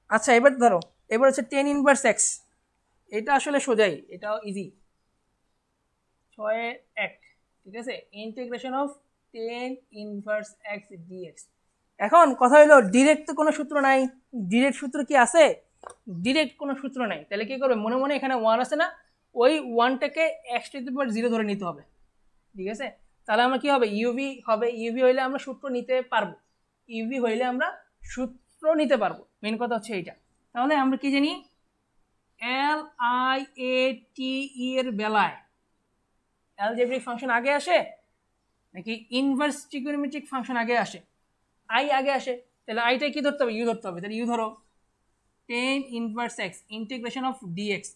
আচ্ছা এবার ধরো, এবার হচ্ছে 10 ইনভার্স এক্স। এটা আসলে সোজাই, এটাও ইজি, 6 ঠিক আছে। Integration of 10 inverse x dx. এখন কথা হলো ডিরেক্ট তো কোনো সূত্র নাই, ডিরেক্ট সূত্র কি আছে? ডিরেক্ট কোনো সূত্র নাই, তাহলে কি করবে, মনে মনে এখানে 1 আছে না, ওই 1টাকে এক্স টু দি পাওয়ার 0 ধরে নিতে হবে, ঠিক আছে। তাহলে আমরা কি হবে, ইউভি হবে, ইউভি হইলে আমরা সূত্র নিতে পারবো, ইউভি হইলে আমরা সূত্র নিতে পারবো, মেন কথা হচ্ছে এইটা। তাহলে আমরা কি জানি, এল আই এ টি ই এর বেলায় অ্যালজেব্রিক ফাংশন আগে আসে নাকি ইনভার্স ট্রিগোনোমেট্রিক ফাংশন আগে আসে? আই আগে আসে, তাহলে আইটা কি ধরতে হবে, ইউ ধরতে হবে। তাহলে ইউ ধরো 10 inverse x integration of dx.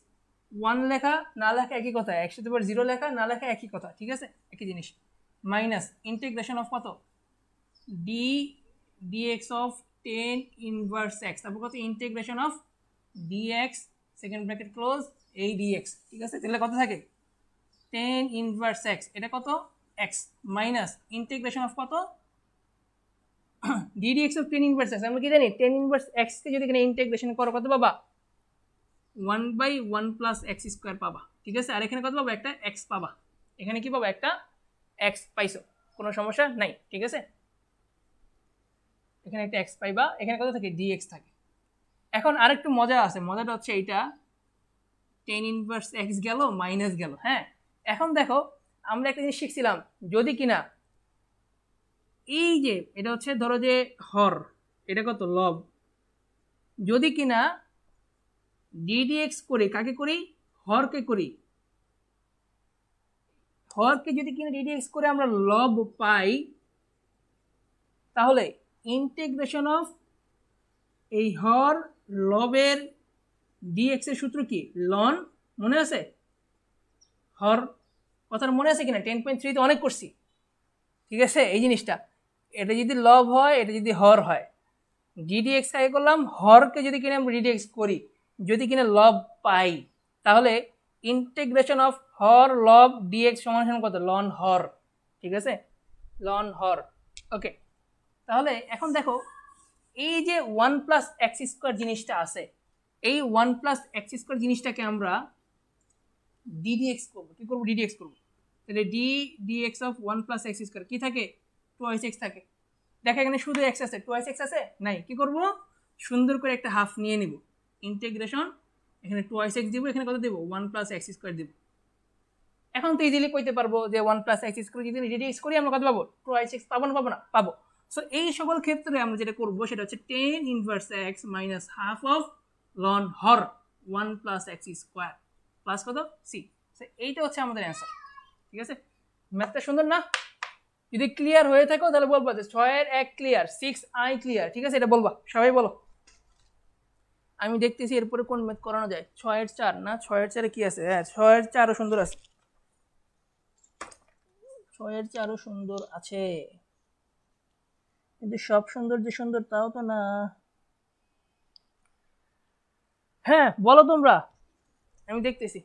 1 লেখা না লেখা একই কথা, এক্স টু দি পাওয়ার 0 লেখা না লেখা একই কথা, ঠিক আছে, একই জিনিস। মাইনাস ইন্টিগ্রেশন অফ কত, d dx of 10 inverse x, তারপর কত, integration of dx second bracket close এই ডিএক্স, ঠিক আছে। তাহলে কত থাকে, 10 ইনভার্স এক্স, এটা কত এক্স, মাইনাস ইন্টিগ্রেশন অফ কত, ডিডিএক্স অফ 10 ইনভার্স এক্স। আমরা কি জানি 10 ইনভার্স এক্স কে যদি এখানে ইন্টিগ্রেশন করো কত পাবা, 1/1 প্লাস এক্স স্কোয়ার পাবা, ঠিক আছে। আর এখানে কত পাবা, একটা এক্স পাবা, এখানে কি পাবা, একটা এক্স পাইছো, কোনো সমস্যা নাই, ঠিক আছে। এখানে একটা এক্স পাইবা, এখানে কত থাকে, ডিএক্স থাকে। এখন আরেকটু মজা আছে, মজাটা হচ্ছে এইটা, 10 ইনভার্স এক্স গেল মাইনাস গেল, হ্যাঁ। এখন দেখো আমরা একটা জিনিস শিখছিলাম, যদি কিনা এই যে এটা হচ্ছে ধরো যে হর, এটা কত লব, যদি কিনা ডিডিএক্স করি, কাকে করি, হরকে করি, হরকে যদি কিনা ডিডিএক্স করে আমরা লব পাই, তাহলে ইন্টিগ্রেশন অফ এই হর লবের ডিএক্স এর সূত্র কি, লন, মনে আছে হর কথাটা মনে আছে কিনা, 10.3 তে অনেক করছি, ঠিক আছে। এই জিনিসটা, এটা যদি লব হয়, এটা যদি হর হয়, ডিডিএক্স কাকে করলাম, হরকে যদি কিনা আমরা ডিডিএক্স করি, যদি কিনা লব পাই, তাহলে ইন্টিগ্রেশন অফ হর লব ডিএক্স সমান সমান কত, লন হর, ঠিক আছে, লন হর, ওকে। তাহলে এখন দেখো এই যে 1 প্লাস এক্স স্কোয়ার জিনিসটা আছে, এই 1 প্লাস এক্স স্কোয়ার জিনিসটাকে আমরা ডিডিএক্স করবো, কি করবো, ডিডিএক্স করবো। তাহলে dx of 1 plus x square কি থাকে, টোয়াইস এক্স থাকে। দেখা এখানে শুধু এক্স আছে, টোয়াইস এক্স আছে নাই, কি করব, সুন্দর করে একটা হাফ নিয়ে নিব, ইন্টিগ্রেশন, এখানে টোয়াইস এক্স দিব, এখানে কত দেবো, 1 প্লাস এক্স স্কোয়ার দিব। এখন তো ইজিলি কইতে পারবো যে 1 প্লাস এক্স স্কোয়ার যদি ডিডিএক্স করি আমরা কত পাবো, টোয়াইস এক্স পাবো না, পাবো না, পাবো। সো এই সকল ক্ষেত্রে আমরা যেটা করবো সেটা হচ্ছে 10 inverse x minus half of loan Har 1 plus x square plus কত সি। এইটা হচ্ছে আমাদের অ্যান্সার, ঠিক আছে। ম্যাথটা সুন্দর না? যদি ক্লিয়ার হয়ে থাকো তাহলে বলবা যে 6 এর 1 ক্লিয়ার, 6i ক্লিয়ার, ঠিক আছে, এটা বলবা, সবাই বলো। আমি দেখতেছি এরপরে কোন ম্যাথ করানো যায়। 6 এর 4 না, 6 এর 4 কি আছে, হ্যাঁ 6 এর 4ও সুন্দর আছে, 6 এর 4ও সুন্দর আছে, কিন্তু সব সুন্দর যে সুন্দর তাও তো না। হ্যাঁ বলো তোমরা, আমি দেখতেছি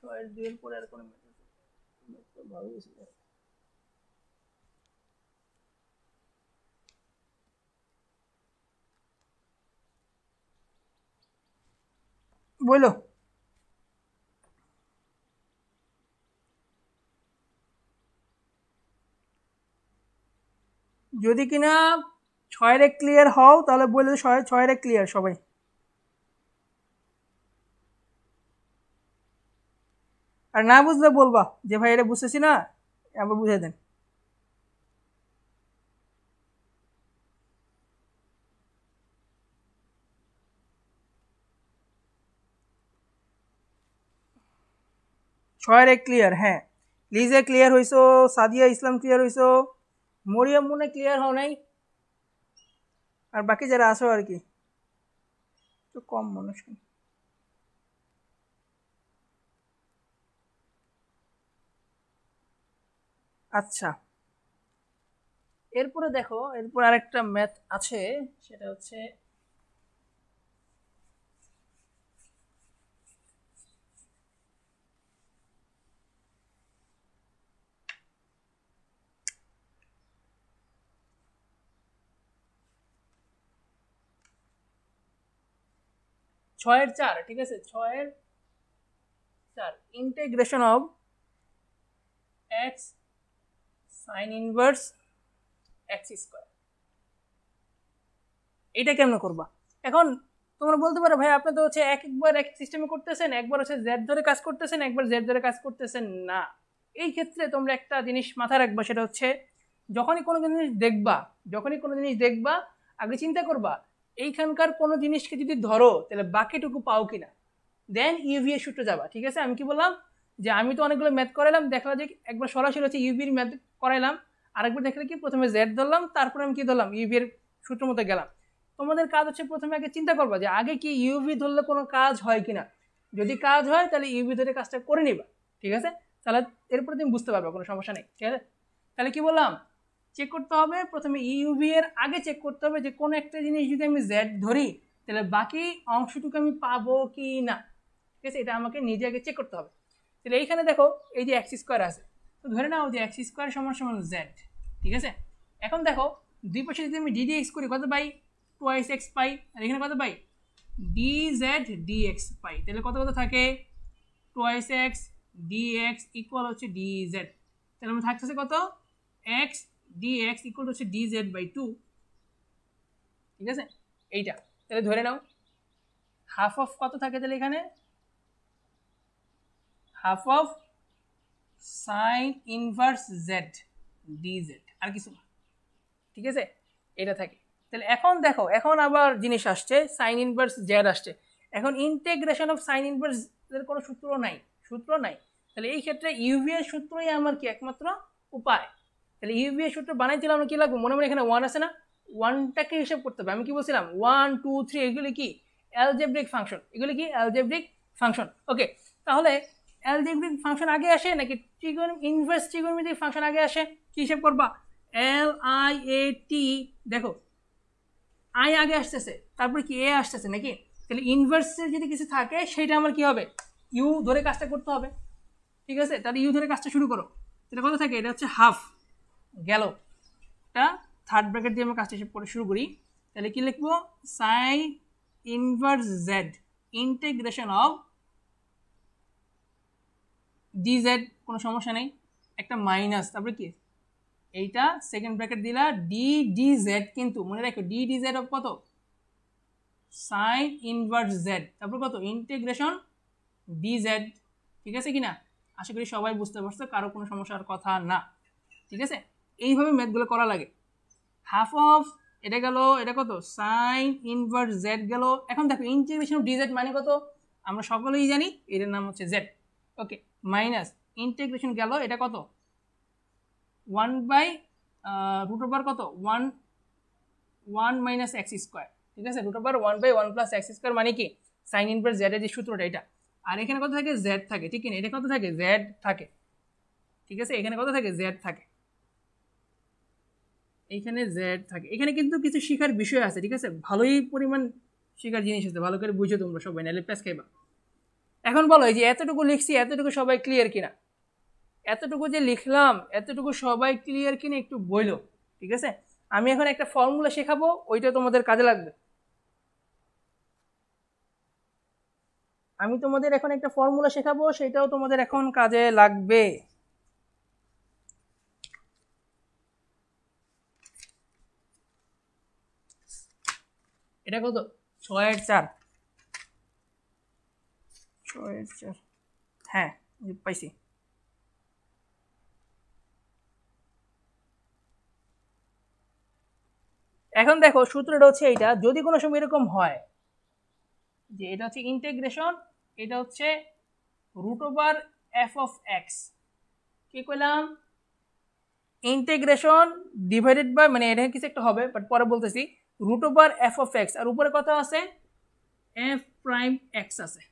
6 এর 2 এর পরে আর কোন ম্যাথ আছে, ভালো আছে। বলো, যদি কিনা 6 এর 1 ক্লিয়ার হও তাহলে বলে 6 এর 1 ক্লিয়ার সবাই। আর না বুঝলে বলবা যে ভাই এটা বুঝতেছি না, আবার বুঝিয়ে দেন। ছয়ের এক ক্লিয়ার, হ্যাঁ। লিজে ক্লিয়ার হইছো, সাদিয়া ইসলাম ক্লিয়ার হইছো, মরিয়ম মনে ক্লিয়ার হও নাই, আর বাকি যারা আসো আর কি তো কম মানুষ। আচ্ছা, এরপরে দেখো, এরপর আরেকটা ম্যাথ আছে, সেটা হচ্ছে ছয়ের চার, ঠিক আছে, ছয়ের চার, integration of x sign inverse x square. এটা কেমন করবা? এখন তোমরা বলতে পারো ভাই আপনি তো হচ্ছে একবার এক সিস্টেমে করতেছেন, একবার হচ্ছে জেড ধরে কাজ করতেছেন, একবার জেড ধরে কাজ করতেছেন না। এই ক্ষেত্রে তোমরা একটা জিনিস মাথায় রাখবা, সেটা হচ্ছে যখনই কোনো জিনিস দেখবা আগে চিন্তা করবা এইখানকার কোনো জিনিসকে যদি ধরো তাহলে বাকিটুকু পাও কিনা, দেন ইউভি এর সূত্রে যাবা। ঠিক আছে, আমি কি বললাম যে আমি তো অনেকগুলো ম্যাথ করাইলাম, দেখলাম যে একবার সরাসরি হচ্ছে ইউভির ম্যাথ করাইলাম, আরেকবার দেখলে কি প্রথমে জেড ধরলাম, তারপরে আমি কি ধরলাম ইউভি এর সূত্র মতো গেলাম। তোমাদের কাজ হচ্ছে প্রথমে আগে চিন্তা করবা যে আগে কি ইউভি ধরলে কোনো কাজ হয় কিনা, যদি কাজ হয় তাহলে ইউভি ধরে কাজটা করে নিবা। ঠিক আছে, তাহলে এরপরে তুমি বুঝতে পারবে, কোনো সমস্যা নেই। ঠিক আছে, তাহলে কি বললাম, চেক করতে হবে প্রথমে ইউভি এর আগে চেক করতে হবে যে কোনো একটা জিনিস যদি আমি জেড ধরি তাহলে বাকি অংশটুকু আমি পাবো কি না। ঠিক আছে, এটা আমাকে নিজে আগে চেক করতে হবে। তাহলে এইখানে দেখো এই যে এক্স স্কোয়ার আছে, তো ধরে নাও যে এক্স স্কোয়ার সমান সমান জেড। ঠিক আছে, এখন দেখো দুই পাশে যদি আমি ডি এক্স করি কত পাই, টোয়াইস এক্স পাই, আর এখানে কত পাই, ডি জেড ডি এক্স পাই। তাহলে কত কত থাকে, twice x D x equal হচ্ছে ডি জেড। তাহলে আমার থাকতেছে কত, এক্স ডি এক্স ইকুয়াল হচ্ছে ডি জেড বাই টু। ঠিক আছে, এইটা তাহলে ধরে নাও হাফ অফ কত থাকে, তাহলে এখানে half of sine inverse z d z, আর কিছু না। ঠিক আছে, এটা থাকে। তাহলে এখন দেখো, এখন আবার জিনিস আসছে, সাইন ইনভার্স জেড আসছে। এখন ইন্টিগ্রেশন অফ সাইন ইনভার্স এর কোনো সূত্র নাই। তাহলে এই ক্ষেত্রে ইউভি এর সূত্রই আমার কি একমাত্র উপায়। তাহলে ইউভি এর সূত্র বানাইতে আমরা কি লাগবে, মনে মনে এখানে ওয়ান আছে না, ওয়ানটাকে হিসাব করতে হবে। আমি কি বলছিলাম 1 2 3 এগুলি কি অ্যালজেব্রিক ফাংশন, ওকে। তাহলে অ্যালজেব্রিক ফাংশন আগে আসে নাকি ইনভার্স ট্রিগোনোমেট্রিক ফাংশন আগে আসে? কি হিসাব করবা, এল আই এ টি, দেখো আই আগে আসতেছে, তারপরে কি এ আসতেছে নাকি। তাহলে ইনভার্সের যদি কিছু থাকে সেটা আমার কি হবে, ইউ ধরে কাজটা করতে হবে। ঠিক আছে, তাহলে ইউ ধরে কাজটা শুরু করো। এটা কত থাকে, এটা হচ্ছে হাফ গেল, এটা থার্ড ব্র্যাকেট দিয়ে আমরা কাজটা পরে শুরু করি। তাহলে কি লিখবো, sign inverse Z integration of D Z, কোনো সমস্যা নেই, একটা মাইনাস, তারপরে কি এইটা সেকেন্ড ব্র্যাকেট দিলা ডি ডি জেড, কিন্তু মনে রাখো ডি ডি জেড অফ কত, সাইন ইনভার্স জেড, তারপর কত ইন্টিগ্রেশন ডি জেড। ঠিক আছে কিনা, আশা করি সবাই বুঝতে পারছো, কারো কোনো সমস্যার কথা না। ঠিক আছে, এইভাবে ম্যাথগুলো করা লাগে। হাফ অফ এটা গেল, এটা কত সাইন ইনভার্স জেড গেল। এখন দেখো ইন্টিগ্রেশন অফ ডি জেড মানে কত, আমরা সকলেই জানি এটার নাম হচ্ছে জেড। ওকে, মাইনাস ইন্টিগ্রেশন গেল, এটা কত 1 বাই রুট ওভার কত 1 মাইনাস এক্স স্কোয়ার। ঠিক আছে, root over 1 by 1 plus x square মানে কি সাইন ইনভার্স জেড এর যে সূত্রটা এটা। আর এখানে কত থাকে, জেড থাকে। ঠিক না, এটা কত থাকে, জেড থাকে। ঠিক আছে, এখানে কত থাকে, জেড থাকে, এইখানে জেড থাকে। এখানে কিন্তু কিছু শিখার বিষয় আছে। ঠিক আছে, ভালোই পরিমাণ শিখার জিনিস আছে, ভালো করে বুঝো তোমরা সবাই, নাহলে প্যাস খাইবা। এখন বলো এই যে এতটুকু লিখছি, এতটুকু সবাই ক্লিয়ার কিনা, এতটুকু যে লিখলাম এতটুকু সবাই ক্লিয়ার কিনা একটু বইলো। ঠিক আছে, আমি এখন একটা ফর্মুলা শেখাবো, ওইটা তোমাদের কাজে লাগবে। আমি তোমাদের এখন একটা ফর্মুলা শেখাবো, সেটাও তোমাদের এখন কাজে লাগবে। এটা কত, 6/4, 6/4, হ্যাঁ পাইছি। এখন দেখো সূত্রটা হচ্ছে এইটা, যদি কোনো সময় এরকম হয় যে এটা হচ্ছে ইন্টিগ্রেশন, এটা হচ্ছে root over f of x কি কইলাম ইন্টিগ্রেশন ডিভাইডেড বাই মানে এটা কিছু একটা হবে বাট পরে বলতেছি root over f of x আর উপরে কত আছে এফ প্রাইম এক্স আছে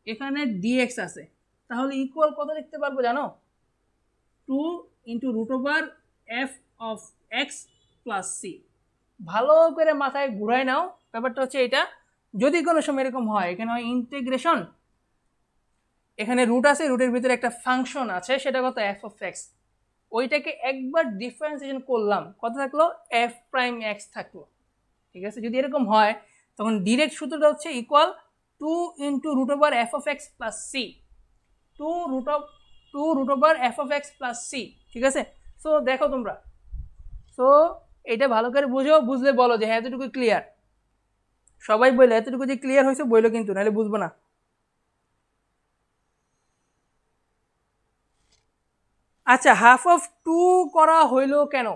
এখানে ডিএক্স আছে তাহলে ইকুয়াল কত লিখতে পারবো জানো 2 into root over f of x plus c ভালো করে মাথায় ঘুরাই নাও ব্যাপারটা হচ্ছে এটা যদি কোনো সময় এরকম হয় এখানে হয় ইন্টিগ্রেশন এখানে রুট আছে রুটের ভিতরে একটা ফাংশন আছে সেটা কত এফ অফ এক্স ওইটাকে একবার ডিফারেন্সিয়েশন করলাম কত থাকলো এফ প্রাইম এক্স থাকলো ঠিক আছে যদি এরকম হয় তখন ডিরেক্ট সূত্রটা হচ্ছে equal 2 into root over f of x plus c 2 root over f of x plus c ঠিক আছে সো দেখো তোমরা সো এটা ভালো করে বুঝো বুঝলে বলো যে হ্যাঁ এতটুকু ক্লিয়ার সবাই বললো এতটুকু যে ক্লিয়ার হয়েছে বললো কিন্তু নাহলে বুঝবো না আচ্ছা হাফ অফ 2 করা হইলো কেন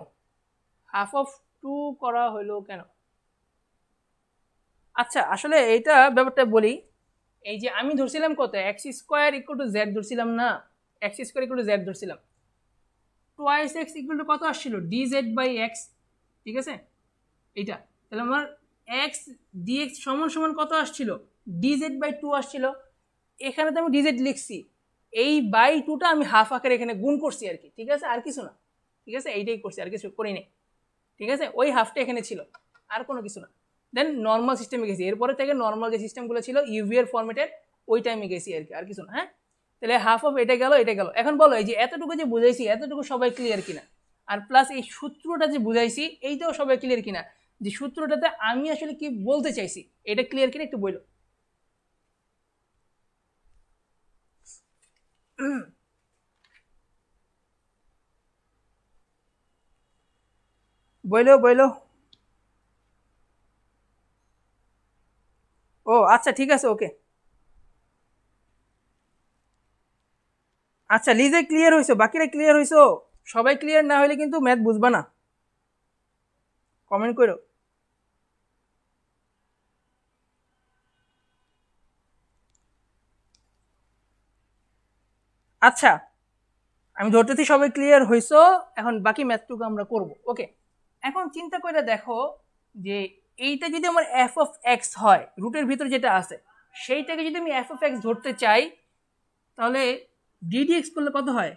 হাফ অফ 2 করা হইলো কেন আচ্ছা আসলে এইটা ব্যাপারটা বলি এই যে আমি ধরছিলাম কত x square equal to z ধরছিলাম না x square equal to z ধরছিলাম টোয়াইস এক্স ইকুয়াল টু কত আসছিল ডি জেড বাই এক্স ঠিক আছে এইটা তাহলে আমার এক্স ডিএক্স সমান সমান কত আসছিল ডি জেড বাই 2 আসছিল এখানে তো আমি ডি জেড লিখছি এই বাই 2টা আমি হাফ আকারে এখানে গুণ করছি আর কি ঠিক আছে আর কিছু না ঠিক আছে এইটাই করছি আর কিছু করি নাই ঠিক আছে ওই হাফটা এখানে ছিল আর কোনো কিছু না দেন নর্মাল সিস্টেমে গেছি এরপরে থেকে নর্মাল যে সিস্টেমগুলো ছিল ইউভিএর ফরম্যাটের ওই টাইমে গেছি আর কি আর কিছু না হ্যাঁ তাহলে হাফ অফ এটা গেল এখন বলো এই যে এতটুকু যে বুঝাইছি এতটুকু সবাই ক্লিয়ার কিনা আর প্লাস এই সূত্রটা যে বুঝাইছি এইটাও সবাই ক্লিয়ার কিনা যে সূত্রটাতে আমি আসলে কি বলতে চাইছি এটা ক্লিয়ার কিনা একটু বলো বইলো ও আচ্ছা ঠিক আছে ওকে আচ্ছা লিজে ক্লিয়ার হইছো বাকিরা ক্লিয়ার হইছো সবাই ক্লিয়ার না হইলে কিন্তু ম্যাথ বুঝবা না কমেন্ট করো আচ্ছা আমি ধরতেছি সবাই ক্লিয়ার হইছো এখন বাকি ম্যাথটুকু আমরা করব ওকে এখন চিন্তা করে দেখো যে এইটা যদি আমার এফ অফ এক্স হয় রুটের ভিতর যেটা আছে সেইটাকে যদি আমি এফ অফ এক্স ধরতে চাই তাহলে ডিডিএক্স করলে কত হয়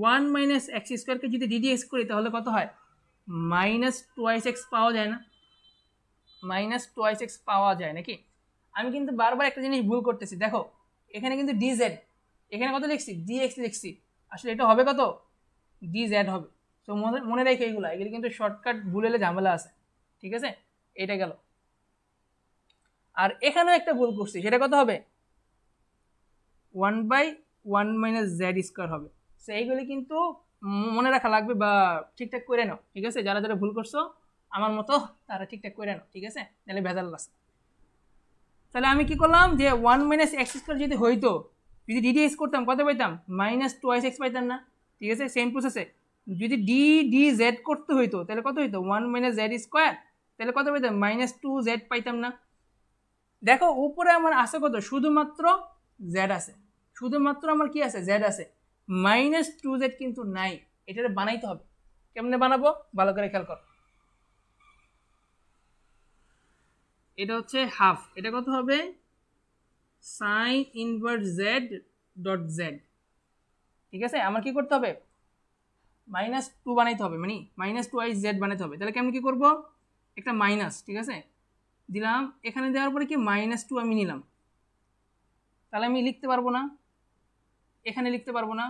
1 মাইনাস এক্স স্কোয়ারকে যদি ডিডিএক্স করি তাহলে কত হয় মাইনাস টোয়াইস এক্স পাওয়া যায় না মাইনাস টোয়াইস এক্স পাওয়া যায় নাকি আমি কিন্তু বারবার একটা জিনিস ভুল করতেছি দেখো এখানে কিন্তু ডিজেড এখানে কত লিখছি ডিএক্স লিখছি আসলে এটা হবে কত ডিজেড হবে তো মনে রেখে এগুলো কিন্তু শর্টকাট ভুল হলে ঝামেলা আছে ঠিক আছে এটা গেল আর এখানেও একটা ভুল করছি সেটা কত হবে 1/1 মাইনাস জেড স্কোয়ার হবে সো এইগুলি কিন্তু মনে রাখা লাগবে বা ঠিকঠাক করে নাও ঠিক আছে যারা যারা ভুল করছো আমার মতো তারা ঠিকঠাক করে নাও ঠিক আছে তাহলে ভেজাল আছে তাহলে আমি কি করলাম যে 1 মাইনাস এক্স স্কোয়ার যদি হইতো যদি ডিডিএক্স করতাম কত পাইতাম মাইনাস টোয়াইস এক্স পাইতাম না ঠিক আছে সেম প্রসেসে যদি ডি জেড করতে হইতো তাহলে কত হইতো 1 মাইনাস জেড স্কোয়ার তাহলে কত পাইতাম মাইনাস 2 জেড পাইতাম না দেখো উপরে আমার আছে কত শুধুমাত্র জেড আছে শুধুমাত্র আমার কি আছে জেড আছে মাইনাস 2 জেড কিন্তু নাই এটা বানাইতে হবে কেমনে বানাবো ভালো করে খেয়াল করো এটা হচ্ছে হাফ এটা কত হবে sign inverse Z dot Z ঠিক আছে আমার কি করতে হবে মাইনাস 2 বানাইতে হবে মানে মাইনাস 2 জেড বানাইতে হবে তাহলে কেমন কি করব একটা মাইনাস ঠিক আছে দিলাম এখানে দেওয়ার পরে কি মাইনাস 2 আমি নিলাম তাহলে আমি লিখতে পারবো না এখানে লিখতে পারবো না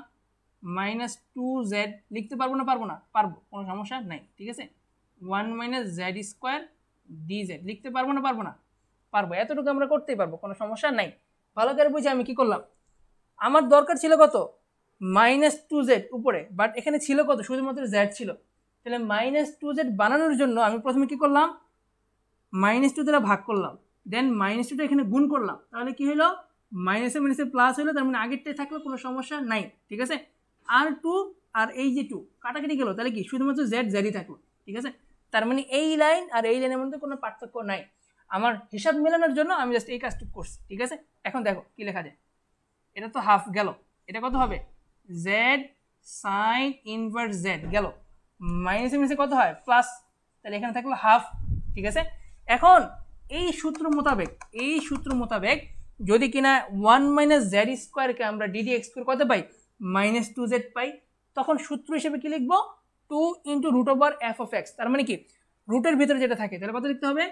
মাইনাস 2 জেড লিখতে পারবো না পারবো কোনো সমস্যা নাই ঠিক আছে 1 minus z square D Z লিখতে পারবো না পারবো এতটুকু আমরা করতেই পারবো কোনো সমস্যা নাই ভালো করে বুঝে আমি কি করলাম আমার দরকার ছিল কত মাইনাস 2 জেড উপরে বাট এখানে ছিল কত শুধুমাত্র জেড ছিল তাহলে মাইনাস 2 জেড বানানোর জন্য আমি প্রথমে কি করলাম মাইনাস 2 দ্বারা ভাগ করলাম দেন মাইনাস 2টা এখানে গুণ করলাম তাহলে কি হলো মাইনাসে মাইনাসে প্লাস হলো তার মানে আগেরটাই থাকলো কোনো সমস্যা নাই ঠিক আছে আর 2 আর এই যে 2 কাটাকাটি গেল তাহলে কি শুধুমাত্র জেড জেডই থাকলো ঠিক আছে তার মানে এই লাইন আর এই লাইনের মধ্যে কোনো পার্থক্য নাই আমার হিসাব মেলানোর জন্য আমি জাস্ট এই কাজটুকু করছি ঠিক আছে এখন দেখো কি লেখা যায় এটা তো হাফ গেল, এটা কত হবে জেড সাইন ইনভার্স জেড গেল, মাইনাসে মাইনাসে কত হয় প্লাস, তাহলে এখানে থাকলো হাফ। ঠিক আছে, এখন এই সূত্র মোতাবেক যদি কিনা 1 মাইনাস জেড স্কোয়ারকে আমরা ডিডি এক্স স্কোয়ার কত পাই -2z পাই, তখন সূত্র হিসেবে কি লিখবো 2 into root over f of x, তার মানে কি রুটের ভিতরে যেটা থাকে তাহলে কত লিখতে হবে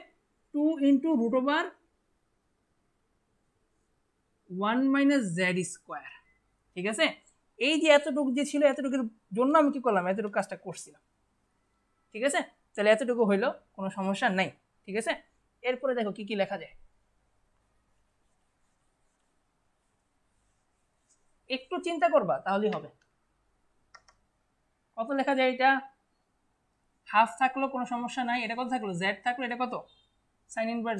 2 into root over 1 minus z square. ঠিক আছে, এই যে এতটুকু যে ছিল এতটুকুর জন্য আমি কি করলাম এতটুকু কাজটা করছিলাম। ঠিক আছে, তাহলে এতটুকু হইলো, কোনো সমস্যা নাই। ঠিক আছে, এরপরে দেখো কি কি লেখা যায়, একটু চিন্তা করবা তাহলেই হবে। কত লেখা যায় এটা, হাফ থাকলো কোনো সমস্যা নাই, এটা কত থাকলো জেড থাকলো, এটা কত সাইন ইনভার্স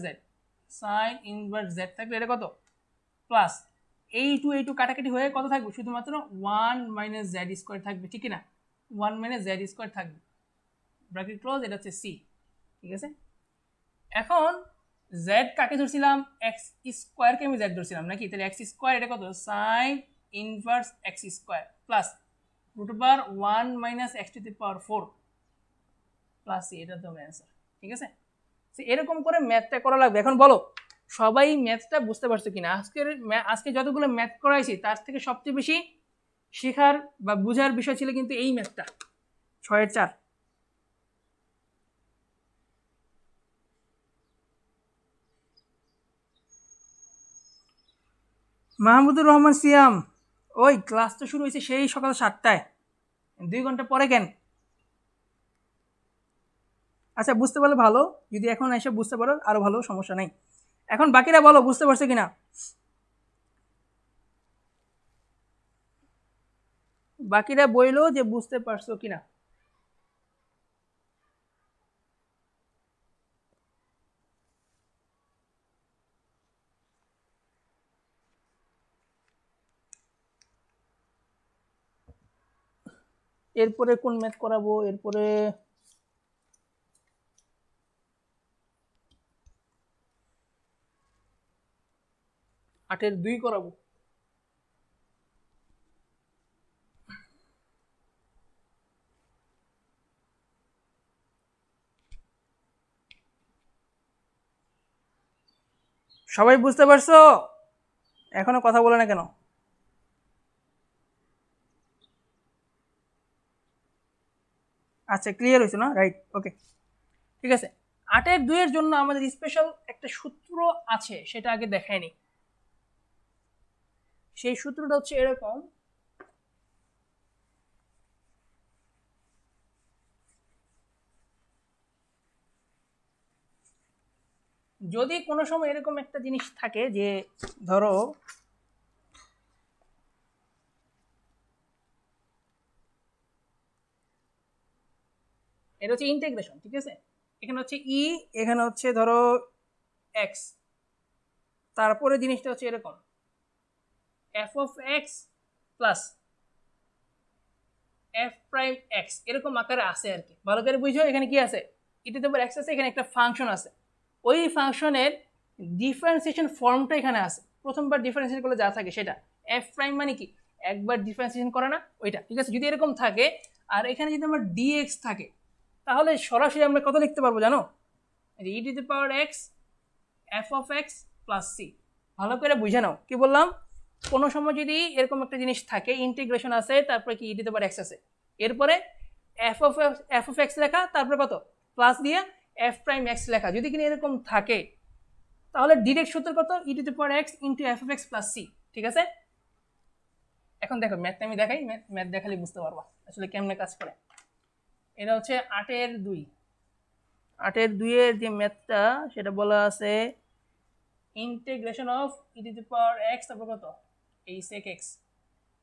জেড থাকলো, এটা কত প্লাস এই টু কাটাকাটি হয়ে কত থাকবে শুধুমাত্র 1 মাইনাস জেড স্কোয়ার থাকবে। ঠিক না, 1 মাইনাস জেড স্কোয়ার থাকবে, ব্র্যাকেট ক্লোজ, এটা হচ্ছে সি। ঠিক আছে, এখন জেড কাকে ধরছিলাম এক্স স্কোয়ারকে আমি জেড ধরছিলাম নাকি, তাহলে এক্স স্কোয়ার এটা কত sine inverse x square plus root over 1 minus x to the power 4 plus c, এটা তো অ্যান্সার। ঠিক আছে, এরকম করে ম্যাথটা করা লাগবে। এখন বলো সবাই ম্যাথটা বুঝতে পারছো কিনা? আজকে যতগুলো ম্যাথ করাইছি তার থেকে সবচেয়ে বেশি শেখার বা বোঝার বিষয় ছিল কিন্তু এই ম্যাথটা 6-এর 4। মাহমুদুর রহমান সিয়াম, ওই ক্লাস তো শুরু হয়েছে সেই সকাল 7টায়, 2 ঘন্টা পরে কেন? আচ্ছা বুঝতে পারলে ভালো, যদি এখন এসে বুঝতে পারো আরো ভালো, সমস্যা নাই। এখন বাকিরা বলো বুঝতে পারছো কিনা, বাকিরা বইলো যে বুঝতে পারছো কিনা। এরপরে কোন ম্যাথ করাবো, এরপরে 8-এর 2 করাবো। সবাই বুঝতে পারছো? এখনো কথা বলে না কেন? আচ্ছা ক্লিয়ার হয়েছে না? রাইট, ওকে ঠিক আছে। 8-এর 2-এর জন্য আমাদের স্পেশাল একটা সূত্র আছে, সেটা আগে দেখায়নি। সেই সূত্রটা হচ্ছে এরকম, যদি কোনো সময় এরকম একটা জিনিস থাকে যে ধরো এটা হচ্ছে ইন্টিগ্রেশন, ঠিক আছে, এখানে হচ্ছে ই, এখানে হচ্ছে ধরো এক্স, তারপরে জিনিসটা হচ্ছে এরকম F of x plus f prime x, এরকম আকারে আছে আর কি। ভালো করে বুঝো, এখানে কি আছে ইটি তো এক্স আছে, এখানে একটা ফাংশন আছে, ওই ফাংশনের ডিফারেন্সিয়েশন ফর্মটা এখানে আছে। প্রথমবার ডিফারেন্সিয়েশন করলে যা থাকে সেটা এফ প্রাইম মানে কি একবার ডিফারেন্সিয়েশন করে না ওইটা, ঠিক আছে। যদি এরকম থাকে আর এখানে যদি আমার ডিএক্স থাকে তাহলে সরাসরি আমরা কত লিখতে পারবো জানো, e to the power x f of x plus c. ভালো করে বুঝে নাও কি বললাম, কোনো সময় যদি এরকম একটা জিনিস থাকে ইন্টিগ্রেশন আছে, তারপরে কি ই টু দি পাওয়ার এক্স আছে, এরপরে এফ অফ এক্স লেখা, তারপরে কত প্লাস দিয়ে এফ প্রাইম এক্স লেখা, যদি কিনা এরকম থাকে তাহলে ডিরেক্ট সূত্র কত e to the power x into f of x plus c, ঠিক আছে। এখন দেখো ম্যাথটা আমি দেখাই, ম্যাথ দেখালে বুঝতে পারবা আসলে কেমনে কাজ করে। এটা হচ্ছে 8-এর 2, 8-এর 2-এর যে ম্যাথটা সেটা বলা আছে integration of e to the power x, তারপর কত এই sec x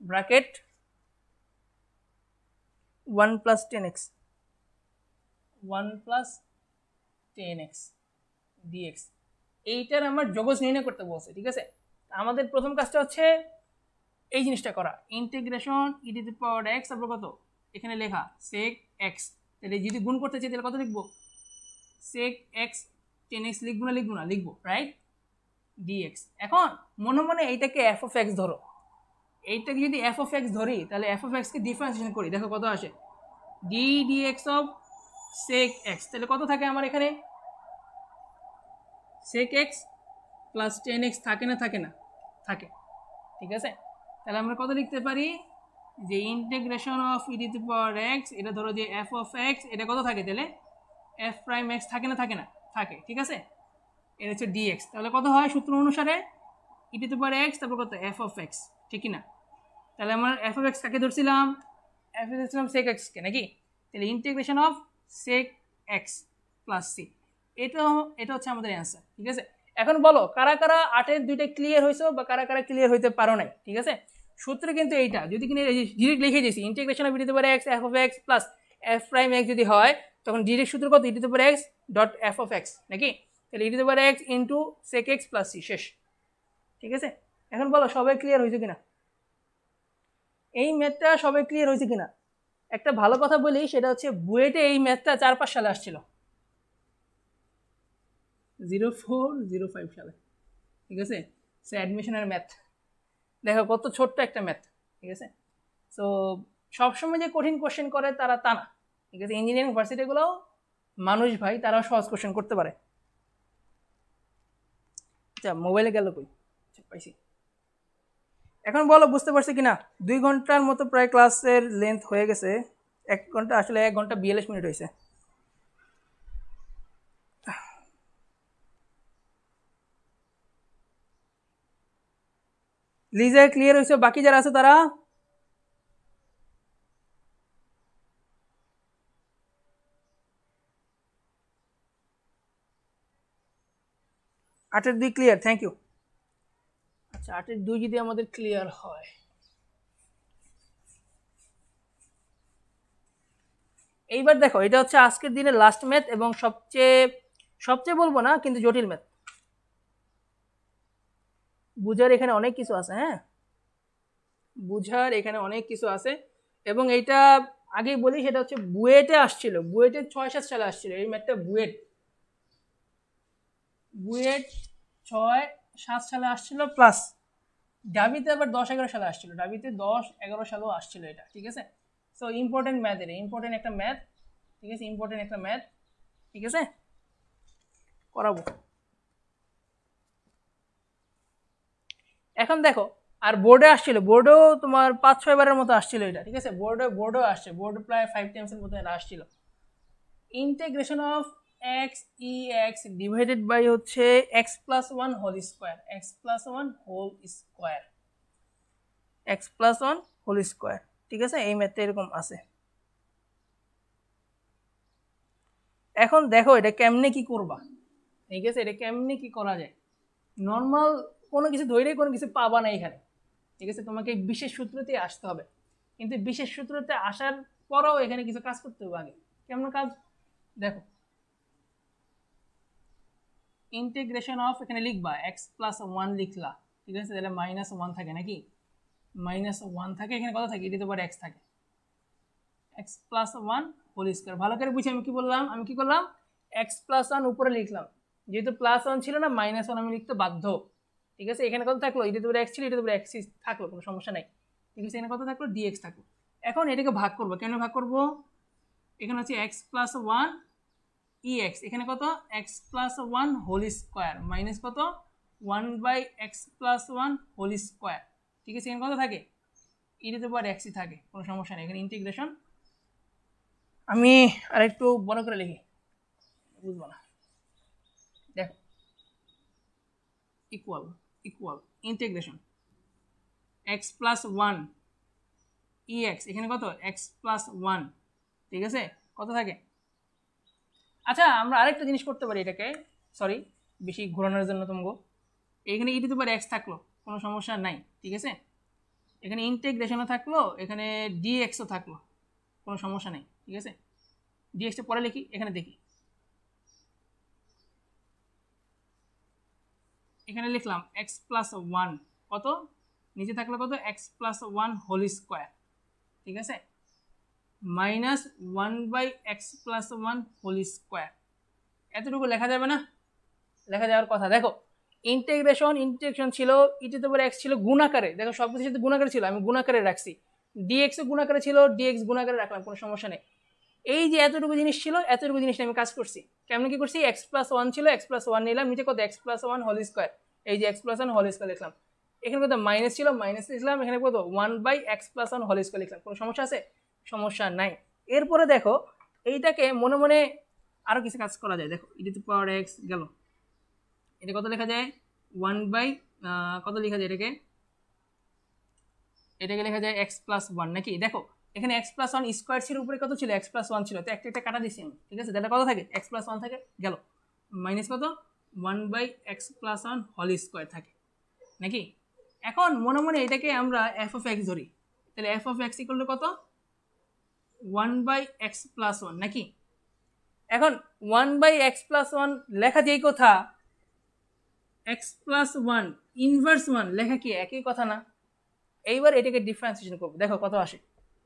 bracket 1 plus 10x 1 plus 10x dx, এইটার আমার যোগজ নির্ণয় করতে বলছে, ঠিক আছে। আমাদের প্রথম কাজটা হচ্ছে এই জিনিসটা করা, integration E to the power x, তারপর কত এখানে লেখা sec x, তাহলে যদি গুণ করতে চাই তাহলে কত লিখবো sec x 10x, লিখবো না লিখবো, রাইট, dx। এখন মনে মনে এইটাকে f of x ধরো, এইটাকে যদি এফ অফ এক্স ধরি তাহলে এফ অফ এক্সকে ডিফারেন্সিয়েশন করি, দেখো কত আসে, d d x of sec x, তাহলে কত থাকে আমার এখানে, সেক এক্স প্লাস 10x থাকে না থাকে না, থাকে, ঠিক আছে। তাহলে আমরা কত লিখতে পারি, যে integration of e to the power x, এটা ধরো যে এফ অফ এক্স, এটা কত থাকে তাহলে এফ প্রাইম এক্স থাকে না থাকে না, থাকে, ঠিক আছে। এটা হচ্ছে ডিএক্স, তাহলে কত হয় সূত্র অনুসারে ই টু দি পাওয়ার এক্স তারপর কত এফ অফ এক্স, ঠিক না। তাহলে আমরা এফ অফ এক্স কাকে ধরছিলাম, এফ ধরছিলাম সেক এক্সকে নাকি, তাহলে integration of sec x plus c, এটা হচ্ছে আমাদের অ্যান্সার, ঠিক আছে। এখন বলো কারা কারা 8-এর দুইটা ক্লিয়ার হয়েছে বা কারা কারা ক্লিয়ার হইতে পারো নাই, ঠিক আছে। সূত্র কিন্তু এইটা, যদি কিনা ডিরেক্ট লিখে দিয়েছি integration of e to the power x f of x plus f prime x যদি হয় তখন ডিরেক্ট সূত্র কত, e to the power x dot f of x নাকি, তাহলে e to the power x into sec x plus c, শেষ, ঠিক আছে। এখন বলো সবাই ক্লিয়ার হয়েছে কিনা, এই ম্যাথটা সবাই ক্লিয়ার হয়েছে কিনা। একটা ভালো কথা বলি, সেটা হচ্ছে বুয়েটে এই ম্যাথটা 4-5 সালে আসছিল, 0405 সালে, ঠিক আছে। সে অ্যাডমিশনের ম্যাথ, দেখো কত ছোট্ট একটা ম্যাথ, ঠিক আছে। সো সবসময় যে কঠিন কোশ্চেন করে তারা তা না, ঠিক আছে। ইঞ্জিনিয়ারিং ভার্সিটিগুলোও মানুষ ভাই, তারাও সহজ কোশ্চেন করতে পারে। আচ্ছা মোবাইলে গেল কই, আচ্ছা পাইছি। এখন বলো বুঝতে পারছি কিনা, 2 ঘন্টার মতো প্রায় ক্লাসের লেন্থ হয়ে গেছে, 1 ঘন্টা আসলে 1 ঘন্টা 42 মিনিট হয়েছে। লিজা ক্লিয়ার হয়েছে, বাকি যারা আছে তারা, আটের 2 ক্লিয়ার, থ্যাংক ইউ। আচ্ছা 8-এর 2 যদি আমাদের ক্লিয়ার হয়, এইবার দেখো এটা হচ্ছে আজকের দিনের লাস্ট ম্যাথ এবং সবচেয়ে সবচেয়ে বলবো না কিন্তু জটিল ম্যাথ, বুঝার এখানে অনেক কিছু আছে, হ্যাঁ বুঝার এখানে অনেক কিছু আছে। এবং এইটা আগেই বলি, সেটা হচ্ছে বুয়েটে আসছিল, বুয়েটে 6-7 সালে আসছিল এই ম্যাথটা, বুয়েট 6-7 সালে আসছিল, প্লাস ডাবিতে আবার 10-11 সালে আসছিল, ডাবিতে 10-11 সালেও আসছিল এটা, ঠিক আছে। সো ইম্পর্টেন্ট ম্যাথ, এটা ইম্পর্টেন্ট একটা ম্যাথ, ঠিক আছে, ইম্পর্টেন্ট একটা ম্যাথ, ঠিক আছে, করাবো। এখন দেখো আর বোর্ডে আসছিল, বোর্ডেও তোমার 5-6 বারের মতো আসছিল এটা, ঠিক আছে, বোর্ডেও আসছে, বোর্ডে প্রায় 5 টাইমসের মতো এটা আসছিল। Integration of x E x divided by হচ্ছে x plus 1 whole square, x plus 1 whole square, x plus 1 whole square, ঠিক আছে। এই ম্যাথটা এরকম আছে। এখন দেখো এটা কেমনে কি করবা, ঠিক আছে, এটা কেমনে কি করা যায়। নর্মাল কোনো কিছু ধরেই কোনো কিছু পাবা না এখানে, ঠিক আছে, তোমাকে বিশেষ সূত্রতে আসতে হবে, কিন্তু বিশেষ সূত্রতে আসার পরেও এখানে কিছু কাজ করতে হবে আগে। কেমন কাজ দেখো, ইন্টিগ্রেশন অফ, এখানে লিখবা এক্স প্লাস 1 লিখলা, ঠিক আছে, তাহলে -1 থাকে নাকি, -1 থাকে, এখানে কত থাকে, এটা তো এক্স থাকে, এক্স প্লাস 1 হোল স্কোয়ার। ভালো করে বুঝি আমি কি বললাম, আমি কি করলাম, এক্স প্লাস 1 উপরে লিখলাম, যেহেতু প্লাস 1 ছিল না -1 আমি লিখতে বাধ্য, ঠিক আছে। এখানে কত থাকলো, এটা তো এক্স ছিল, এটা তো এক্স থাকলো, কোনো সমস্যা নাই, ঠিক আছে। এখানে কত থাকলো, ডিএক্স থাকলো। এখন এটাকে ভাগ করবো, কেন ভাগ করবো, এখানে হচ্ছে এক্স প্লাস 1 ই এক্স, এখানে কত x plus 1 whole square minus কত 1/x প্লাস 1 হোল স্কোয়ার, ঠিক আছে। এখানে কত থাকে, ই টু দি পাওয়ার এক্সই থাকে, কোনো সমস্যা নেই। এখানে ইন্টিগ্রেশন আমি আরেকটু বড় করে লিখি, বুঝবো না, দেখো equal equal integration x plus 1 ই এক্স, এখানে কত এক্স প্লাস 1, ঠিক আছে, কত থাকে। আচ্ছা আমরা আরেকটা জিনিস করতে পারি, এটাকে সরি বেশি ঘোরানোর জন্য তোমাকে, এখানে ই টু দি পাওয়ার এক্স থাকলো, কোনো সমস্যা নাই, ঠিক আছে। এখানে ইন্টিগ্রেশনও থাকলো, এখানে ডিএক্সও থাকলো, কোনো সমস্যা নেই, ঠিক আছে। ডিএক্সটা পরে লিখি, এখানে দেখি, এখানে লিখলাম এক্স প্লাস 1 কত, নিচে থাকলো কত এক্স প্লাস 1 হোল স্কোয়ার, ঠিক আছে, minus 1/x plus 1 whole square. এতটুকু লেখা যাবে না, লেখা যাওয়ার কথা। দেখো ইন্টিগ্রেশন ছিল e⁻x ছিল গুণাকারে, দেখো সব কিছুর সাথে গুণাকারে ছিল, আমি গুণাকারে রাখছি। dx ও গুণাকারে ছিল, dx গুণাকারে রাখলাম, কোনো সমস্যা নেই। এই যে এতটুকু জিনিস ছিল, এতটুকু জিনিস আমি কাজ করছি কেমন কি করছি, x+1 ছিল, x+1 নিলাম, নিচে কত x+1 হোল স্কয়ার, এই যে x+1 হোল স্কয়ার লিখলাম। এখানে কত মাইনাস ছিল, মাইনাস লিখলাম, এখানে কত 1/x+1 হোল স্কয়ার লিখলাম, কোনো সমস্যা আছে? সমস্যা নাই। এরপরে দেখো এইটাকে মনে মনে আরো কিছু কাজ করা যায়, দেখো e⁻x গেল, এটা কত লেখা যায় 1 কত লেখা যায়, এটাকে লেখা যায় x+1 নাকি। দেখো এখানে x+1 স্কয়ার ছিল, উপরে কত ছিল x+1 ছিল, তো একটা একটা কাটা দিছি আমি, ঠিক আছে, তাহলে কত থাকে x+1 থাকে, গেল মাইনাস কত 1/x+1 হোল স্কয়ার থাকে নাকি। এখন মনে মনে এটাকে আমরা f(x) ধরি, তাহলে f(x) ইকুয়াল টু কত 1/x+1 নাকি। এখন 1/x+1 লেখা যেই কথা, x+1 ইনভার্স 1 লেখা কি একই কথা না। এইবার এটাকে ডিফারেন্সিয়েশন করব, দেখো কত আসে,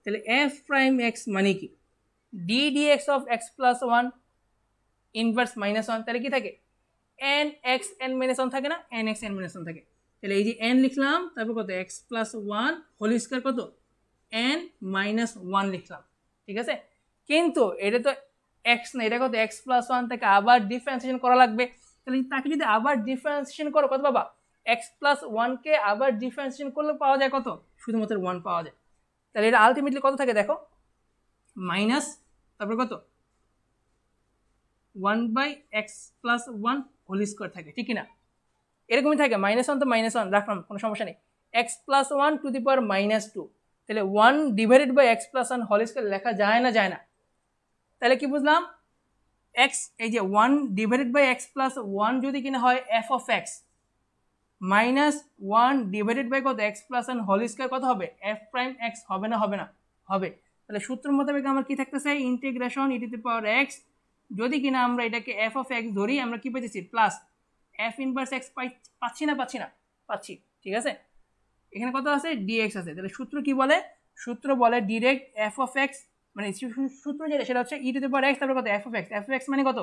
তাহলে f'(x) মানে কি d dx of x+1 inverse -1, তাহলে কি থাকে n(x(n-1) থাকে না, n(x(n-1) থাকে, তাহলে এই যে n লিখলাম, তারপর কত x+1 হোল স্কয়ার কত n-1 লিখলাম, ঠিক আছে। কিন্তু এটা তো x না, এটা কত x+1 থেকে আবার ডিফারেন্সিয়েশন করা লাগবে, তাহলে তাকে যদি আবার ডিফারেন্সিয়েশন করো কত পাবা, x+1 কে আবার ডিফারেন্সিয়েশন করলে পাওয়া যায় কত, শুধুমাত্র 1 পাওয়া যায়। তাহলে এটা আলটিমেটলি কত থাকে দেখো, মাইনাস তারপর কত 1/x+1 হোল স্কয়ার থাকে, ঠিক না, এরকমই থাকে, -1 তো -1 রাখলাম, কোনো সমস্যা নেই, x+1 টু দি পাওয়ার -2, তাহলে 1 divided by x+1 whole square লেখা যায় না, যায় না। তাহলে কি বুঝলাম, x এই যে 1 ডিভাইডেড বাই x+1 যদি কিনা হয় f(x) -1 ডিভাইডেড বাই কত x+1 হোল স্কয়ার কত হবে f'(x) হবে না, হবে না, হবে। তাহলে সূত্র মোতাবেক আমার কি থাকতেছে, ইন্টিগ্রেশন e⁻x, যদি কিনা আমরা এটাকে f(x) ধরি, আমরা কি পেয়েছি প্লাস f(x) পাচ্ছি না, পাচ্ছি না, পাচ্ছি, ঠিক আছে। এখানে কত আছে dx আছে, তাহলে সূত্র কি বলে, সূত্র বলে ডিরেক্ট f(x) মানে সূত্র যেটা সেটা হচ্ছে e⁻x তারপর কত f(x) মানে কত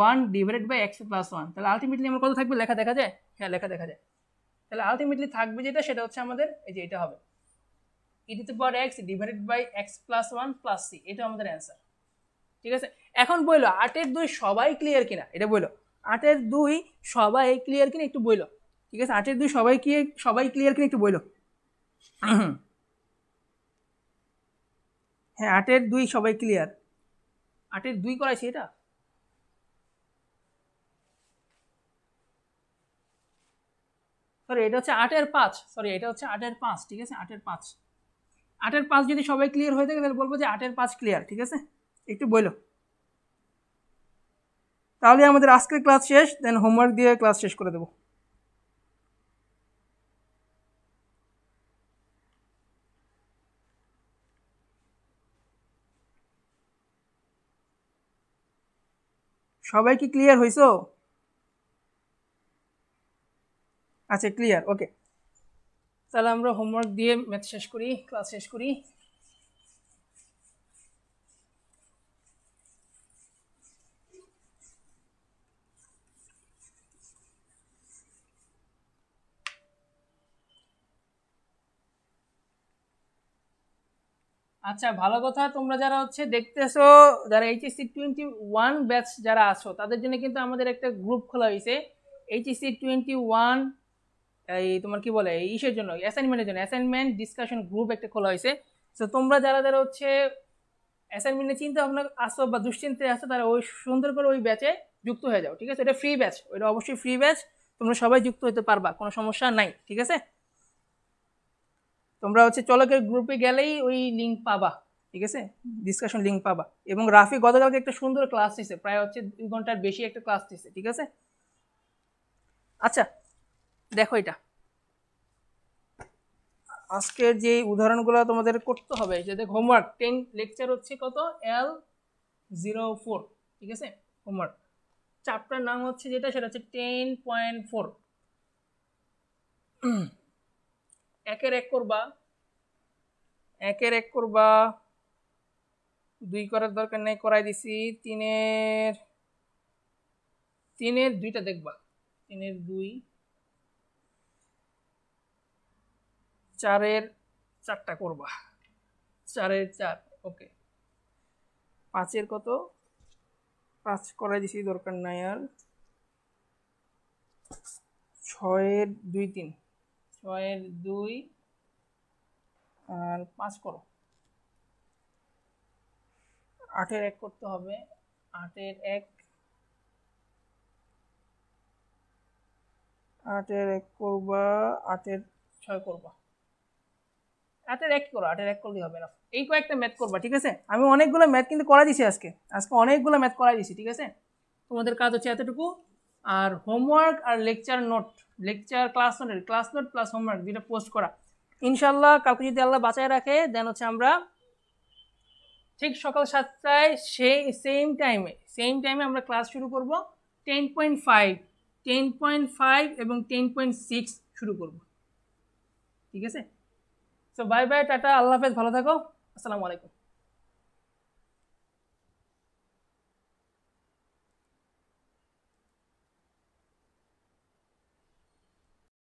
1 ডিভাইডেড বাই x+1, তাহলে আলটিমেটলি আমার কত থাকবে লেখা দেখা যায়, হ্যাঁ লেখা দেখা যায়। তাহলে আলটিমেটলি থাকবে যেটা, সেটা হচ্ছে আমাদের এই যে এটা হবে e⁻x divided by x+1 plus c, এটা আমাদের অ্যান্সার, ঠিক আছে। এখন বইলো 8 এর 2 সবাই ক্লিয়ার কিনা, এটা বইলো 8 এর 2 সবাই ক্লিয়ার কিনা একটু বইলো, ঠিক আছে, 8 এর 2 সবাই ক্লিয়ার কিনা একটু বইলো। হ্যাঁ 8 এর 2 সবাই ক্লিয়ার, 8 এর 2 করাইছি এটা, সরি এটা হচ্ছে 8 এর 5, সরি এটা হচ্ছে 8 এর 5, ঠিক আছে 8 এর 5, 8 এর 5 যদি সবাই ক্লিয়ার হয়ে থাকে তাহলে বলবো যে 8 এর 5 ক্লিয়ার, ঠিক আছে, একটু বইলো। তাহলে আমাদের আজকের ক্লাস শেষ, দেন হোমওয়ার্ক দিয়ে ক্লাস শেষ করে দেবো। সবাই কি ক্লিয়ার হইছো? আচ্ছা ক্লিয়ার, ওকে, তাহলে আমরা হোমওয়ার্ক দিয়ে ম্যাথ শেষ করি, ক্লাস শেষ করি। আচ্ছা ভালো কথা, তোমরা যারা হচ্ছে দেখতেছো, যারা HSC 21 ব্যাচ যারা আছো, তাদের জন্য কিন্তু আমাদের একটা গ্রুপ খোলা হয়েছে, HSC 21 এই তোমার কি বলে ইসের জন্য, অ্যাসাইনমেন্টের জন্য, অ্যাসাইনমেন্ট ডিসকাশন গ্রুপ একটা খোলা হয়েছে। তো তোমরা যারা যারা হচ্ছে অ্যাসাইনমেন্টের চিন্তা ভাবনা আসো বা দুশ্চিন্তায় আসো, তারা ওই সুন্দর করে ওই ব্যাচে যুক্ত হয়ে যাও, ঠিক আছে, এটা ফ্রি ব্যাচ, ওইটা অবশ্যই ফ্রি ব্যাচ, তোমরা সবাই যুক্ত হতে পারবা, কোনো সমস্যা নাই, ঠিক আছে। তোমরা হচ্ছে চলকের গ্রুপে গেলেই ওই লিঙ্ক পাবা, ঠিক আছে, ডিসকাশন লিঙ্ক পাবা। এবং রাফি গতকালকে একটা সুন্দর ক্লাস দিছে, প্রায় হচ্ছে 2 ঘন্টার বেশি একটা ক্লাস দিছে, ঠিক আছে। আচ্ছা দেখো এটা আজকের যে উদাহরণগুলো তোমাদের করতে হবে, যে দেখো হোমওয়ার্ক 10 লেকচার হচ্ছে কত L04, ঠিক আছে, হোমওয়ার্ক চ্যাপ্টার নাম হচ্ছে যেটা সেটা হচ্ছে 10.4, একের এক করবা, একের এক করবা, 2 করার দরকার নেই, করাই দিছি, তিনের 2টা দেখবা, 3 এর 2, 4 এর 4টা করবা, 4 এর 4, ওকে। 5 এর কত, 5 করাই দিছি, দরকার নাই আর। 6 এর 2, 3, 6 এর 2 আর 5 করো। 8 এর 1 করতে হবে, 8 এর 1, 8 এর 1 করবা, 8 এর 6 করবা। 8 এর 1 করো, 8 এর 1 করলেই হবে না। এই কয়েকটা ম্যাথ করবা, ঠিক আছে? আমি অনেকগুলো ম্যাথ কিন্তু করা দিছি আজকে অনেকগুলো ম্যাথ করা দিছি, ঠিক আছে? তোমাদের কাজ হচ্ছে এতটুকু। আর হোমওয়ার্ক আর lecture note, lecture class note plus homework দুইটা পোস্ট করা। ইনশাল্লাহ কালকে যদি আল্লাহ বাঁচায় রাখে, দেন হচ্ছে আমরা ঠিক সকাল 7টায় সেম টাইমে আমরা ক্লাস শুরু করব। 10.5 এবং 10.6 শুরু করব, ঠিক আছে? সো বাই বাই, টাটা, আল্লাহ হাফেজ, ভালো থাকো, আসসালামু আলাইকুম।